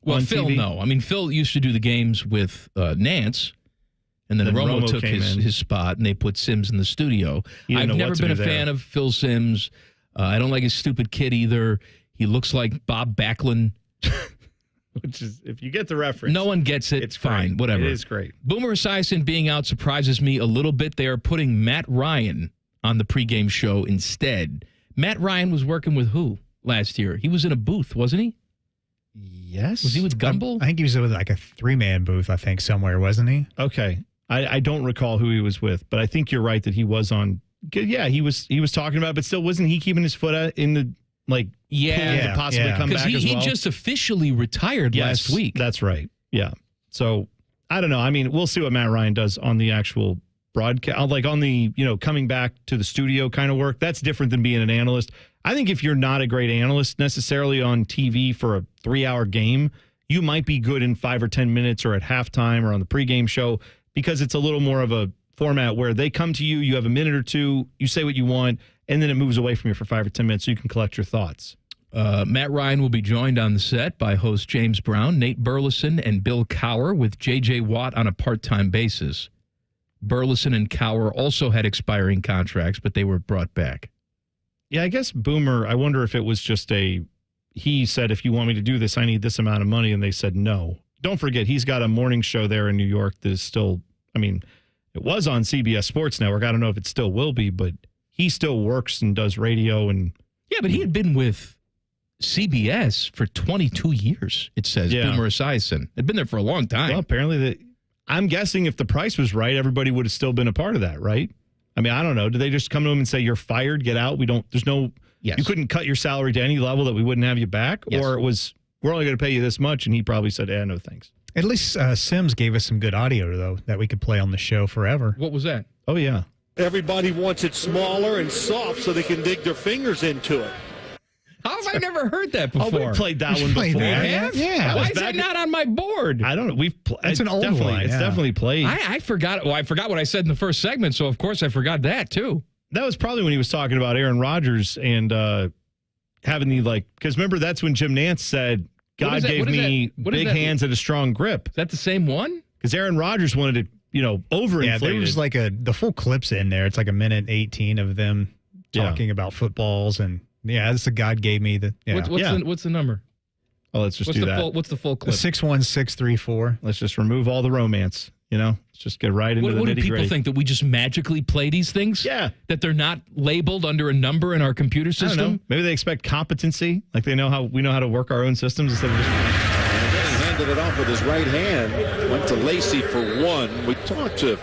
Well, on Phil, TV. no. I mean, Phil used to do the games with Nance, and then Romo took came in. his spot, and they put Simms in the studio. He didn't I've know never what to been a do fan there. of Phil Simms. I don't like his stupid kid either. He looks like Bob Backlund. Which is, if you get the reference, No one gets it. it's fine. great. Whatever. It is great. Boomer Esiason being out surprises me a little bit. They are putting Matt Ryan on the pregame show instead. Matt Ryan was working with who last year? He was in a booth, wasn't he? Yes. Was he with Gumbel? I think he was with like a 3-man booth, I think, somewhere, wasn't he? Okay. I don't recall who he was with, but I think you're right that he was on. Yeah, he was talking about it, but still, wasn't he keeping his foot in the pool to possibly come back as he well? just officially retired last week. That's right. Yeah. So I don't know. I mean, we'll see what Matt Ryan does on the actual broadcast, like on the, coming back to the studio kind of work. That's different than being an analyst. I think if you're not a great analyst necessarily on TV for a 3-hour game, you might be good in 5 or 10 minutes or at halftime or on the pregame show, because it's a little more of a format where they come to you, you have a minute or two, you say what you want, and then it moves away from you for 5 or 10 minutes so you can collect your thoughts. Matt Ryan will be joined on the set by host James Brown, Nate Burleson, and Bill Cowher, with J.J. Watt on a part-time basis. Burleson and Cowher also had expiring contracts, but they were brought back. Yeah, I guess Boomer, I wonder if it was just he said, if you want me to do this, I need this amount of money, and they said no. Don't forget, he's got a morning show there in New York that is still, it was on CBS Sports Network. I don't know if it still will be, but he still works and does radio. And yeah, but he had been with CBS for 22 years, it says, Boomer Esiason. Had been there for a long time. Well, apparently, I'm guessing if the price was right, everybody would have still been a part of that, right? I mean, I don't know. Did they just come to him and say, you're fired, get out? You couldn't cut your salary to any level that we wouldn't have you back? Yes. Or it was, we're only going to pay you this much, and he probably said, no thanks. At least Sims gave us some good audio, though, that we could play on the show forever. What was that? Oh, yeah. Everybody wants it smaller and soft so they can dig their fingers into it. How have I never heard that before? Oh, we played that one before. We have? Yeah. Why is that not on my board? I don't know. It's an old one. It's definitely played. I forgot. Well, I forgot what I said in the first segment, so of course I forgot that too. That was probably when he was talking about Aaron Rodgers and having because remember, that's when Jim Nance said, God gave me big hands and a strong grip. Is that the same one? Because Aaron Rodgers wanted it, overinflated. Yeah, there was the full clip's in there. It's like 1:18 of them talking about footballs, and this is God gave me the. Yeah. What's the number? Oh, let's just do that. What's the full clip? 61634. Let's just remove all the romance. Let's just get right into the nitty gritty. What do people think, that we just magically play these things? Yeah. That they're not labeled under a number in our computer I don't system? know. Maybe they expect competency, like we know how to work our own systems instead of just. And then he handed it off with his right hand. Went to Lacey for one. We talked to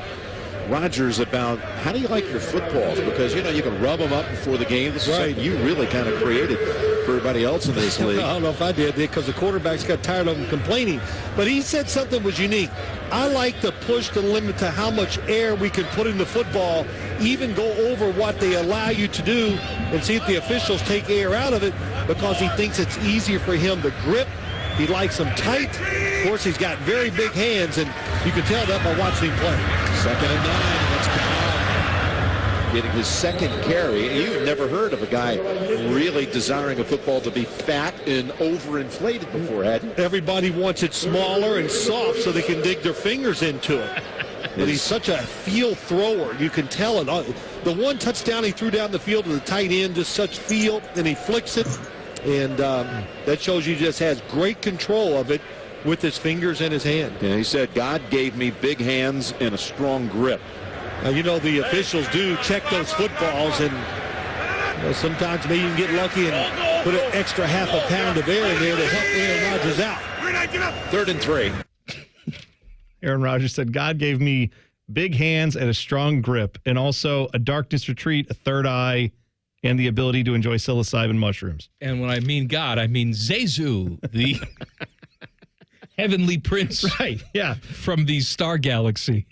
Rodgers about how do you like your footballs? Because, you can rub them up before the game. This is something you really kind of created for everybody else in this league. I don't know if I did because the quarterbacks got tired of them complaining. But he said something was unique. I like to push the limit to how much air we can put in the football, even go over what they allow you to do and see if the officials take air out of it because he thinks it's easier for him to grip. He likes them tight. Of course, he's got very big hands, and you can tell that by watching him play. 2nd and 9. That's Cobb getting his second carry. You've never heard of a guy really desiring a football to be fat and overinflated before, had you? Everybody wants it smaller and soft so they can dig their fingers into it. But he's such a field thrower. You can tell it. The one touchdown he threw down the field to the tight end, just such feel, and he flicks it. And that shows you just has great control of it with his fingers and his hand. Yeah, he said, God gave me big hands and a strong grip. Now, the officials do check those footballs, and sometimes maybe you can get lucky and put an extra half a pound of air in there to help Aaron Rodgers out. 3rd and 3. Aaron Rodgers said, God gave me big hands and a strong grip, and also a darkness retreat, a third eye, and the ability to enjoy psilocybin mushrooms. And when I mean God, I mean Zezu, the heavenly prince, right? Yeah, from the star galaxy.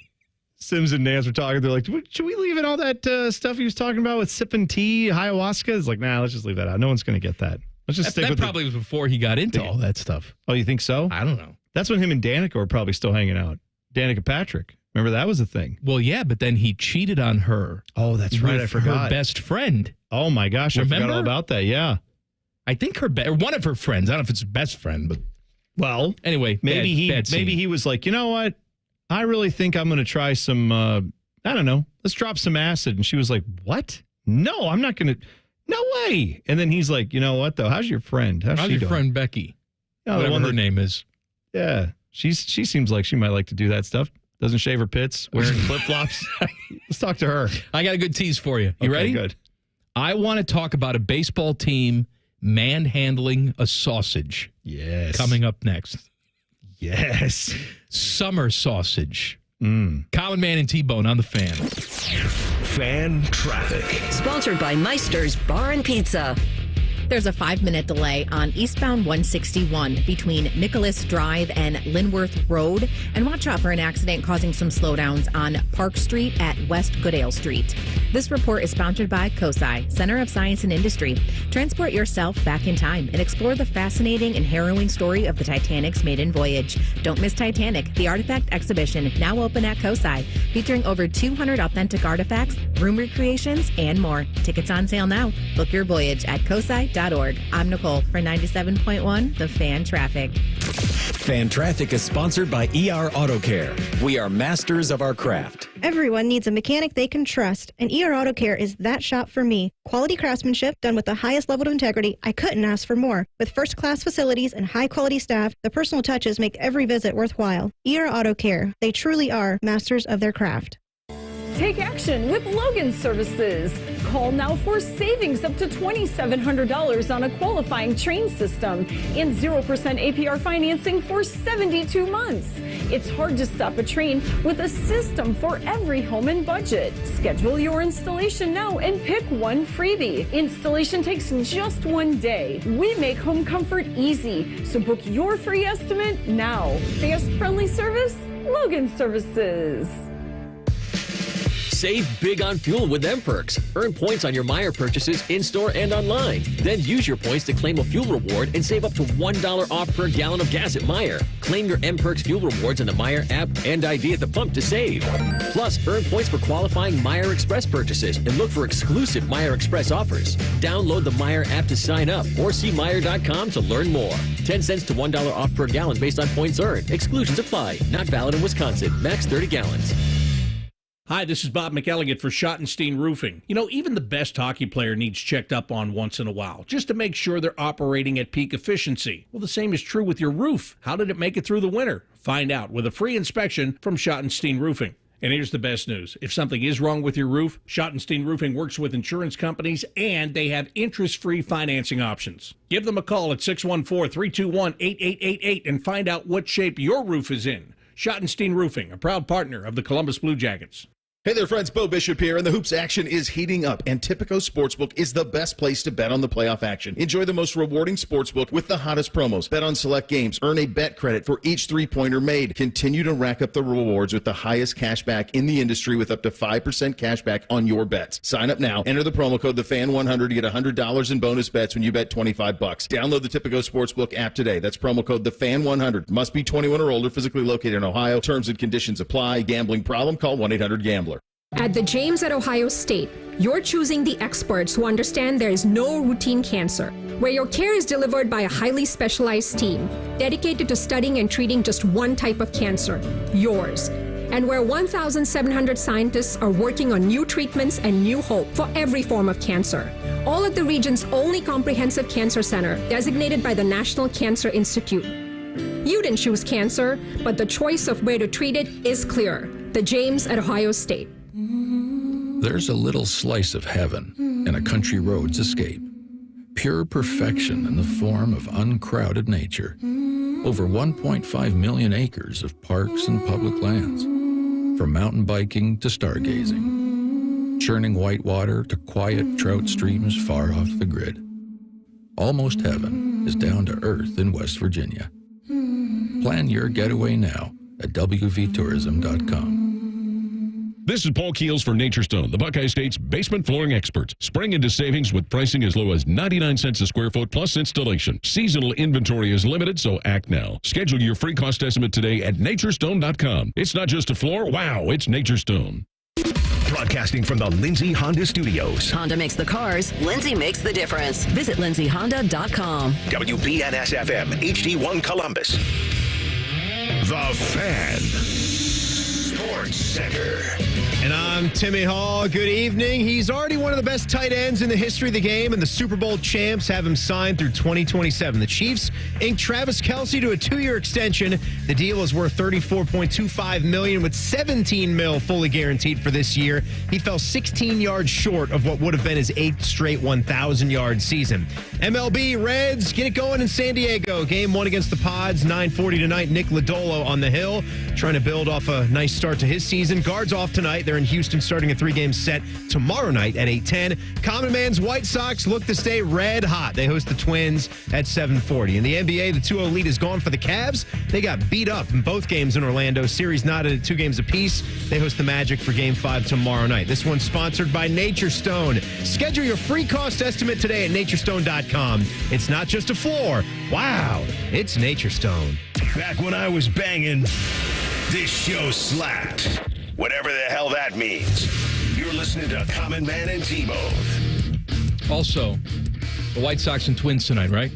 Sims and Nance were talking. They're like, should we leave in all that stuff he was talking about with sipping tea, ayahuasca? It's like, nah, let's just leave that out. No one's going to get that. Let's just stick with probably was before he got into all that stuff. Oh, you think so? I don't know. That's when him and Danica were probably still hanging out. Danica Patrick. Remember that was a thing. Well, yeah, but then he cheated on her. Oh, that's right. I forgot. Her best friend. Oh my gosh, I forgot all about that. Yeah, I think one of her friends. I don't know if it's his best friend, but anyway, maybe he was like, you know what? I really think I'm going to try some. I don't know. Let's drop some acid. And she was like, what? No, I'm not going to. No way. And then he's like, you know what though? How's your friend? How's she your doing? friend Becky? Yeah, whatever her name is. Yeah, she seems like she might like to do that stuff. Doesn't shave her pits, wearing flip-flops. Let's talk to her. I got a good tease for you. You ready? Good. I want to talk about a baseball team manhandling a sausage. Yes. Coming up next. Yes. Summer sausage. Common Man and T-Bone on the Fan. Fan traffic. Sponsored by Meister's Bar and Pizza. There's a 5-minute delay on eastbound 161 between Nicholas Drive and Linworth Road. And watch out for an accident causing some slowdowns on Park Street at West Goodale Street. This report is sponsored by COSI, Center of Science and Industry. Transport yourself back in time and explore the fascinating and harrowing story of the Titanic's maiden voyage. Don't miss Titanic, the artifact exhibition, now open at COSI, featuring over 200 authentic artifacts, room recreations, and more. Tickets on sale now. Book your voyage at COSI.org. I'm Nicole for 97.1 The Fan Traffic. Fan Traffic is sponsored by ER Auto Care. We are masters of our craft. Everyone needs a mechanic they can trust, and ER Auto Care is that shop for me. Quality craftsmanship done with the highest level of integrity. I couldn't ask for more. With first-class facilities and high-quality staff, the personal touches make every visit worthwhile. ER Auto Care. They truly are masters of their craft. Take action with Logan Services. Call now for savings up to $2,700 on a qualifying train system and 0% APR financing for 72 months. It's hard to stop a train with a system for every home and budget. Schedule your installation now and pick one freebie. Installation takes just 1 day. We make home comfort easy, so book your free estimate now. Fast, friendly service, Logan Services. Save big on fuel with M-Perks. Earn points on your Meijer purchases in-store and online. Then use your points to claim a fuel reward and save up to $1 off per gallon of gas at Meijer. Claim your M-Perks fuel rewards in the Meijer app and ID at the pump to save. Plus, earn points for qualifying Meijer Express purchases and look for exclusive Meijer Express offers. Download the Meijer app to sign up or see Meijer.com to learn more. 10 cents to $1 off per gallon based on points earned. Exclusions apply. Not valid in Wisconsin. Max 30 gallons. Hi, this is Bob McElligott for Schottenstein Roofing. You know, even the best hockey player needs checked up on once in a while, just to make sure they're operating at peak efficiency. Well, the same is true with your roof. How did it make it through the winter? Find out with a free inspection from Schottenstein Roofing. And here's the best news. If something is wrong with your roof, Schottenstein Roofing works with insurance companies, and they have interest-free financing options. Give them a call at 614-321-8888 and find out what shape your roof is in. Schottenstein Roofing, a proud partner of the Columbus Blue Jackets. Hey there, friends. Bo Bishop here, and the hoops action is heating up, and Tipico Sportsbook is the best place to bet on the playoff action. Enjoy the most rewarding sportsbook with the hottest promos. Bet on select games. Earn a bet credit for each three-pointer made. Continue to rack up the rewards with the highest cash back in the industry with up to 5% cash back on your bets. Sign up now. Enter the promo code TheFan100 to get $100 in bonus bets when you bet $25. Download the Tipico Sportsbook app today. That's promo code TheFan100. Must be 21 or older, physically located in Ohio. Terms and conditions apply. Gambling problem? Call 1-800-GAMBLER. At the James at Ohio State, you're choosing the experts who understand there is no routine cancer, where your care is delivered by a highly specialized team dedicated to studying and treating just one type of cancer, yours, and where 1,700 scientists are working on new treatments and new hope for every form of cancer. All at the region's only comprehensive cancer center, designated by the National Cancer Institute. You didn't choose cancer, but the choice of where to treat it is clear. The James at Ohio State. There's a little slice of heaven in a country road's escape. Pure perfection in the form of uncrowded nature. Over 1.5 million acres of parks and public lands. From mountain biking to stargazing. Churning whitewater to quiet trout streams far off the grid. Almost heaven is down to earth in West Virginia. Plan your getaway now at wvtourism.com. This is Paul Keels for Nature Stone, the Buckeye State's basement flooring experts. Spring into savings with pricing as low as 99 cents a square foot plus installation. Seasonal inventory is limited, so act now. Schedule your free cost estimate today at naturestone.com. It's not just a floor. Wow, it's Nature Stone. Broadcasting from the Lindsay Honda Studios. Honda makes the cars. Lindsay makes the difference. Visit lindsayhonda.com. WBNS-FM, HD1 Columbus. The Fan. Sports Center. And I'm Timmy Hall. Good evening. He's already one of the best tight ends in the history of the game, and the Super Bowl champs have him signed through 2027. The Chiefs inked Travis Kelce to a 2-year extension. The deal is worth $34.25 million with $17 million fully guaranteed for this year. He fell 16 yards short of what would have been his 8th straight 1,000-yard season. MLB Reds get it going in San Diego. Game 1 against the Pods, 9:40 tonight. Nick Lodolo on the hill, trying to build off a nice start to his season. Guards off tonight. They're in Houston starting a 3-game set tomorrow night at 8:10. Common Man's White Sox look to stay red hot. They host the Twins at 7:40. In the NBA, the 2-0 lead is gone for the Cavs. They got beat up in both games in Orlando. Series knotted at 2 games apiece. They host the Magic for Game 5 tomorrow night. This one's sponsored by Nature Stone. Schedule your free cost estimate today at naturestone.com. It's not just a floor. Wow, it's Nature Stone. Back when I was banging, this show slapped. Whatever the hell that means. You're listening to Common Man and T-Bone. Also, the White Sox and Twins tonight, right?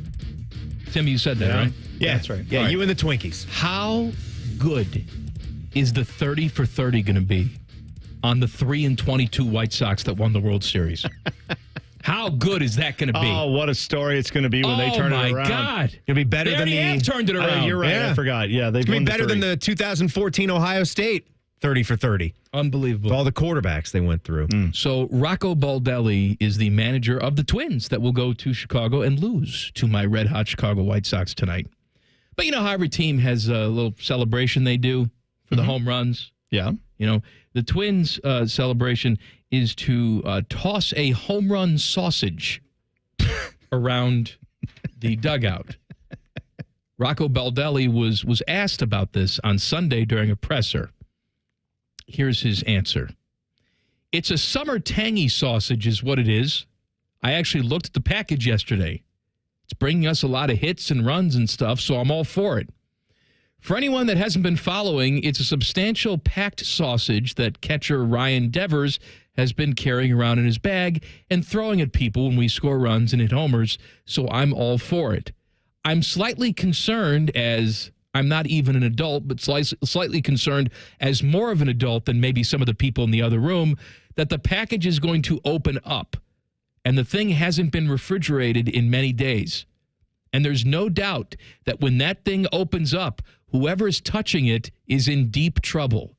Tim, you said that, right? Yeah, that's right. Yeah, you and the Twinkies. How good is the 30 for 30 going to be on the 3-22 White Sox that won the World Series? How good is that going to be? Oh, what a story it's going to be when they turn it around. Oh, my God. It'll be better They than already have turned it around. You're right. Yeah. I forgot. Yeah, they've It's going to be won better than the 2014 Ohio State 30 for 30. Unbelievable. With all the quarterbacks they went through. So Rocco Baldelli is the manager of the Twins that will go to Chicago and lose to my red-hot Chicago White Sox tonight. But you know how every team has a little celebration they do for the home runs? Yeah. You know, the Twins' celebration is to toss a home run sausage around the dugout. Rocco Baldelli was asked about this on Sunday during a presser. Here's his answer. It's a summer tangy sausage is what it is. I actually looked at the package yesterday. It's bringing us a lot of hits and runs and stuff, so I'm all for it. For anyone that hasn't been following, it's a substantial packed sausage that catcher Ryan Devers has been carrying around in his bag and throwing at people when we score runs and hit homers, so I'm all for it. I'm slightly concerned as I'm not even an adult, but slightly concerned as more of an adult than maybe some of the people in the other room, that the package is going to open up and the thing hasn't been refrigerated in many days. And there's no doubt that when that thing opens up, whoever's touching it is in deep trouble.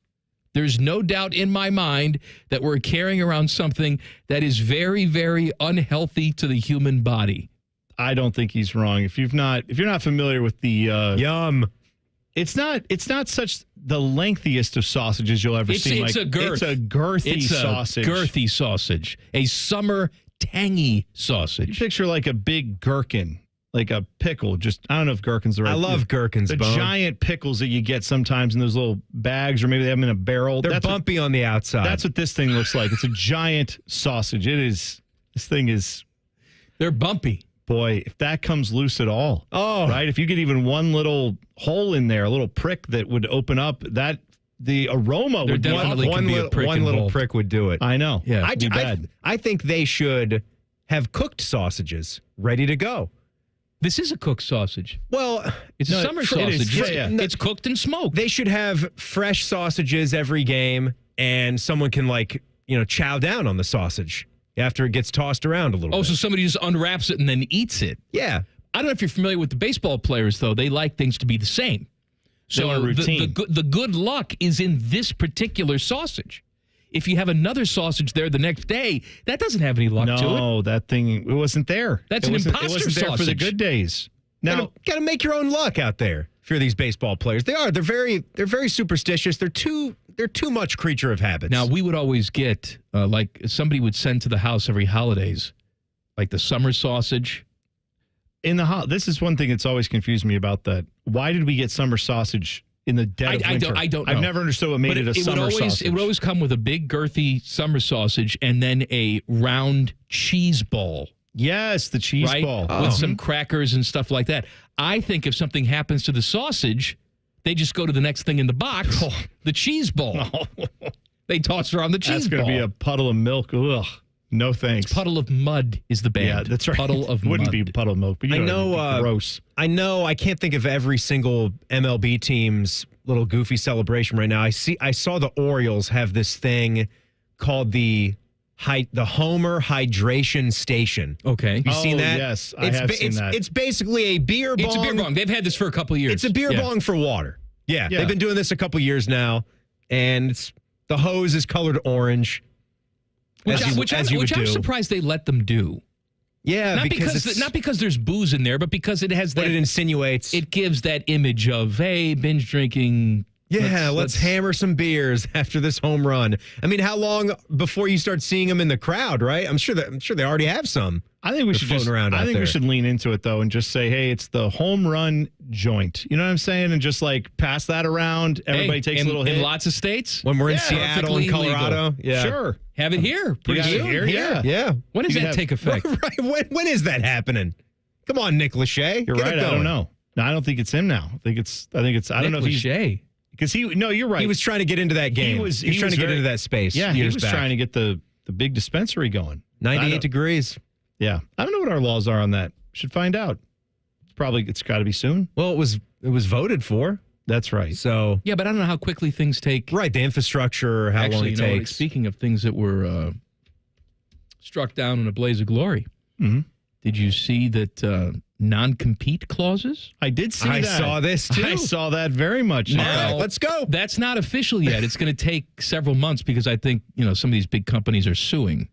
There's no doubt in my mind that we're carrying around something that is very, very unhealthy to the human body. I don't think he's wrong. If you're not familiar with the yum, it's not such the lengthiest of sausages you'll ever see. It's a girth. It's a girthy sausage. Girthy sausage. A summer tangy sausage. You picture like a big gherkin, like a pickle. Just I don't know if gherkin's the right. I love gherkins. The Bone. giant pickles that you get sometimes in those little bags, or maybe they have them in a barrel. They're bumpy on the outside. That's what this thing looks like. It's a giant sausage. It is. This thing is. They're bumpy. Boy, if that comes loose at all. Oh. Right? If you get even one little hole in there, a little prick that would open up, that the aroma would be one little prick would do it. I know. Yeah. I think they should have cooked sausages ready to go. This is a cooked sausage. Well, it's a summer sausage. It's cooked and smoked. They should have fresh sausages every game, and someone can chow down on the sausage after it gets tossed around a little bit. So somebody just unwraps it and then eats it. Yeah. I don't know if you're familiar with the baseball players, though. They like things to be the same. So the good luck is in this particular sausage. If you have another sausage there the next day, that doesn't have any luck to it. No, that thing, it wasn't there. That's an imposter It wasn't there sausage. for the good days. Now, got to make your own luck out there for these baseball players. They are. They're very superstitious. They're too much creature of habits. Now, we would always get, like somebody would send to the house every holidays, like the summer sausage. This is one thing that's always confused me about that. Why did we get summer sausage in the dead of winter? I don't know. I've never understood what made it a summer sausage. It would always come with a big, girthy summer sausage and then a round cheese ball. Yes, the cheese ball. With some crackers and stuff like that. I think if something happens to the sausage, they just go to the next thing in the box, the cheese ball. They toss around the cheese ball. That's going to be a puddle of milk. Ugh. No thanks. It's Puddle of Mud is the band. Yeah, that's right. Puddle of Mud. Wouldn't be Puddle of Milk, but I know. Gross. I know. I can't think of every single MLB team's little goofy celebration right now. I saw the Orioles have this thing called the Homer Hydration Station. Okay, you seen that? Yes, I have seen that. It's basically a beer bong. It's a beer bong. They've had this for a couple of years. It's a beer bong for water. Yeah, they've been doing this a couple years now, and the hose is colored orange. Which I'm surprised they let them do. Yeah, not because there's booze in there, but because it has that. What it insinuates. It gives that image of, hey, binge drinking. Yeah, let's hammer some beers after this home run. I mean, how long before you start seeing them in the crowd, right? I'm sure they already have some. I think we should we should lean into it though and just say, hey, it's the home run joint. You know what I'm saying? And just like pass that around. Everybody takes a little hit. In lots of states. When we're in Seattle and Colorado. Yeah. Sure. Have it here. Pretty soon. Here. Yeah. When does that take effect? Right. When is that happening? Come on, Nick Lachey. You're right. I don't know. No, I don't think it's him now. I think it's I don't know if he's Lachey. Because you're right. He was trying to get into that game. He was trying to get into that space. Yeah, he was trying to get the big dispensary going. 98 degrees. Yeah. I don't know what our laws are on that. Should find out. It's got to be soon. Well, it was voted for. That's right. So yeah, but I don't know how quickly things take. Right, the infrastructure, how long it takes. Speaking of things that were struck down in a blaze of glory, did you see that non-compete clauses? I did see that. I saw this too. I saw that very much. Now, let's go. That's not official yet. It's going to take several months because I think some of these big companies are suing.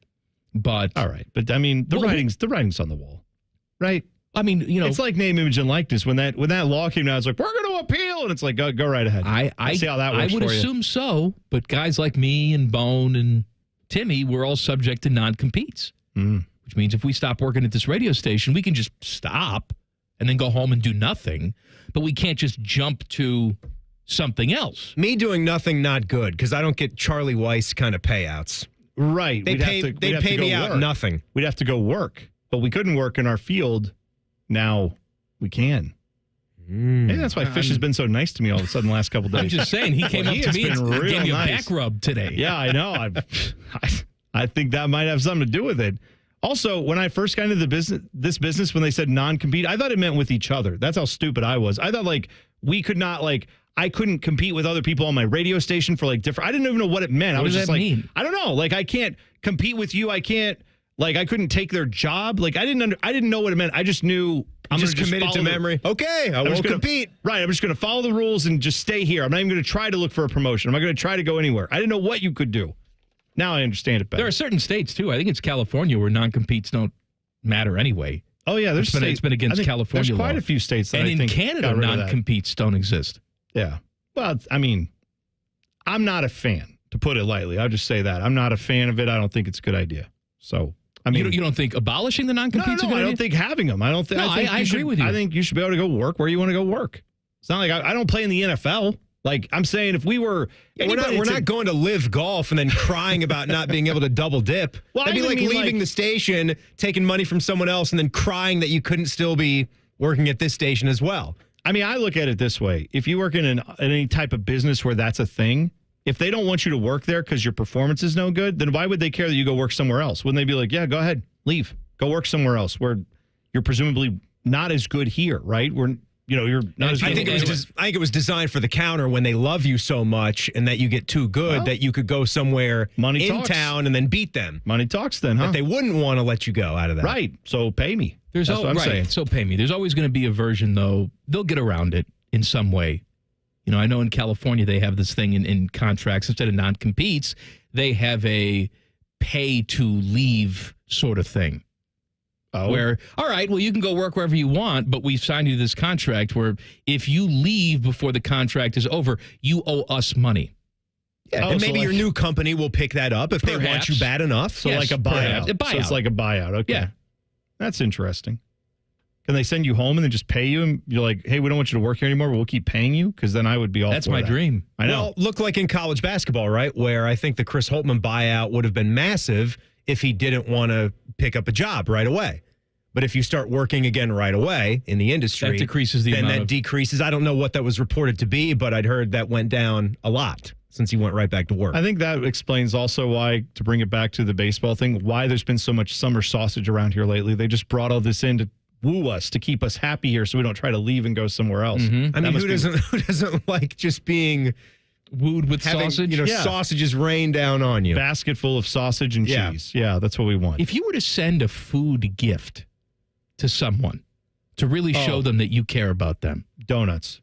But all right, but I mean the writing's on the wall, right? I mean, it's like name, image, and likeness. When that law came down, it's like we're going to appeal, and it's like go right ahead. I see how that works. I would assume so, but guys like me and Bone and Timmy, we're all subject to non-competes, which means if we stop working at this radio station, we can just stop and then go home and do nothing, but we can't just jump to something else. Me doing nothing, not good, because I don't get Charlie Weiss kind of payouts. Right. They'd pay me out nothing. We'd have to go work, but we couldn't work in our field. Now we can. Maybe that's why Fish has been so nice to me all of a sudden the last couple of days. I'm just saying, he came up to me and gave me a back rub today. Yeah, I know. I think that might have something to do with it. Also, when I first got into this business, when they said non-compete, I thought it meant with each other. That's how stupid I was. I thought we could not I couldn't compete with other people on my radio station for different. I didn't even know what it meant. What I was does just that mean? I don't know. I can't compete with you. I can't. I couldn't take their job. I didn't know what it meant. I just knew I'm just committed to memory. Okay, I won't compete. Right, I'm just going to follow the rules and just stay here. I'm not even going to try to look for a promotion. I'm not going to try to go anywhere. I didn't know what you could do. Now I understand it better. There are certain states too. I think it's California where non-competes don't matter anyway. Oh yeah, it's been against California. There's quite a few states that and I think in Canada non-competes don't exist. Yeah. Well, I mean, I'm not a fan, to put it lightly. I'll just say that. I'm not a fan of it. I don't think it's a good idea. So, I mean, you don't think abolishing the non-competes? No, I don't think having them. I don't think. No, I agree with you. I think you should be able to go work where you want to go work. It's not like I don't play in the NFL. Like, I'm saying, if we were, we're not going to live golf and then crying about not being able to double dip. Well, that'd be like leaving the station, taking money from someone else, and then crying that you couldn't still be working at this station as well. I mean, I look at it this way: if you work in any type of business where that's a thing, if they don't want you to work there because your performance is no good, then why would they care that you go work somewhere else? Wouldn't they be like, yeah, go ahead, leave, go work somewhere else where you're presumably not as good here, right? You're not as good. I think it was designed for the counter when they love you so much and that you get too good that you could go somewhere in town and then beat them. Money talks then, huh? But they wouldn't want to let you go out of that. Right. So pay me. That's what I'm saying. So pay me. There's always going to be a version, though. They'll get around it in some way. I know in California they have this thing in contracts. Instead of non-competes, they have a pay to leave sort of thing. Where, all right, well, you can go work wherever you want, but we've signed you this contract where if you leave before the contract is over, you owe us money. Yeah, and maybe your new company will pick that up if they want you bad enough. So like a buyout. So it's like a buyout. Okay. Yeah. That's interesting. Can they send you home and then just pay you? And you're like, hey, we don't want you to work here anymore, but we'll keep paying you? Because then I would be all That's for my that. dream. I know. Well, look like in college basketball, right? Where I think the Chris Holtmann buyout would have been massive if he didn't want to pick up a job right away. But if you start working again right away in the industry, that decreases the amount. Then that decreases. I don't know what that was reported to be, but I'd heard that went down a lot since he went right back to work. I think that explains also why, to bring it back to the baseball thing, why there's been so much summer sausage around here lately. They just brought all this in to woo us, to keep us happy here so we don't try to leave and go somewhere else. I mean, who doesn't like just being wooed with sausage? Sausages rain down on you. Basket full of sausage and cheese. Yeah, that's what we want. If you were to send a food gift to someone to really show them that you care about them. Donuts.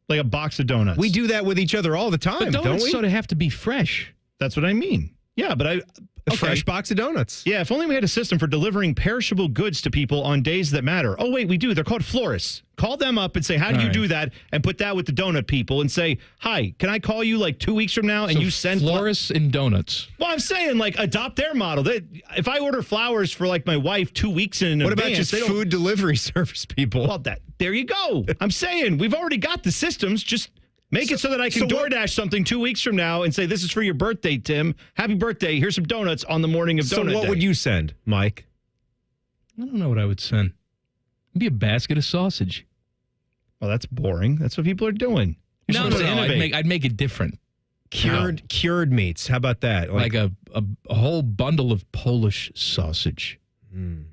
Like a box of donuts. We do that with each other all the time, but don't donuts we? sort of have to be fresh. That's what I mean. Yeah, but a fresh box of donuts. Yeah, if only we had a system for delivering perishable goods to people on days that matter. Oh, wait, we do. They're called florists. Call them up and say, how do you do that? And put that with the donut people and say, hi, can I call you like 2 weeks from now? And you send florists and donuts. Well, I'm saying like adopt their model. If I order flowers for like my wife 2 weeks in advance. What about just food delivery service people? Well, there you go. I'm saying we've already got the systems. Just make it so that I can DoorDash something 2 weeks from now and say, this is for your birthday, Tim. Happy birthday. Here's some donuts on the morning of donut day. So what would you send, Mike? I don't know what I would send. Maybe a basket of sausage. Well, that's boring. That's what people are doing. No, I'd make it different. Cured meats. How about that? Like a whole bundle of Polish sausage.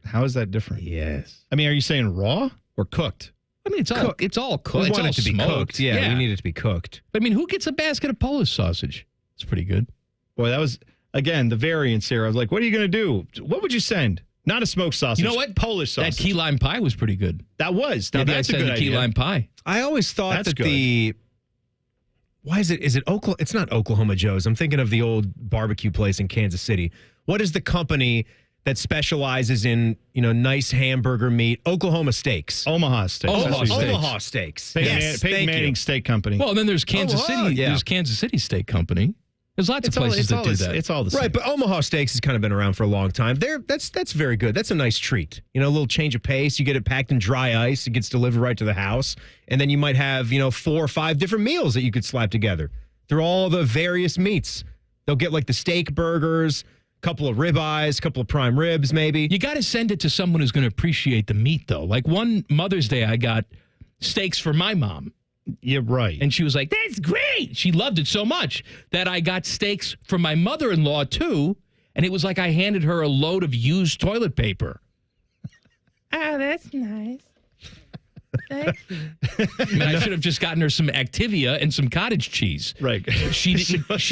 How is that different? Yes. I mean, are you saying raw or cooked? I mean, it's all cooked. We want it to smoked. be cooked. Yeah, we need it to be cooked. I mean, who gets a basket of Polish sausage? It's pretty good. Boy, that was, again, the variance here. I was like, what are you going to do? What would you send? Not a smoked sausage. You know what? Polish sausage. That key lime pie was pretty good. That was. Now, Maybe that's I'd a good send idea. Key lime pie. I always thought That's good. Why is it Oklahoma? It's not Oklahoma Joe's. I'm thinking of the old barbecue place in Kansas City. What is the company that specializes in, nice hamburger meat? Oklahoma Steaks. Omaha Steaks. Omaha Steaks. Peyton Manning Steak Company. Well, then there's Kansas City. Yeah. There's Kansas City Steak Company. There's lots of places that do that. It's all the same. Right, but Omaha Steaks has kind of been around for a long time. That's very good. That's a nice treat. A little change of pace. You get it packed in dry ice. It gets delivered right to the house. And then you might have, 4 or 5 different meals that you could slap together through all the various meats. They'll get like the steak burgers, a couple of ribeyes, a couple of prime ribs maybe. You got to send it to someone who's going to appreciate the meat, though. Like one Mother's Day, I got steaks for my mom. Yeah, right. And she was like, that's great. She loved it so much that I got steaks for my mother-in-law, too. And it was like I handed her a load of used toilet paper. Oh, that's nice. I mean, I should have just gotten her some Activia and some cottage cheese. Right. She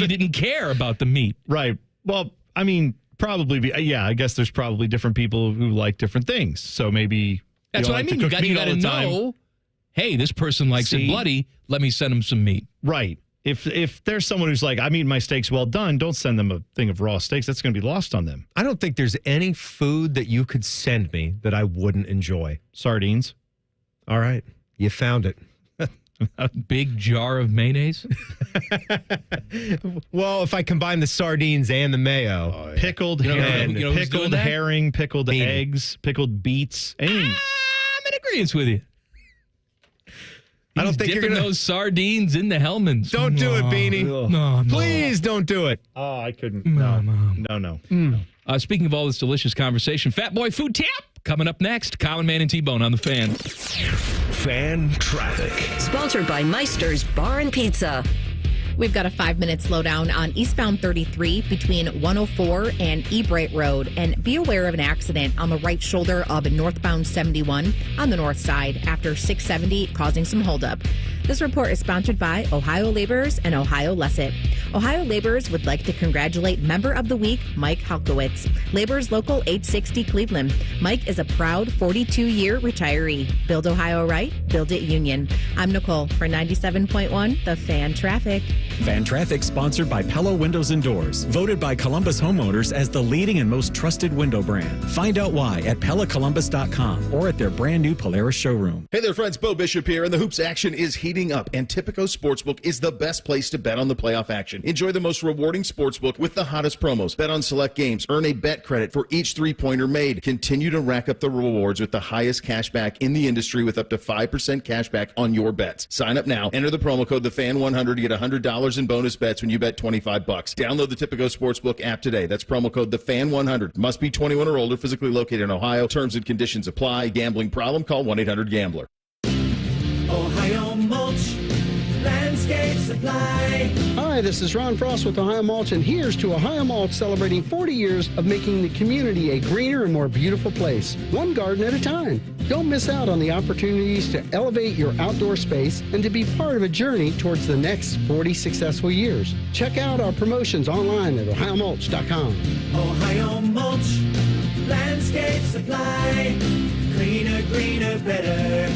didn't care about the meat. Right. Well, I mean, probably, I guess there's probably different people who like different things. So maybe that's what I mean. You got to know, hey, this person likes it bloody. Let me send them some meat. Right. If there's someone who's like, I'm eating my steaks well done, don't send them a thing of raw steaks. That's going to be lost on them. I don't think there's any food that you could send me that I wouldn't enjoy. Sardines. All right. You found it. about? Big jar of mayonnaise? Well, if I combine the sardines and the mayo. Pickled pickled herring, pickled eggs, pickled beets. I'm in agreement with you. I don't think dipping you're gonna... those sardines in the Hellmann's. Don't do it, Beanie. No. Please don't do it. Oh, I couldn't. No. Speaking of all this delicious conversation, Fat Boy Food Tap coming up next. Common Man and T-Bone on the Fan. Fan traffic. Sponsored by Meister's Bar and Pizza. We've got a 5-minute slowdown on eastbound 33 between 104 and Ebright Road. And be aware of an accident on the right shoulder of northbound 71 on the north side after 670, causing some holdup. This report is sponsored by Ohio Laborers and Ohio Lesset. Ohio Laborers would like to congratulate Member of the Week, Mike Halkowitz. Laborers Local 860 Cleveland. Mike is a proud 42-year retiree. Build Ohio right, build it union. I'm Nicole for 97.1, The Fan Traffic. Fan Traffic sponsored by Pella Windows and Doors. Voted by Columbus homeowners as the leading and most trusted window brand. Find out why at PellaColumbus.com or at their brand new Polaris showroom. Hey there, friends. Bo Bishop here, and the hoops action is heating up, and Tipico Sportsbook is the best place to bet on the playoff action. Enjoy the most rewarding sportsbook with the hottest promos. Bet on select games. Earn a bet credit for each three-pointer made. Continue to rack up the rewards with the highest cash back in the industry with up to 5% cash back on your bets. Sign up now. Enter the promo code TheFan100 to get $100 in bonus bets when you bet $25. Download the Tipico Sportsbook app today. That's promo code TheFan100. Must be 21 or older, physically located in Ohio. Terms and conditions apply. Gambling problem? Call 1-800-GAMBLER. Ohio Mulch Landscape Supply. Hi, this is Ron Frost with Ohio Mulch, and here's to Ohio Mulch celebrating 40 years of making the community a greener and more beautiful place, one garden at a time. Don't miss out on the opportunities to elevate your outdoor space and to be part of a journey towards the next 40 successful years. Check out our promotions online at ohiomulch.com. Ohio Mulch Landscape Supply. Greener, better.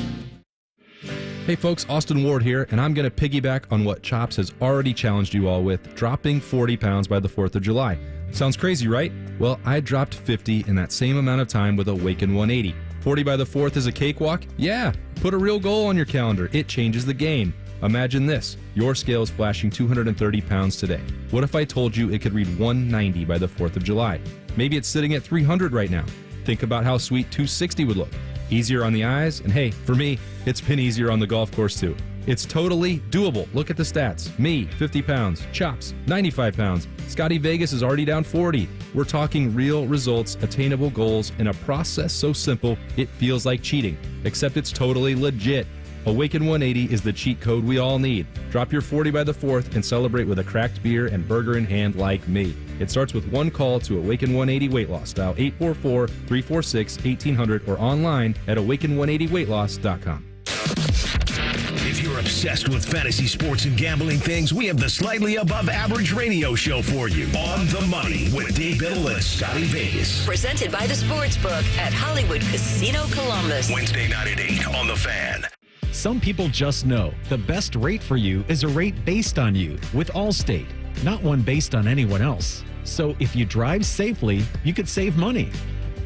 Hey folks, Austin Ward here, and I'm going to piggyback on what Chops has already challenged you all with, dropping 40 pounds by the 4th of July. Sounds crazy, right? Well, I dropped 50 in that same amount of time with Awaken 180. 40 by the 4th is a cakewalk? Yeah, put a real goal on your calendar. It changes the game. Imagine this, your scale is flashing 230 pounds today. What if I told you it could read 190 by the 4th of July? Maybe it's sitting at 300 right now. Think about how sweet 260 would look. Easier on the eyes, and hey, for me, it's been easier on the golf course too. It's totally doable. Look at the stats. Me, 50 pounds. Chops, 95 pounds. Scotty Vegas is already down 40. We're talking real results, attainable goals, and a process so simple it feels like cheating, except it's totally legit. Awaken 180 is the cheat code we all need. Drop your 40 by the 4th and celebrate with a cracked beer and burger in hand like me. It starts with one call to Awaken 180 Weight Loss. Dial 844-346-1800 or online at awaken180weightloss.com. If you're obsessed with fantasy sports and gambling things, we have the slightly above average radio show for you. On the Money with Dave Biddle and Scotty Vegas. Presented by the Sportsbook at Hollywood Casino Columbus. Wednesday night at 8 on The Fan. Some people just know the best rate for you is a rate based on you with Allstate, not one based on anyone else. So if you drive safely, you could save money.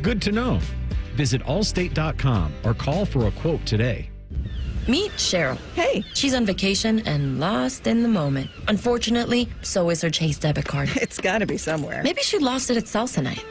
Good to know. Visit allstate.com or call for a quote today. Meet Cheryl. Hey. She's on vacation and lost in the moment. Unfortunately, so is her Chase debit card. It's gotta be somewhere. Maybe she lost it at salsa night.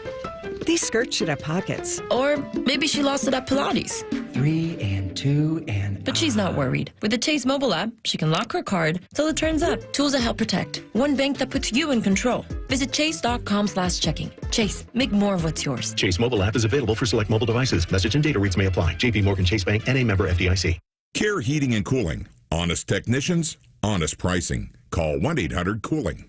These skirts should have pockets. Or maybe she lost it at Pilates. 3 and 2 and... But she's not worried. With the Chase mobile app, she can lock her card till it turns up. Tools that help protect. One bank that puts you in control. Visit chase.com/checking. Chase, make more of what's yours. Chase mobile app is available for select mobile devices. Message and data rates may apply. JP Morgan Chase Bank, N.A. member FDIC. Care Heating and Cooling. Honest technicians, honest pricing. Call 1-800-COOLING.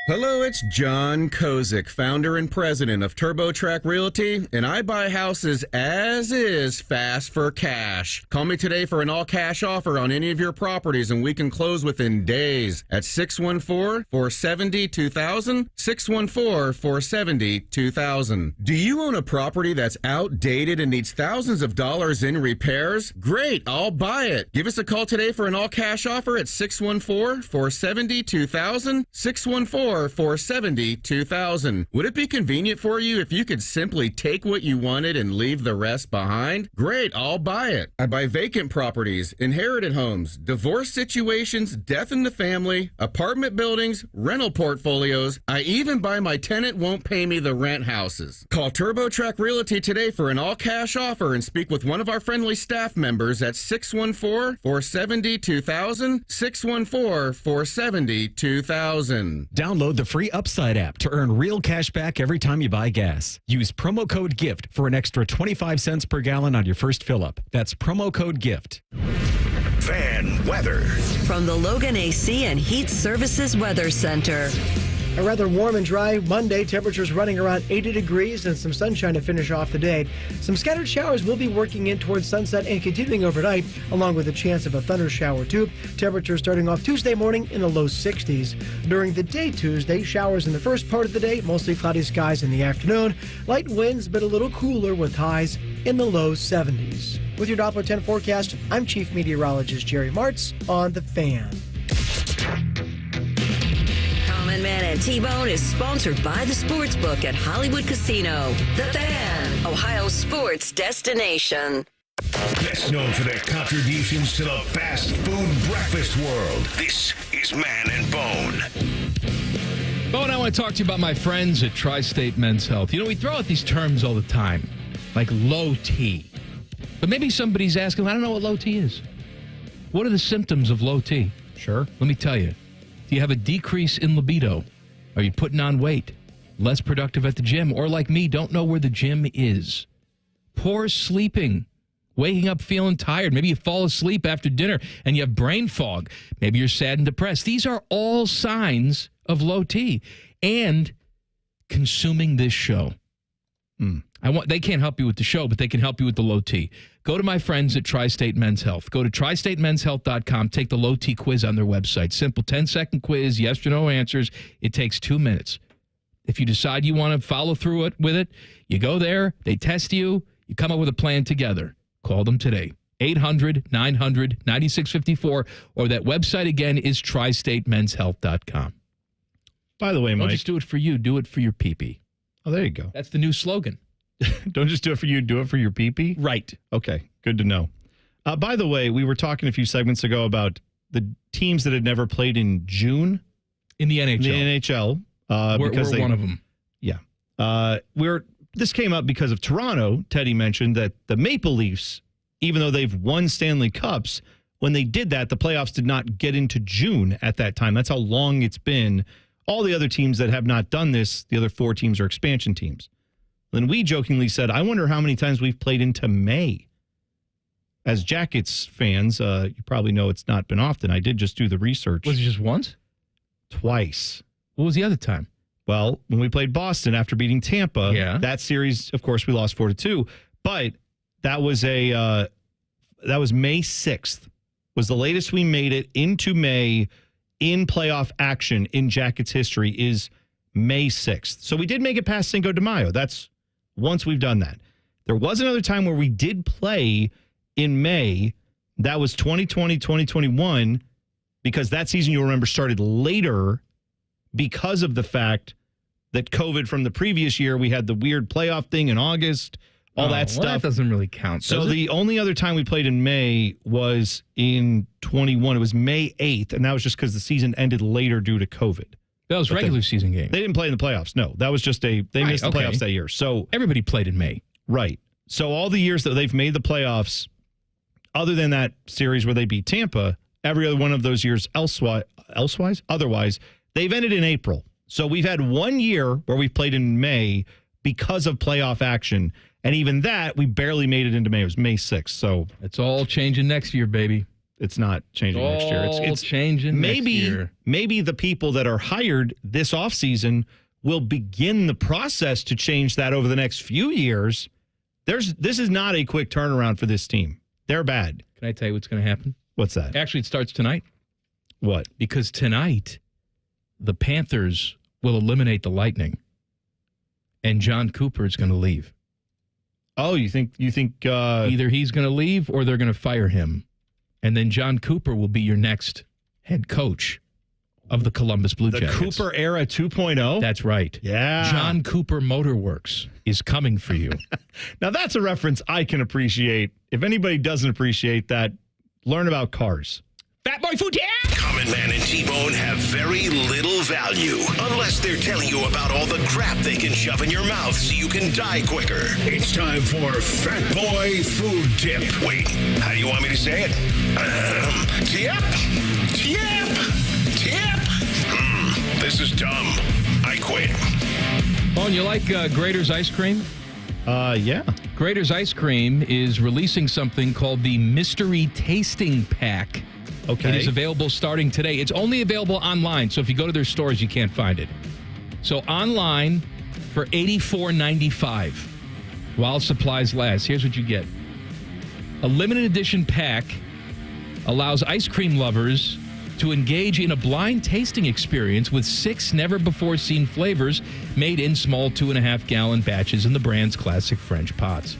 Hello, it's John Kozik, founder and president of TurboTrack Realty, and I buy houses as is fast for cash. Call me today for an all-cash offer on any of your properties, and we can close within days at 614-470-2000, 614-470-2000. Do you own a property that's outdated and needs thousands of dollars in repairs? Great, I'll buy it. Give us a call today for an all-cash offer at 614-470-2000, 614 614-470-2000. Would it be convenient for you if you could simply take what you wanted and leave the rest behind? Great, I'll buy it. I buy vacant properties, inherited homes, divorce situations, death in the family, apartment buildings, rental portfolios. I even buy my tenant won't pay me the rent houses. Call TurboTrack Realty today for an all-cash offer and speak with one of our friendly staff members at 614-470-2000, 614-470-2000. Download the free Upside app to earn real cash back every time you buy gas. Use promo code GIFT for an extra 25 cents per gallon on your first fill-up. That's promo code GIFT. Fan weather. From the Logan AC and Heat Services Weather Center. A rather warm and dry Monday. Temperatures running around 80 degrees and some sunshine to finish off the day. Some scattered showers will be working in towards sunset and continuing overnight, along with a chance of a thunder shower too. Temperatures starting off Tuesday morning in the low 60s. During the day Tuesday, showers in the first part of the day, mostly cloudy skies in the afternoon. Light winds, but a little cooler with highs in the low 70s. With your Doppler 10 forecast, I'm Chief Meteorologist Jerry Martz on The Fan. Common Man and T-Bone is sponsored by the Sportsbook at Hollywood Casino. The Fan, Ohio sports destination. Best known for their contributions to the fast food breakfast world. This is Man and Bone. Bone, I want to talk to you about my friends at Tri-State Men's Health. You know, we throw out these terms all the time, like low T. But maybe somebody's asking, I don't know what low T is. What are the symptoms of low T? Sure. Let me tell you. Do you have a decrease in libido? Are you putting on weight? Less productive at the gym? Or like me, don't know where the gym is? Poor sleeping. Waking up feeling tired. Maybe you fall asleep after dinner and you have brain fog. Maybe you're sad and depressed. These are all signs of low T. And consuming this show. They can't help you with the show, but they can help you with the low T. Go to my friends at Tri-State Men's Health. Go to tristatemenshealth.com. Take the low T quiz on their website. Simple 10-second quiz, yes or no answers. It takes 2 minutes. If you decide you want to follow through with it, you go there, they test you, you come up with a plan together. Call them today. 800-900-9654, or that website again is tristatemenshealth.com. By the way, Mike. Don't just do it for you, do it for your pee-pee. Oh, there you go. That's the new slogan. Don't just do it for you, do it for your pee-pee? Right. Okay, good to know. By the way, we were talking a few segments ago about the teams that had never played in June. In the NHL. Because we're one of them. Yeah. This came up because of Toronto. Teddy mentioned that the Maple Leafs, even though they've won Stanley Cups, when they did that, the playoffs did not get into June at that time. That's how long it's been. All the other teams that have not done this, the other 4 teams are expansion teams. Then we jokingly said, I wonder how many times we've played into May. As Jackets fans, you probably know it's not been often. I did just do the research. Was it just once? Twice. What was the other time? Well, when we played Boston after beating Tampa, that series, of course, we lost 4-2. But that was May 6th. Was the latest we made it into May in playoff action in Jackets history is May 6th. So we did make it past Cinco de Mayo. That's once we've done that. There was another time where we did play in May. That was 2020, 2021, because that season, you'll remember, started later because of the fact that COVID from the previous year, we had the weird playoff thing in August, all that stuff. That doesn't really count. So the only other time we played in May was in 21. It was May 8th, and that was just because the season ended later due to COVID. That was regular season game. They didn't play in the playoffs. No, that was just they missed the playoffs that year. So everybody played in May. Right. So all the years that they've made the playoffs, other than that series where they beat Tampa, every other one of those years otherwise, they've ended in April. So we've had 1 year where we played in May because of playoff action. And even that, we barely made it into May. It was May 6th. So it's all changing next year, baby. It's not changing next year. It's changing next year. Maybe the people that are hired this offseason will begin the process to change that over the next few years. This is not a quick turnaround for this team. They're bad. Can I tell you what's going to happen? What's that? Actually, it starts tonight. What? Because tonight, the Panthers will eliminate the Lightning, and John Cooper is going to leave. Oh, you think either he's going to leave or they're going to fire him. And then John Cooper will be your next head coach. of the Columbus Blue The Jackets. Cooper era 2.0? That's right. Yeah. John Cooper Motor Works is coming for you. Now, that's a reference I can appreciate. If anybody doesn't appreciate that, learn about cars. Fat Boy Food, yeah! Common Man and T-Bone have very little value unless they're telling you about all the crap they can shove in your mouth so you can die quicker. It's time for Fat Boy Food Tip. Wait, how do you want me to say it? Tip? This is dumb. I quit. Oh, and you like Grader's Ice Cream? Yeah. Grader's Ice Cream is releasing something called the Mystery Tasting Pack. Okay. It is available starting today. It's only available online, so if you go to their stores, you can't find it. So online for $84.95 while supplies last. Here's what you get. A limited edition pack allows ice cream lovers to engage in a blind tasting experience with 6 never-before-seen flavors made in small 2.5-gallon batches in the brand's classic French pots.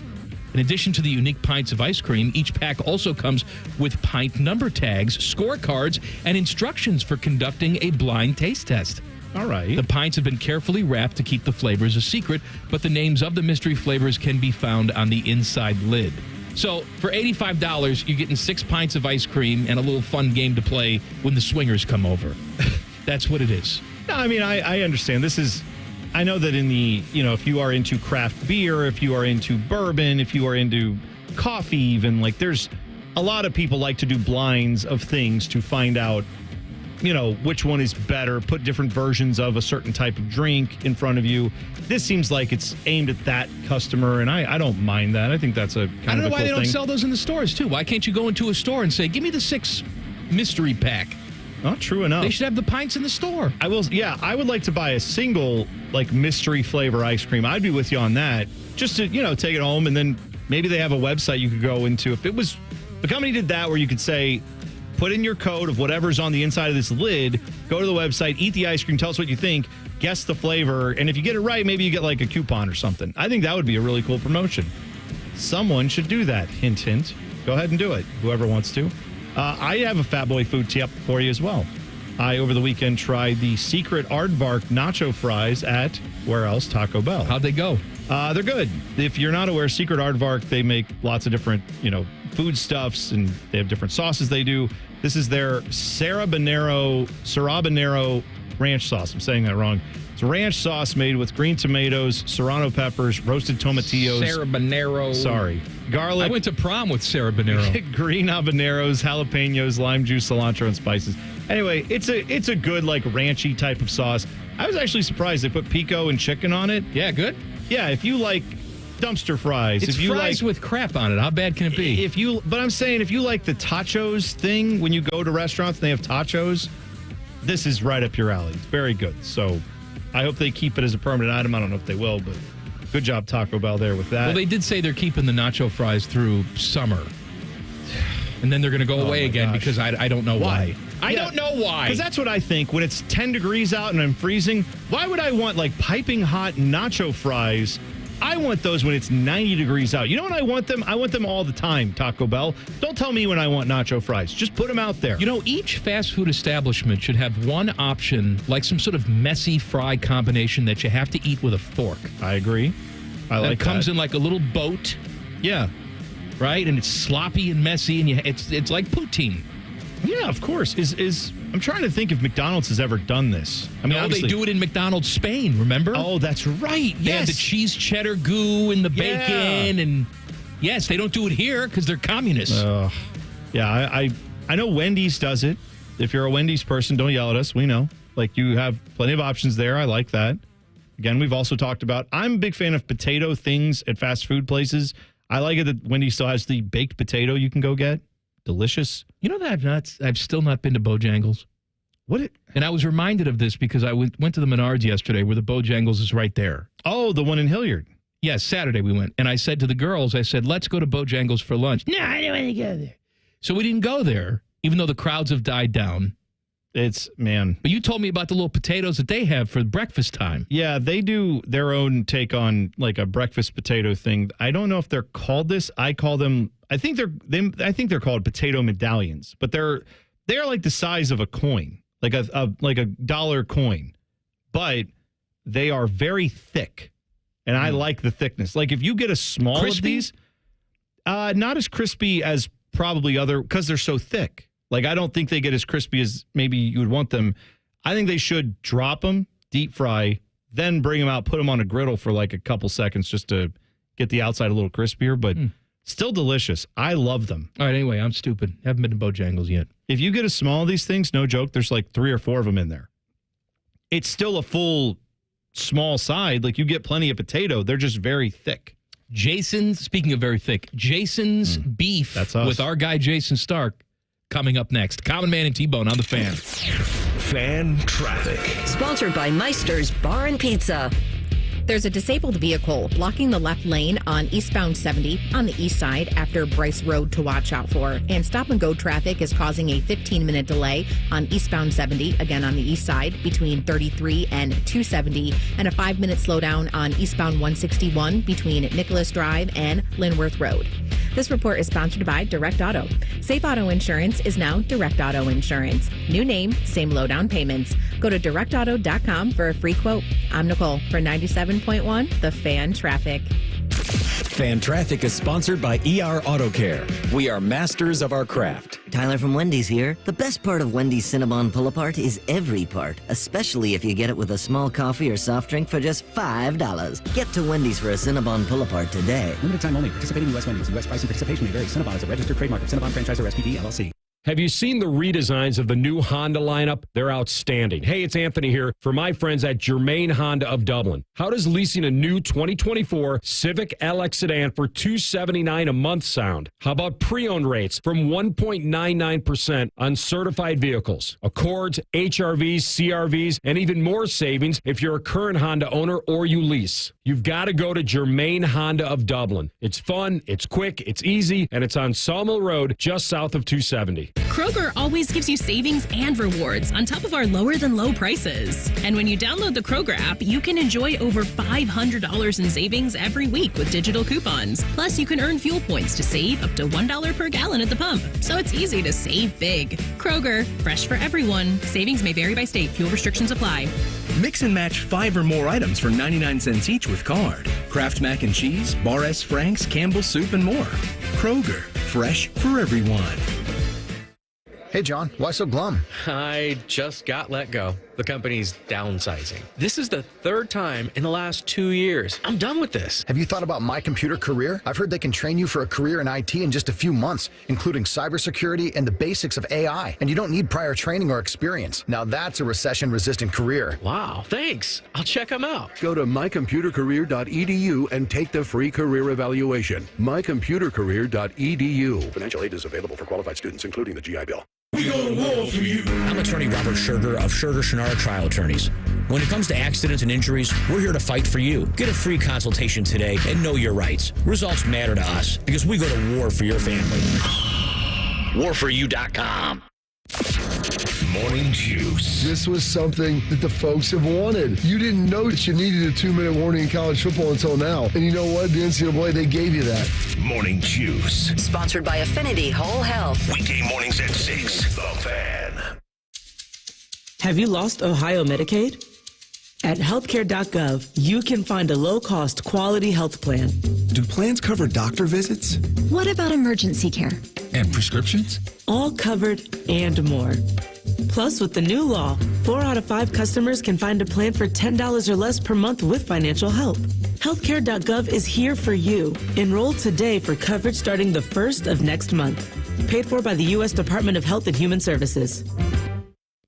In addition to the unique pints of ice cream, each pack also comes with pint number tags, scorecards, and instructions for conducting a blind taste test. All right. The pints have been carefully wrapped to keep the flavors a secret, but the names of the mystery flavors can be found on the inside lid. So for $85, you're getting 6 pints of ice cream and a little fun game to play when the swingers come over. That's what it is. No, I mean, I understand. I know that in the, if you are into craft beer, if you are into bourbon, if you are into coffee even, like there's a lot of people like to do blinds of things to find out, which one is better, put different versions of a certain type of drink in front of you. This seems like it's aimed at that customer, and I don't mind that. I think that's a kind of a cool thing. I don't know why they don't sell those in the stores, too. Why can't you go into a store and say, give me the 6 mystery pack? Not true enough. They should have the pints in the store. I would like to buy a single, mystery flavor ice cream. I'd be with you on that. Just to, take it home, and then maybe they have a website you could go into. If the company did that where you could say, put in your code of whatever's on the inside of this lid, go to the website, eat the ice cream, tell us what you think, guess the flavor, and if you get it right, maybe you get a coupon or something. I think that would be a really cool promotion. Someone should do that. Hint, hint. Go ahead and do it, whoever wants to. I have a Fat Boy Food tip for you as well. I, over the weekend, tried the secret Aardvark nacho fries at, where else? Taco Bell. How'd they go? They're good. If you're not aware, Secret Aardvark, they make lots of different, foodstuffs, and they have different sauces they do. This is their Sarabanero ranch sauce. I'm saying that wrong. It's ranch sauce made with green tomatoes, serrano peppers, roasted tomatillos. Sarabanero. Sorry. Garlic. I went to prom with Sarabanero. Green habaneros, jalapenos, lime juice, cilantro, and spices. Anyway, it's a good, ranchy type of sauce. I was actually surprised they put pico and chicken on it. Yeah, good. Yeah, if you like dumpster fries. It's if you fries with crap on it. How bad can it be? But I'm saying if you like the tachos thing, when you go to restaurants and they have tachos, this is right up your alley. It's very good. So I hope they keep it as a permanent item. I don't know if they will, but good job, Taco Bell, there with that. Well, they did say they're keeping the nacho fries through summer. And then they're going to go away again because I don't know why. I don't know why. Because that's what I think. When it's 10 degrees out and I'm freezing, why would I want piping hot nacho fries? I want those when it's 90 degrees out. You know when I want them? I want them all the time, Taco Bell. Don't tell me when I want nacho fries. Just put them out there. Each fast food establishment should have one option, like some sort of messy fry combination that you have to eat with a fork. I agree. I like that. It comes in like a little boat. Yeah. Right? And it's sloppy and messy, and it's like poutine. Yeah, of course. I'm trying to think if McDonald's has ever done this. I mean, they do it in McDonald's Spain, remember? Oh, that's right. They have the cheese cheddar goo and the bacon, and yes, they don't do it here because they're communists. Yeah, I know Wendy's does it. If you're a Wendy's person, don't yell at us. We know. You have plenty of options there. I like that. Again, we've also talked about, I'm a big fan of potato things at fast food places. I like it that Wendy's still has the baked potato you can go get. Delicious. You know that I've still not been to Bojangles. And I was reminded of this because I went to the Menards yesterday where the Bojangles is right there. Oh, the one in Hilliard. Yes, Saturday we went. And I said to the girls, let's go to Bojangles for lunch. No, I don't want to go there. So we didn't go there, even though the crowds have died down. But you told me about the little potatoes that they have for breakfast time. Yeah, they do their own take on a breakfast potato thing. I don't know if they're called this. I call them, I think they're called potato medallions, but they're like the size of a coin. like a dollar coin, but they are very thick, and I like the thickness. Like if you get a small of these, not as crispy as probably other, because they're so thick. Like I don't think they get as crispy as maybe you would want them. I think they should drop them, deep fry, then bring them out, put them on a griddle for like a couple seconds just to get the outside a little crispier, but still delicious. I love them. All right, anyway, I'm stupid. Haven't been to Bojangles yet. If you get a small of these things, no joke, there's like 3 or 4 of them in there. It's still a full small side. Like you get plenty of potato. They're just very thick. Jason's, speaking of very thick, Jason's beef with our guy Jason Stark coming up next. Common Man and T-Bone on the Fan. Fan traffic. Sponsored by Meister's Bar and Pizza. There's a disabled vehicle blocking the left lane on eastbound 70 on the east side after Bryce Road to watch out for. And stop-and-go traffic is causing a 15-minute delay on eastbound 70, again on the east side, between 33 and 270, and a 5-minute slowdown on eastbound 161 between Nicholas Drive and Linworth Road. This report is sponsored by Direct Auto. Safe Auto Insurance is now Direct Auto Insurance. New name, same low-down payments. Go to directauto.com for a free quote. I'm Nicole for 97.1 The Fan Traffic. Fan Traffic is sponsored by ER Auto Care. We are masters of our craft. Tyler from Wendy's here. The best part of Wendy's Cinnabon Pull-Apart is every part, especially if you get it with a small coffee or soft drink for just $5. Get to Wendy's for a Cinnabon Pull-Apart today. Limited time only. Participating U.S. Wendy's. U.S. price and participation may vary. Cinnabon is a registered trademark of Cinnabon Franchisor SPV LLC. Have you seen the redesigns of the new Honda lineup? They're outstanding. Hey, it's Anthony here for my friends at Germain Honda of Dublin. How does leasing a new 2024 Civic LX sedan for $279 a month sound? How about pre-owned rates from 1.99% on certified vehicles? Accords, HRVs, CRVs, and even more savings if you're a current Honda owner or you lease. You've got to go to Germain Honda of Dublin. It's fun, it's quick, it's easy, and it's on Sawmill Road just south of 270. Kroger always gives you savings and rewards on top of our lower-than-low prices. And when you download the Kroger app, you can enjoy over $500 in savings every week with digital coupons. Plus, you can earn fuel points to save up to $1 per gallon at the pump. So it's easy to save big. Kroger, fresh for everyone. Savings may vary by state. Fuel restrictions apply. Mix and match 5 or more items for 99 cents each with card. Kraft Mac and Cheese, Bar S. Frank's, Campbell's Soup, and more. Kroger, fresh for everyone. Hey, John, why so glum? I just got let go. The company's downsizing. This is the 3rd time in the last 2 years. I'm done with this. Have you thought about My Computer Career? I've heard they can train you for a career in IT in just a few months, including cybersecurity and the basics of AI. And you don't need prior training or experience. Now that's a recession-resistant career. Wow, thanks. I'll check them out. Go to mycomputercareer.edu and take the free career evaluation. mycomputercareer.edu. Financial aid is available for qualified students, including the GI Bill. We go to war for you. I'm attorney Robert Scherger of Scherger Shannara Trial Attorneys. When it comes to accidents and injuries, we're here to fight for you. Get a free consultation today and know your rights. Results matter to us because we go to war for your family. Warforyou.com. Morning Juice. This was something that the folks have wanted. You didn't know that you needed a 2-minute warning in college football until now. And you know what? The NCAA, they gave you that. Morning Juice. Sponsored by Affinity Whole Health. Weekday mornings at 6. The Fan. Have you lost Ohio Medicaid? At healthcare.gov, you can find a low-cost, quality health plan. Do plans cover doctor visits? What about emergency care? And prescriptions? All covered and more. Plus, with the new law, 4 out of 5 customers can find a plan for $10 or less per month with financial help. Healthcare.gov is here for you. Enroll today for coverage starting the 1st of next month. Paid for by the U.S. Department of Health and Human Services.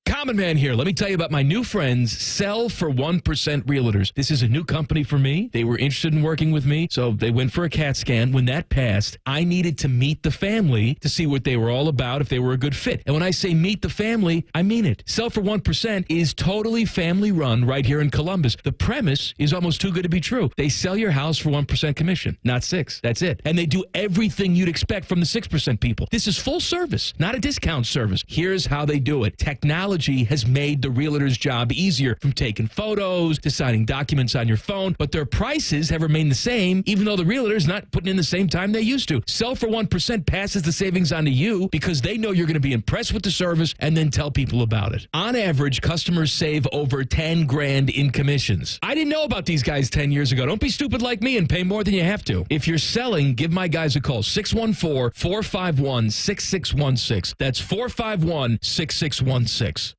Common Man here. Let me tell you about my new friends, Sell for 1% Realtors. This is a new company for me. They were interested in working with me, so they went for a CAT scan. When that passed, I needed to meet the family to see what they were all about, if they were a good fit. And when I say meet the family, I mean it. Sell for 1% is totally family run right here in Columbus. The premise is almost too good to be true. They sell your house for 1% commission, not 6. That's it. And they do everything you'd expect from the 6% people. This is full service, not a discount service. Here's how they do it. Technology technology has made the realtor's job easier, from taking photos to signing documents on your phone, but their prices have remained the same, even though the realtor's not putting in the same time they used to. Sell for 1% passes the savings on to you because they know you're going to be impressed with the service and then tell people about it. On average, customers save over $10,000 in commissions. I didn't know about these guys 10 years ago. Don't be stupid like me and pay more than you have to. If you're selling, give my guys a call. 614-451-6616. That's 451-6616.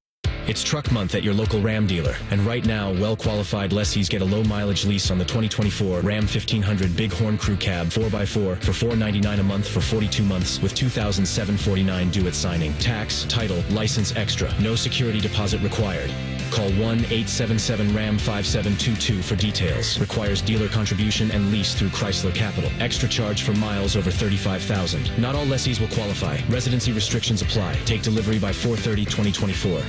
It's truck month at your local Ram dealer, and right now, well-qualified lessees get a low-mileage lease on the 2024 Ram 1500 Bighorn Crew Cab 4x4 for $499 a month for 42 months with $2,749 due at signing. Tax, title, license extra. No security deposit required. Call 1-877-RAM-5722 for details. Requires dealer contribution and lease through Chrysler Capital. Extra charge for miles over 35,000. Not all lessees will qualify. Residency restrictions apply. Take delivery by 4/30/2024.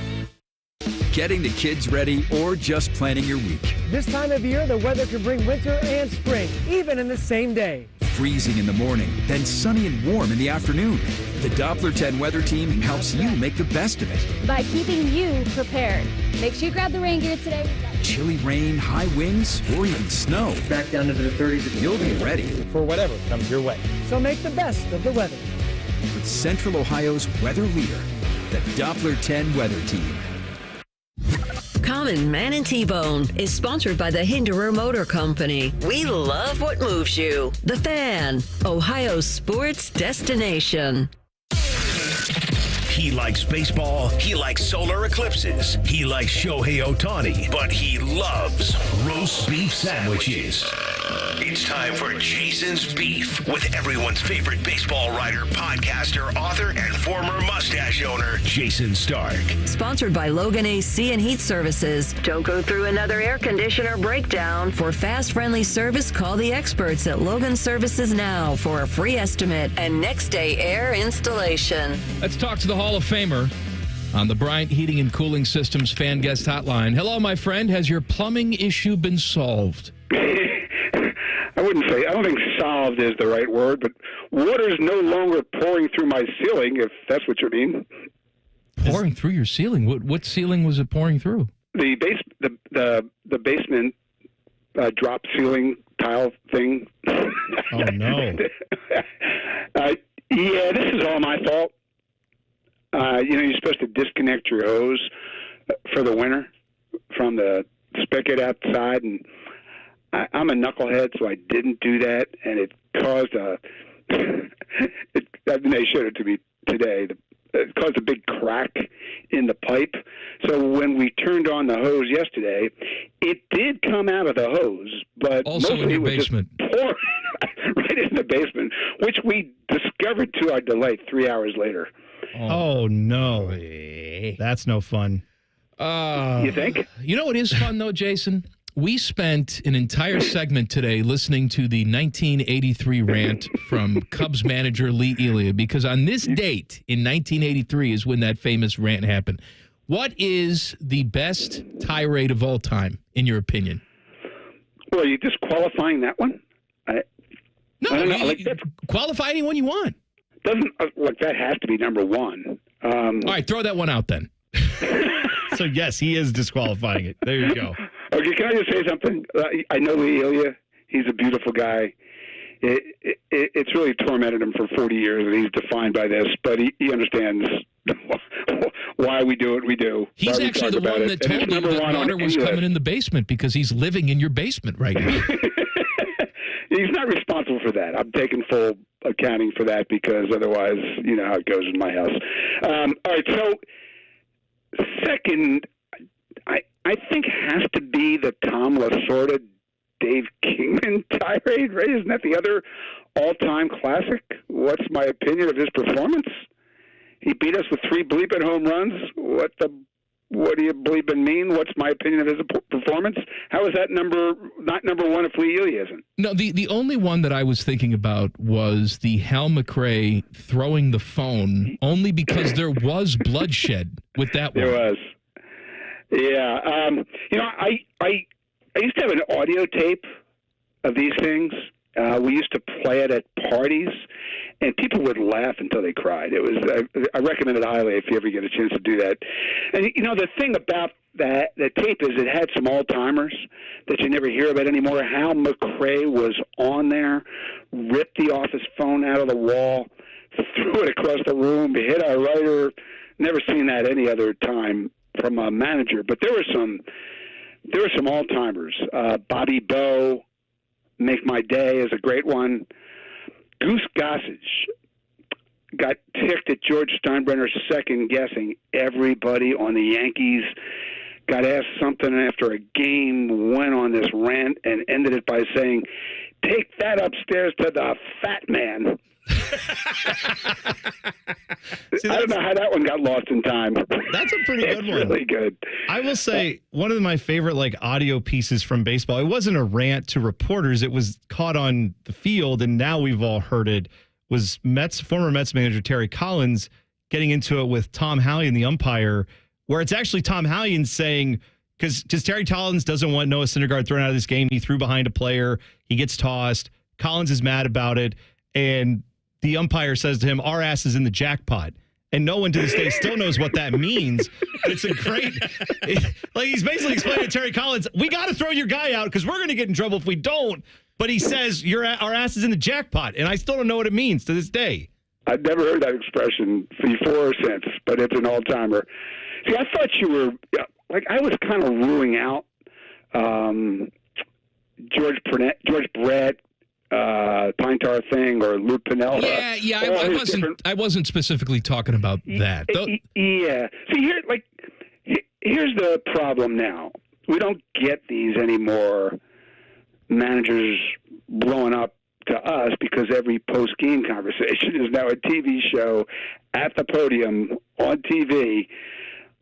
Getting the kids ready or just planning your week. This time of year, the weather can bring winter and spring, even in the same day. Freezing in the morning, then sunny and warm in the afternoon. The Doppler 10 weather team helps you make the best of it. By keeping you prepared. Make sure you grab the rain gear today. Chilly rain, high winds, or even snow. Back down into the 30s. You'll be ready for whatever comes your way. So make the best of the weather. With Central Ohio's weather leader, the Doppler 10 weather team. Common Man and T-Bone is sponsored by the Hinderer Motor Company. We love what moves you. The Fan, Ohio's sports destination. He likes baseball. He likes solar eclipses. He likes Shohei Ohtani. But he loves roast beef sandwiches. It's time for Jason's Beef with everyone's favorite baseball writer, podcaster, author, and former mustache owner, Jayson Stark. Sponsored by Logan AC and Heat Services. Don't go through another air conditioner breakdown. For fast, friendly service, call the experts at Logan Services now for a free estimate and next day air installation. Let's talk to the Hall of Famer on the Bryant Heating and Cooling Systems fan guest hotline. Hello, my friend. Has your plumbing issue been solved? I don't think solved is the right word, but water's no longer pouring through my ceiling, if that's what you mean. Pouring through your ceiling? What ceiling was it pouring through? The basement drop ceiling tile thing. Oh, no. Yeah, this is all my fault. You're supposed to disconnect your hose for the winter from the spigot outside, and I'm a knucklehead, so I didn't do that, and it caused they showed it to me today. It caused a big crack in the pipe. So when we turned on the hose yesterday, it did come out of the hose, but also in your basement. Just pouring right in the basement, which we discovered to our delight 3 hours later. Oh, no. That's no fun. You think? You know what is fun, though, Jason? We spent an entire segment today listening to the 1983 rant from Cubs manager Lee Elia, because on this date in 1983 is when that famous rant happened. What is the best tirade of all time, in your opinion? Well, are you disqualifying that one? Qualify anyone you want. That has to be number one. All right, throw that one out then. So, yes, he is disqualifying it. There you go. Okay, can I just say something? I know Lee Elia. He's a beautiful guy. It's really tormented him for 40 years, and he's defined by this, but he understands why we do what we do. He's actually the one that told you that water was coming in the basement because he's living in your basement right now. He's not responsible for that. I'm taking full accounting for that because otherwise, you know how it goes in my house. All right, so second, I think has to be the Tom Lasorda, Dave Kingman tirade, right? Isn't that the other all-time classic? What's my opinion of his performance? He beat us with 3 bleeping home runs. What do you bleeping mean? What's my opinion of his performance? How is that not number one if Lee Elia isn't? No, the only one that I was thinking about was the Hal McRae throwing the phone, only because there was bloodshed with that one. There was. Yeah. I used to have an audio tape of these things. We used to play it at parties, and people would laugh until they cried. It was I recommend it highly if you ever get a chance to do that. And the thing about the tape is it had some all-timers that you never hear about anymore. Hal McRae was on there, ripped the office phone out of the wall, threw it across the room, hit our writer. Never seen that any other time from a manager. But there were some all-timers. Bobby Bowe, Make My Day is a great one. Goose Gossage got ticked at George Steinbrenner second-guessing everybody on the Yankees. Got asked something after a game, went on this rant, and ended it by saying, "Take that upstairs to the fat man." I don't know how that one got lost in time. That's a pretty good one. Really good. I will say one of my favorite audio pieces from baseball. It wasn't a rant to reporters. It was caught on the field, and now we've all heard it. Was former Mets manager Terry Collins getting into it with Tom Hallion, the umpire, where it's actually Tom Hallion saying, because Terry Collins doesn't want Noah Syndergaard thrown out of this game. He threw behind a player. He gets tossed. Collins is mad about it, and the umpire says to him, "Our ass is in the jackpot." And no one to this day still knows what that means. But it's a great, he's basically explaining to Terry Collins, we got to throw your guy out because we're going to get in trouble if we don't. But he says, our ass is in the jackpot. And I still don't know what it means to this day. I've never heard that expression before or since, but it's an all-timer. See, I thought you were, I was kind of ruling out George Brett, Pine Tar Thing, or Lou Piniella. Yeah. I wasn't specifically talking about that. Yeah. See, here's the problem now. We don't get these anymore. Managers blowing up to us because every post-game conversation is now a TV show at the podium on TV.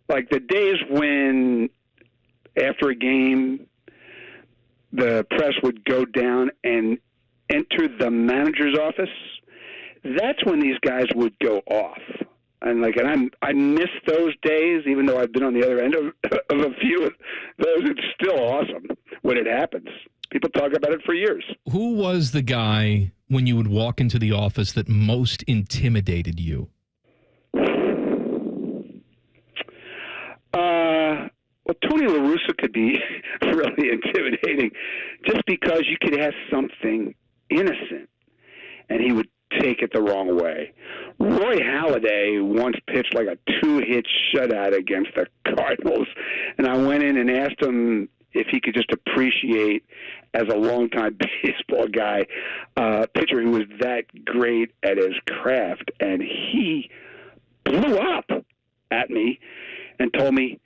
Like the days when after a game the press would go down and enter the manager's office, that's when these guys would go off. And I miss those days, even though I've been on the other end of a few of those. It's still awesome when it happens. People talk about it for years. Who was the guy when you would walk into the office that most intimidated you? Well, Tony La Russa could be really intimidating just because you could ask something innocent and he would take it the wrong way. Roy Halladay once pitched like a 2-hit shutout against the Cardinals, and I went in and asked him if he could just appreciate, as a longtime baseball guy, a pitcher who was that great at his craft, and he blew up at me and told me,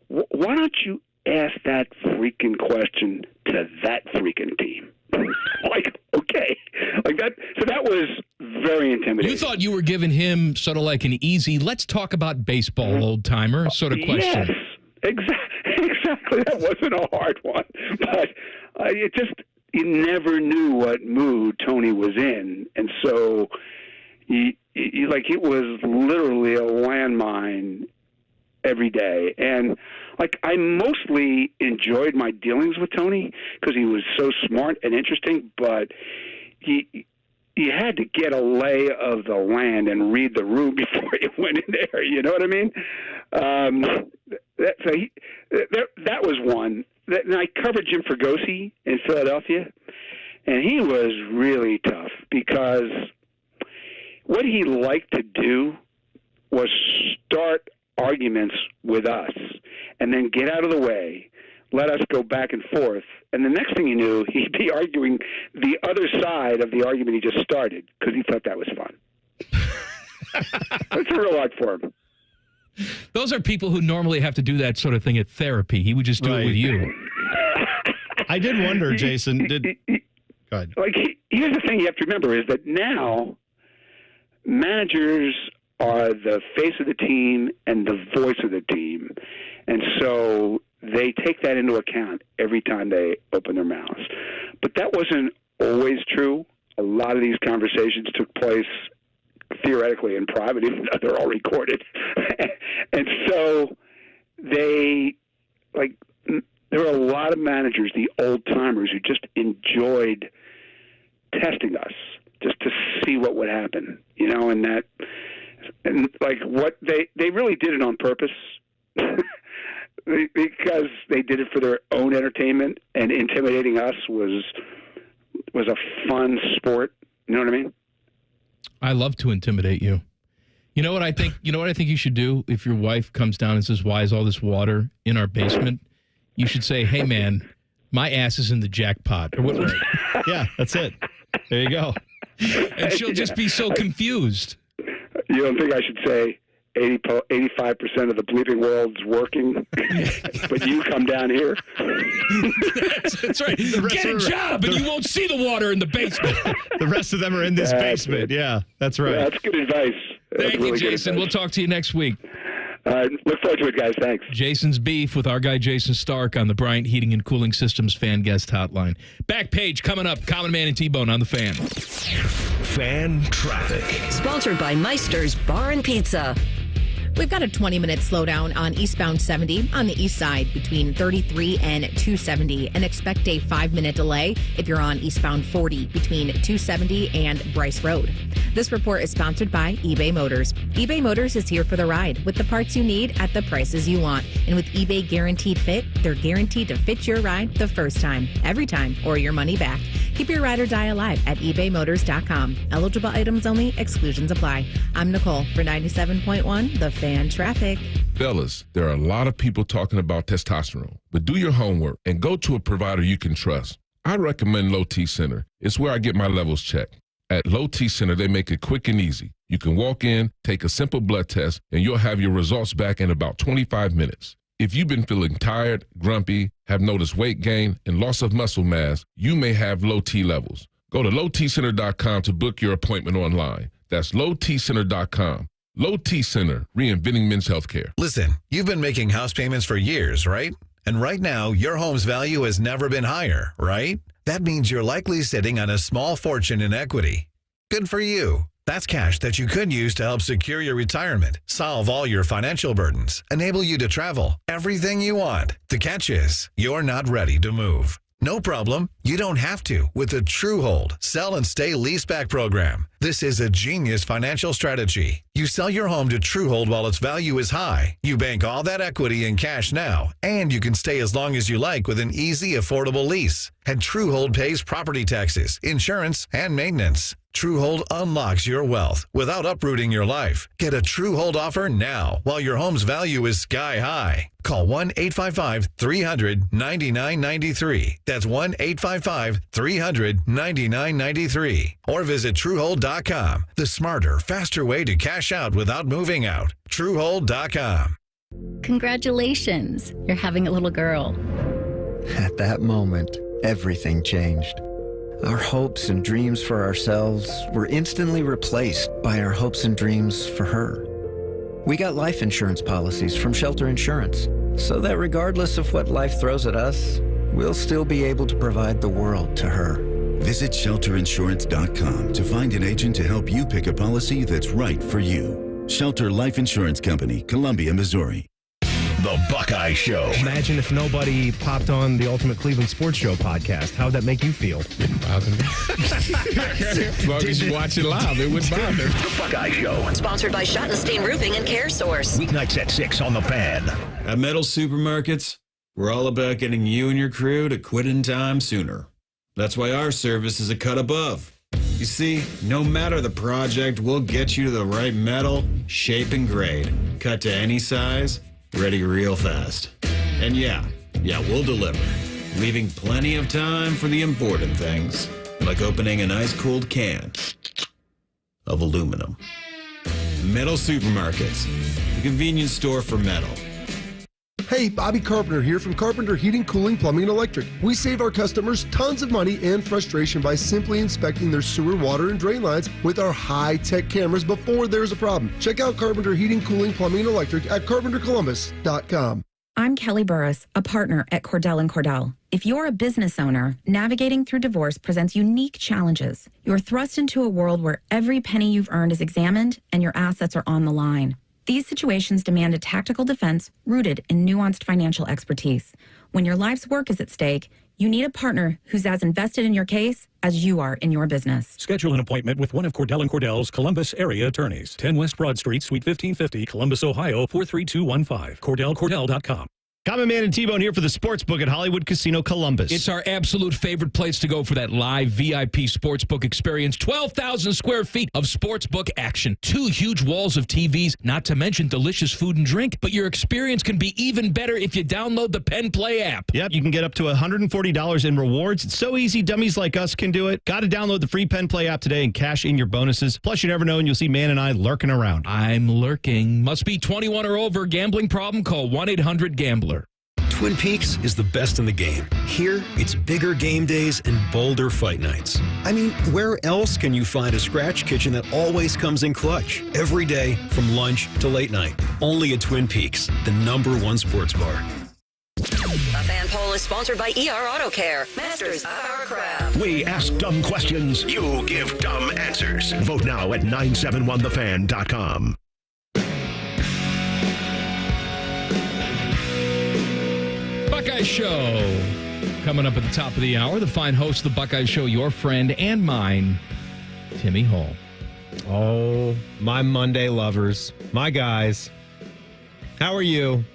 "Why don't you ask that freaking question to that freaking team?" Okay. So that was very intimidating. You thought you were giving him sort of like an easy, let's talk about baseball, old-timer sort of question. Yes, exactly. That wasn't a hard one. But you never knew what mood Tony was in. And so, it was literally a landmine every day. And I mostly enjoyed my dealings with Tony because he was so smart and interesting, but you had to get a lay of the land and read the room before you went in there. You know what I mean? That was one. And I covered Jim Fregosi in Philadelphia, and he was really tough because what he liked to do was start arguments with us and then get out of the way, let us go back and forth, and the next thing you knew, he'd be arguing the other side of the argument he just started because he thought that was fun. That's a real art for him. Those are people who normally have to do that sort of thing at therapy. He would just do it with you. I did wonder, Jason. Go ahead. Here's the thing you have to remember is that now managers are the face of the team and the voice of the team. And so they take that into account every time they open their mouths. But that wasn't always true. A lot of these conversations took place theoretically in private, even though they're all recorded. And so there were a lot of managers, the old timers, who just enjoyed testing us, just to see what would happen, and like what they really did it on purpose because they did it for their own entertainment, and intimidating us was a fun sport. You know what I mean? I love to intimidate you. You know what I think? You know what I think you should do if your wife comes down and says, "Why is all this water in our basement?" You should say, "Hey, man, my ass is in the jackpot." Or what? Yeah, that's it. There you go. And she'll just be so confused. You don't think I should say 85% of the bleeping world's working, but you come down here? That's right. Get a job, and you won't see the water in the basement. The rest of them are in this basement. Yeah, that's right. That's good advice. Thank you, Jason. We'll talk to you next week. Look forward to it, guys. Thanks. Jason's beef with our guy Jason Stark on the Bryant Heating and Cooling Systems fan guest hotline. Back page coming up. Common Man and T-Bone on the Fan. Fan traffic. Sponsored by Meister's Bar and Pizza. We've got a 20-minute slowdown on eastbound 70 on the east side between 33 and 270, and expect a 5-minute delay if you're on eastbound 40 between 270 and Bryce Road. This report is sponsored by eBay Motors. eBay Motors is here for the ride with the parts you need at the prices you want. And with eBay Guaranteed Fit, they're guaranteed to fit your ride the first time, every time, or your money back. Keep your ride or die alive at ebaymotors.com. Eligible items only, exclusions apply. I'm Nicole for 97.1 The Fan Traffic. Fellas, there are a lot of people talking about testosterone, but do your homework and go to a provider you can trust. I recommend Low T Center. It's where I get my levels checked. At Low T Center, they make it quick and easy. You can walk in, take a simple blood test, and you'll have your results back in about 25 minutes. If you've been feeling tired, grumpy, have noticed weight gain, and loss of muscle mass, you may have low T levels. Go to lowtcenter.com to book your appointment online. That's lowtcenter.com. Low T Center, reinventing men's healthcare. Listen, you've been making house payments for years, right? And right now, your home's value has never been higher, right? That means you're likely sitting on a small fortune in equity. Good for you. That's cash that you could use to help secure your retirement, solve all your financial burdens, enable you to travel, everything you want. The catch is, you're not ready to move. No problem. You don't have to with the TrueHold Sell and Stay Leaseback program. This is a genius financial strategy. You sell your home to TrueHold while its value is high. You bank all that equity in cash now, and you can stay as long as you like with an easy, affordable lease. And TrueHold pays property taxes, insurance, and maintenance. TrueHold unlocks your wealth without uprooting your life. Get a TrueHold offer now while your home's value is sky high. Call 1-855-300-9993. That's 1-855-300-9993. Or visit TrueHold.com. The smarter, faster way to cash out without moving out. TrueHold.com. Congratulations, you're having a little girl. At that moment, everything changed. Our hopes and dreams for ourselves were instantly replaced by our hopes and dreams for her. We got life insurance policies from Shelter Insurance, so that regardless of what life throws at us, we'll still be able to provide the world to her. Visit shelterinsurance.com to find an agent to help you pick a policy that's right for you. Shelter Life Insurance Company, Columbia, Missouri. The Buckeye Show. Imagine if nobody popped on the Ultimate Cleveland Sports Show podcast. How would that make you feel? Didn't bother me. As long as you watch it live, it wouldn't bother. The Buckeye Show. Sponsored by Schottenstein Roofing and Care Source. Weeknights at 6 on The Fan. At Metal Supermarkets, we're all about getting you and your crew to quit in time sooner. That's why our service is a cut above. You see, no matter the project, we'll get you to the right metal, shape, and grade. Cut to any size, ready real fast. And yeah, we'll deliver, leaving plenty of time for the important things, like opening an ice-cold can of aluminum. Metal Supermarkets, the convenience store for metal. Hey, Bobby Carpenter here from Carpenter Heating, Cooling, Plumbing, and Electric. We save our customers tons of money and frustration by simply inspecting their sewer, water, and drain lines with our high-tech cameras before there's a problem. Check out Carpenter Heating, Cooling, Plumbing, and Electric at carpentercolumbus.com. I'm Kelly Burris, a partner at Cordell & Cordell. If you're a business owner, navigating through divorce presents unique challenges. You're thrust into a world where every penny you've earned is examined and your assets are on the line. These situations demand a tactical defense rooted in nuanced financial expertise. When your life's work is at stake, You need a partner who's as invested in your case as you are in your business. Schedule an appointment with one of Cordell & Cordell's Columbus area attorneys. 10 West Broad Street, Suite 1550, Columbus, Ohio, 43215. CordellCordell.com. Common Man and T-Bone here for the Sportsbook at Hollywood Casino Columbus. It's our absolute favorite place to go for that live VIP sportsbook experience. 12,000 square feet of sportsbook action. 2 huge walls of TVs, not to mention delicious food and drink. But your experience can be even better if you download the Penn Play app. Yep, you can get up to $140 in rewards. It's so easy, dummies like us can do it. Got to download the free Penn Play app today and cash in your bonuses. Plus, you never know, and you'll see Man and I lurking around. I'm lurking. Must be 21 or over. Gambling problem? Call 1-800-GAMBLER. Twin Peaks is the best in the game. Here, it's bigger game days and bolder fight nights. I mean, where else can you find a scratch kitchen that always comes in clutch? Every day, from lunch to late night. Only at Twin Peaks, the #1 sports bar. A fan poll is sponsored by ER Auto Care, masters of our craft. We ask dumb questions. You give dumb answers. Vote now at 971thefan.com. Buckeye Show. Coming up at the top of the hour, the fine host of the Buckeye Show, your friend and mine, Timmy Hall. Oh, my Monday lovers, my guys. How are you?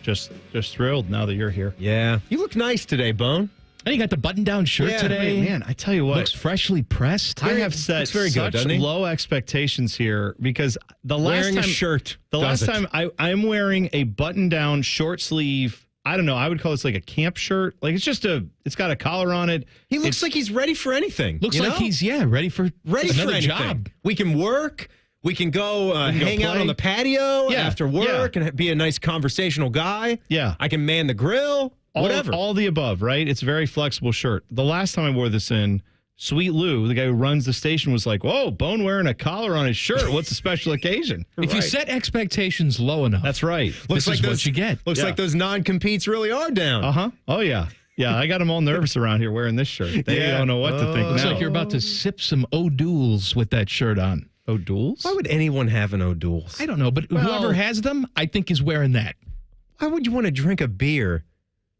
Just thrilled now that you're here. Yeah. You look nice today, Bone. And you got the button-down shirt today. Man, I tell you what. Looks freshly pressed. I have set such low expectations here because the last wearing time... a shirt. The last time I'm wearing a button-down short sleeve... I don't know. I would call this like a camp shirt. Like it's got a collar on it. He looks like he's ready for anything. Looks like he's ready for another job. We can work. We can go hang out on the patio after work and be a nice conversational guy. Yeah. I can man the grill. Whatever. All the above, right? It's a very flexible shirt. The last time I wore this in, Sweet Lou, the guy who runs the station, was like, whoa, Bone wearing a collar on his shirt. What's the special occasion? If you set expectations low enough. That's right. This is what you get. Looks like those non-competes really are down. Uh-huh. Oh, yeah. Yeah, I got them all nervous around here wearing this shirt. They don't know what to think Looks now. like you're about to sip some O'Doul's with that shirt on. O'Doul's? Why would anyone have an O'Doul's? I don't know, but whoever has them, I think is wearing that. Why would you want to drink a beer?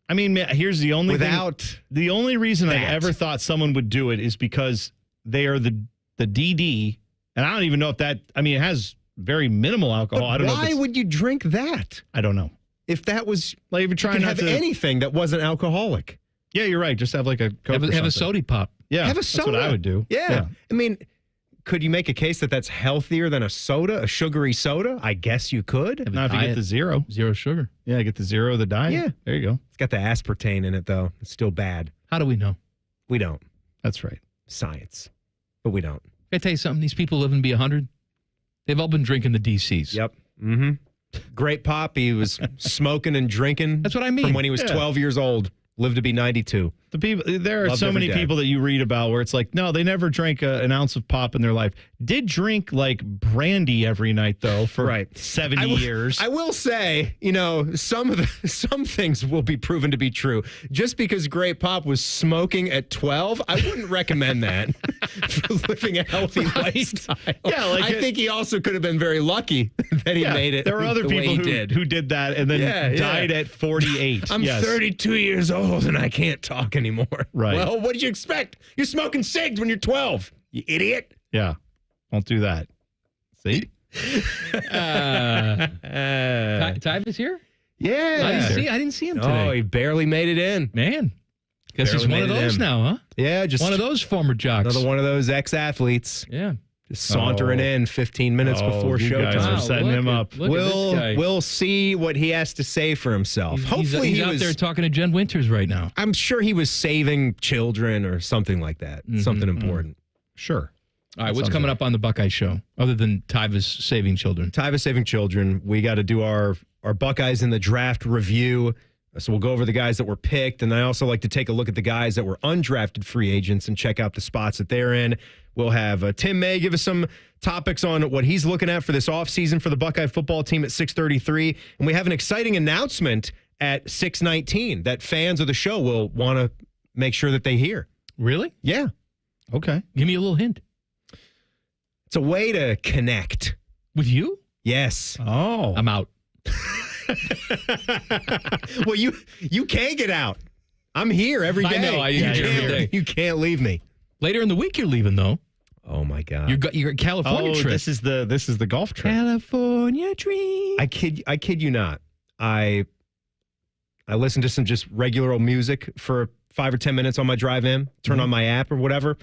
I mean, here's the only Without the only reason I ever thought someone would do it is because they are the DD, and I don't even know if that. I mean, it has very minimal alcohol. I don't know. Why would you drink that? I don't know. If that was like if you're trying not to have anything that wasn't alcoholic. Yeah, you're right. Just have like a Coke have a soda pop. Yeah, have a soda. That's what I would do. Yeah. I mean, could you make a case that that's healthier than a soda, a sugary soda? I guess you could. Now if you get the zero sugar. Yeah, get the zero of the diet. Yeah. There you go. It's got the aspartame in it, though. It's still bad. How do we know? We don't. That's right. Science. But we don't. Can I tell you something? These people living to be 100, they've all been drinking the DCs. Yep. Mm-hmm. Great Pop. He was smoking and drinking. That's what I mean. From when he was 12 years old. Lived to be 92. The people, there are Loved so many every day. people that you read about where it's like, no, they never drank an ounce of pop in their life. Did drink like brandy every night though for 70 years. I will say, some things will be proven to be true. Just because Great Pop was smoking at 12, I wouldn't recommend that for living a healthy lifestyle. Yeah, I think he also could have been very lucky that he made it. There were other the way people he who did that and then died at 48. I'm 32 years old and I can't talk anymore. Right. Well, what did you expect? You're smoking cigs when you're 12, you idiot. Yeah. Don't do that. See? Ty is here? Yeah. I didn't see him today. Oh, he barely made it in. Man. Guess he's one of those now, huh? Yeah, just one of those former jocks. Another one of those ex-athletes. Yeah. Just sauntering in 15 minutes before you showtime. guys are setting him up. We'll see what he has to say for himself. Hopefully he's out there talking to Jen Winters right now. I'm sure he was saving children or something like that. Something important. Sure. All right, what's coming up on the Buckeye Show other than Tyva's saving children? Tyva's saving children. We got to do our Buckeyes in the draft review. So we'll go over the guys that were picked. And I also like to take a look at the guys that were undrafted free agents and check out the spots that they're in. We'll have Tim May give us some topics on what he's looking at for this offseason for the Buckeye football team at 6:33. And we have an exciting announcement at 6:19 that fans of the show will want to make sure that they hear. Really? Yeah. Okay. Give me a little hint. It's a way to connect. With you? Yes. I'm out. Well, you can get out. I'm here every day. I know. You're here every day. You can't leave me. Later in the week, you're leaving, though. Oh, my God. Your California trip. This is the golf trip. California dream. I kid you not. I listen to some just regular old music for 5 or 10 minutes on my drive in, turn on my app or whatever.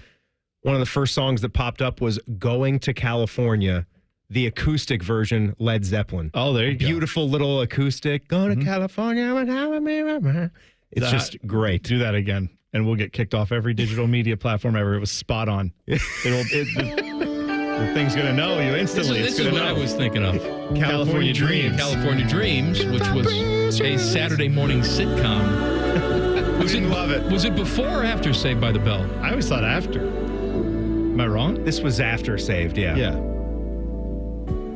One of the first songs that popped up was Going to California, the acoustic version, Led Zeppelin. Oh, there you go. Beautiful little acoustic. Going to California. It's just great. Do that again, and we'll get kicked off every digital media platform ever. It was spot on. The thing's going to know you instantly. This is what I was thinking of. California Dreams. California Dreams, which was a Saturday morning sitcom. Love it. Was it before or after Saved by the Bell? I always thought after. Am I wrong? This was after Saved, yeah. Yeah.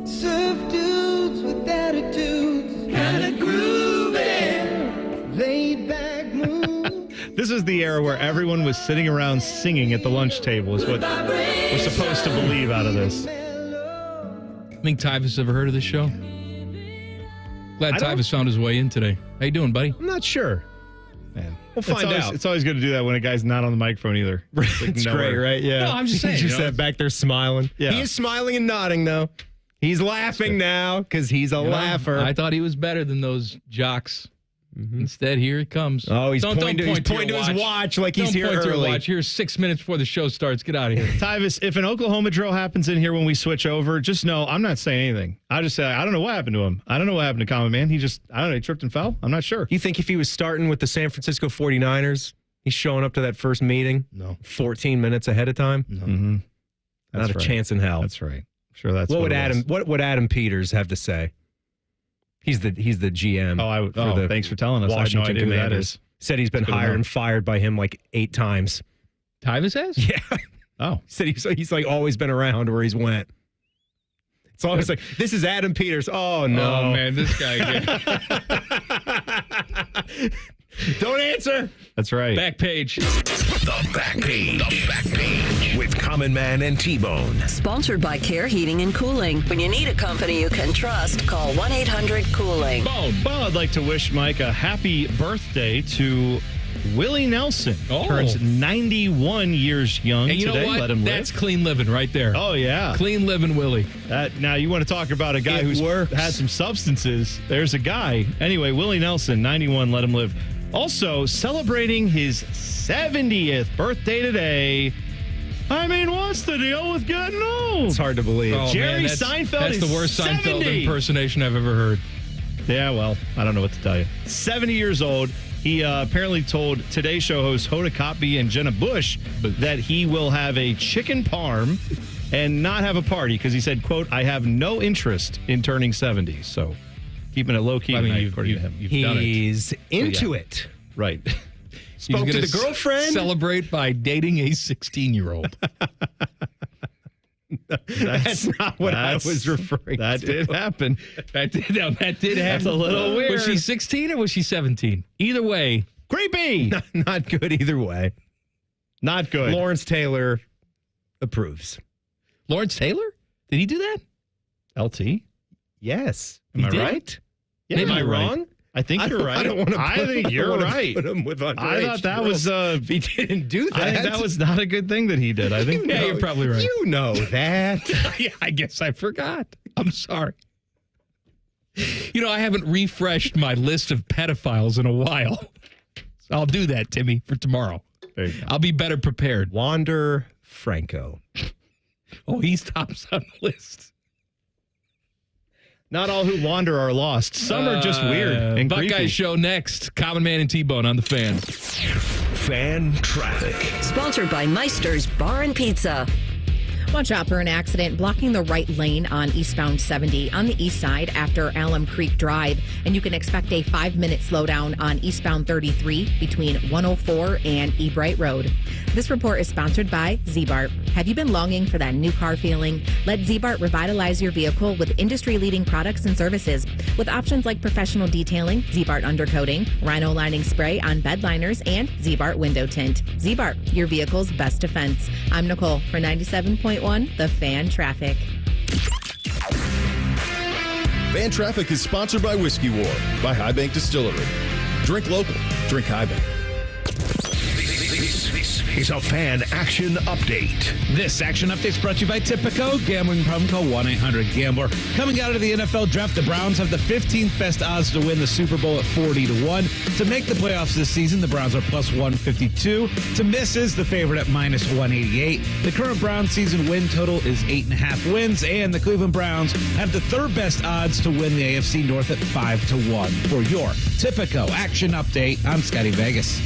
Surf dudes with attitudes, kinda groovy, laid back mood. This is the era where everyone was sitting around singing at the lunch table, is what we're supposed to believe out of this. Think Tyvus ever heard of this show? Glad Tyvus found his way in today. How you doing, buddy? I'm not sure. Man. We'll find out. It's always good to do that when a guy's not on the microphone either. It's great, right? Yeah. No, I'm just saying. He's just that back there smiling. Yeah. He is smiling and nodding, though. He's laughing now because he's a laugher. I thought he was better than those jocks. Instead, here it comes. Oh, he's pointing to his watch. watch like he's here point to your early. watch. Here's 6 minutes before the show starts. Get out of here. Tyvus, if an Oklahoma drill happens in here when we switch over, just know I'm not saying anything. I'll just say, I don't know what happened to him. I don't know what happened to Common Man. He tripped and fell. I'm not sure. You think if he was starting with the San Francisco 49ers, he's showing up to that first meeting? No. 14 minutes ahead of time? No. Mm-hmm. Not a chance in hell. That's right. Sure, that's what would Adam Peters have to say? He's the GM. Thanks for telling us. Washington I had no idea who that Commanders. is. Said he's been hired and fired by him like 8 times. Tyvus has? Yeah. Oh. Said he's like always been around where he's went. It's always like, this is Adam Peters. Oh, no. Oh, man, this guy again. Don't answer. That's right. Back page. The Back Page. The Back Page with Common Man and T-Bone. Sponsored by Care Heating and Cooling. When you need a company you can trust, call 1-800-COOLING. Well, I'd like to wish Mike a happy birthday to Willie Nelson. Turns 91 years young and you today. know what? Let him live. That's clean living right there. Oh, yeah. Clean living Willie. Now, you want to talk about a guy who's had some substances. There's a guy. Anyway, Willie Nelson, 91, let him live. Also, celebrating his 70th birthday today. I mean, what's the deal with getting old? It's hard to believe. Oh, Jerry man, Seinfeld that's is the worst 70. Seinfeld impersonation I've ever heard. Yeah, well, I don't know what to tell you. 70 years old. He apparently told Today Show host Hoda Kotb and Jenna Bush that he will have a chicken parm and not have a party because he said, quote, I have no interest in turning 70. So keeping it low-key tonight, according to him. He's into it. Right. Spoke to the girlfriend. Celebrate by dating a 16-year-old. That's not what I was referring that to. Did happen. That did happen. That's a little weird. Was she 16 or was she 17? Either way. Creepy. Not good either way. Not good. Lawrence Taylor approves. Lawrence Taylor? Did he do that? LT? Yes. Am I did? right? Yeah, am I wrong? I think you're right. I think you're right. Put him with I thought that was he didn't do that. I think that was not a good thing that he did. I think you're probably right. You know that. Yeah, I guess I forgot. I'm sorry. You know, I haven't refreshed my list of pedophiles in a while. So I'll do that, Timmy, for tomorrow. There you go. I'll be better prepared. Wander Franco. Oh, he's tops on the list. Not all who wander are lost. Some are just weird and Buckeyes creepy. show next. Common Man and T-Bone on the Fan. Fan traffic. Sponsored by Meister's Bar and Pizza. Watch out for an accident blocking the right lane on eastbound 70 on the east side after Alum Creek Drive. And you can expect a 5-minute slowdown on eastbound 33 between 104 and Ebright Road. This report is sponsored by Z-Bart. Have you been longing for that new car feeling? Let Z-Bart revitalize your vehicle with industry-leading products and services. With options like professional detailing, Z-Bart undercoating, Rhino lining spray on bed liners, and Z-Bart window tint. Z-Bart, your vehicle's best defense. I'm Nicole for 97.1 The Fan Traffic. Fan Traffic is sponsored by Whiskey War by High Bank Distillery. Drink local. Drink High Bank. is a fan action update. This action update is brought to you by Tipico. Gambling problem, call 1-800-GAMBLER. Coming out of the NFL draft, the Browns have the 15th best odds to win the Super Bowl at 40-1. To make the playoffs this season, the Browns are plus 152. To miss is the favorite at minus 188. The current Browns season win total is 8.5 wins, and the Cleveland Browns have the third best odds to win the AFC North at 5-1. For your Tipico action update, I'm Scotty Vegas.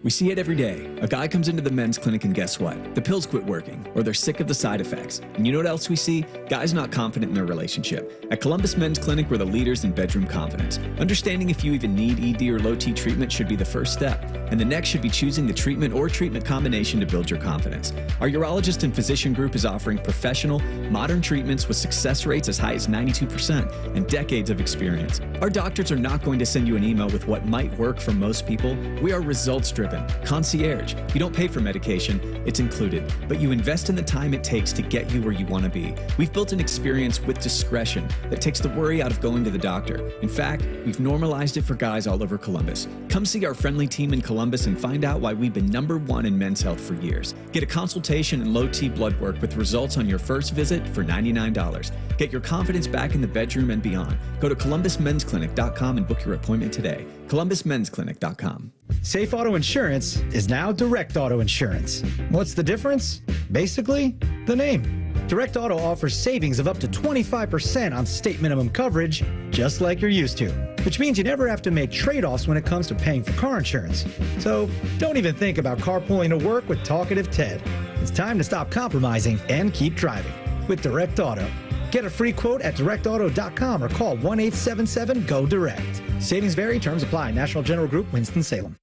We see it every day. A guy comes into the men's clinic and guess what? The pills quit working, or they're sick of the side effects. And you know what else we see? Guys not confident in their relationship. At Columbus Men's Clinic, we're the leaders in bedroom confidence. Understanding if you even need ED or low T treatment should be the first step. And the next should be choosing the treatment or treatment combination to build your confidence. Our urologist and physician group is offering professional, modern treatments with success rates as high as 92% and decades of experience. Our doctors are not going to send you an email with what might work for most people. We are results-driven. Concierge. You don't pay for medication, it's included, but you invest in the time it takes to get you where you want to be. We've built an experience with discretion that takes the worry out of going to the doctor. In fact, we've normalized it for guys all over Columbus. Come see our friendly team in Columbus and find out why we've been #1 in men's health for years. Get a consultation and low T blood work with results on your first visit for $99. Get your confidence back in the bedroom and beyond. Go to columbusmensclinic.com and book your appointment today. columbusmensclinic.com. Safe Auto Insurance is now Direct Auto Insurance. What's the difference? Basically, the name. Direct Auto offers savings of up to 25% on state minimum coverage, just like you're used to, which means you never have to make trade-offs when it comes to paying for car insurance. So don't even think about carpooling to work with Talkative Ted. It's time to stop compromising and keep driving with Direct Auto. Get a free quote at directauto.com or call 1-877-GO-DIRECT. Savings vary, terms apply. National General Group, Winston-Salem.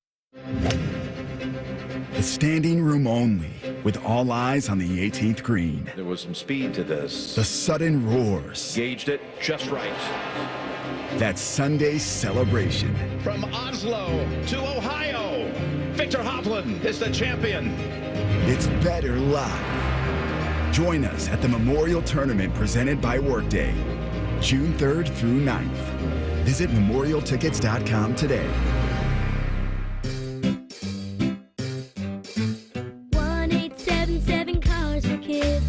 The standing room only, with all eyes on the 18th green. There was some speed to this. The sudden roars. Gauged it just right. That Sunday celebration. From Oslo to Ohio, Victor Hovland is the champion. It's better live. Join us at the Memorial Tournament presented by Workday, June 3rd through 9th. Visit memorialtickets.com today. 1-877 Cars for Kids.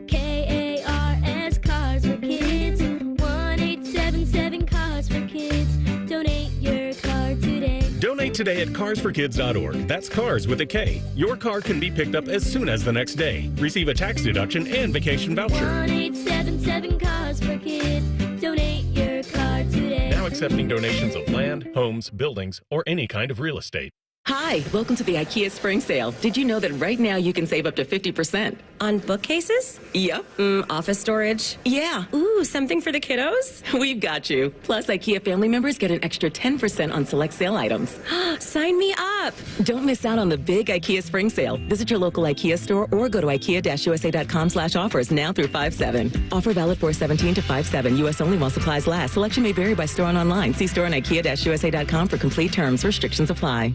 KARS Cars for Kids. 1-877 Cars for Kids. Donate your car today. Donate today at carsforkids.org. That's cars with a K. Your car can be picked up as soon as the next day. Receive a tax deduction and vacation voucher. 1-877 Cars for Kids. Donate your car today. Now accepting donations of land, homes, buildings, or any kind of real estate. Hi, welcome to the IKEA Spring Sale. Did you know that right now you can save up to 50%? On bookcases? Yep. Office storage? Yeah. Ooh, something for the kiddos? We've got you. Plus, IKEA family members get an extra 10% on select sale items. Sign me up. Don't miss out on the big IKEA Spring Sale. Visit your local IKEA store or go to IKEA-USA.com/offers now through 5/7. Offer valid 4/17 to 5/7. U.S. only while supplies last. Selection may vary by store and online. See store on IKEA-USA.com for complete terms. Restrictions apply.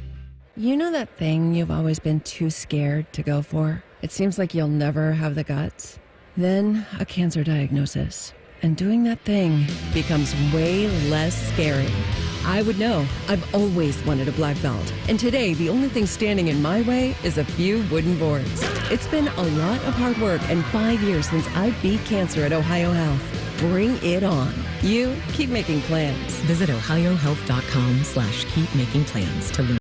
You know that thing you've always been too scared to go for? It seems like you'll never have the guts. Then a cancer diagnosis. And doing that thing becomes way less scary. I would know. I've always wanted a black belt. And today, the only thing standing in my way is a few wooden boards. It's been a lot of hard work and 5 years since I beat cancer at Ohio Health. Bring it on. You keep making plans. Visit ohiohealth.com/keepmakingplans to learn.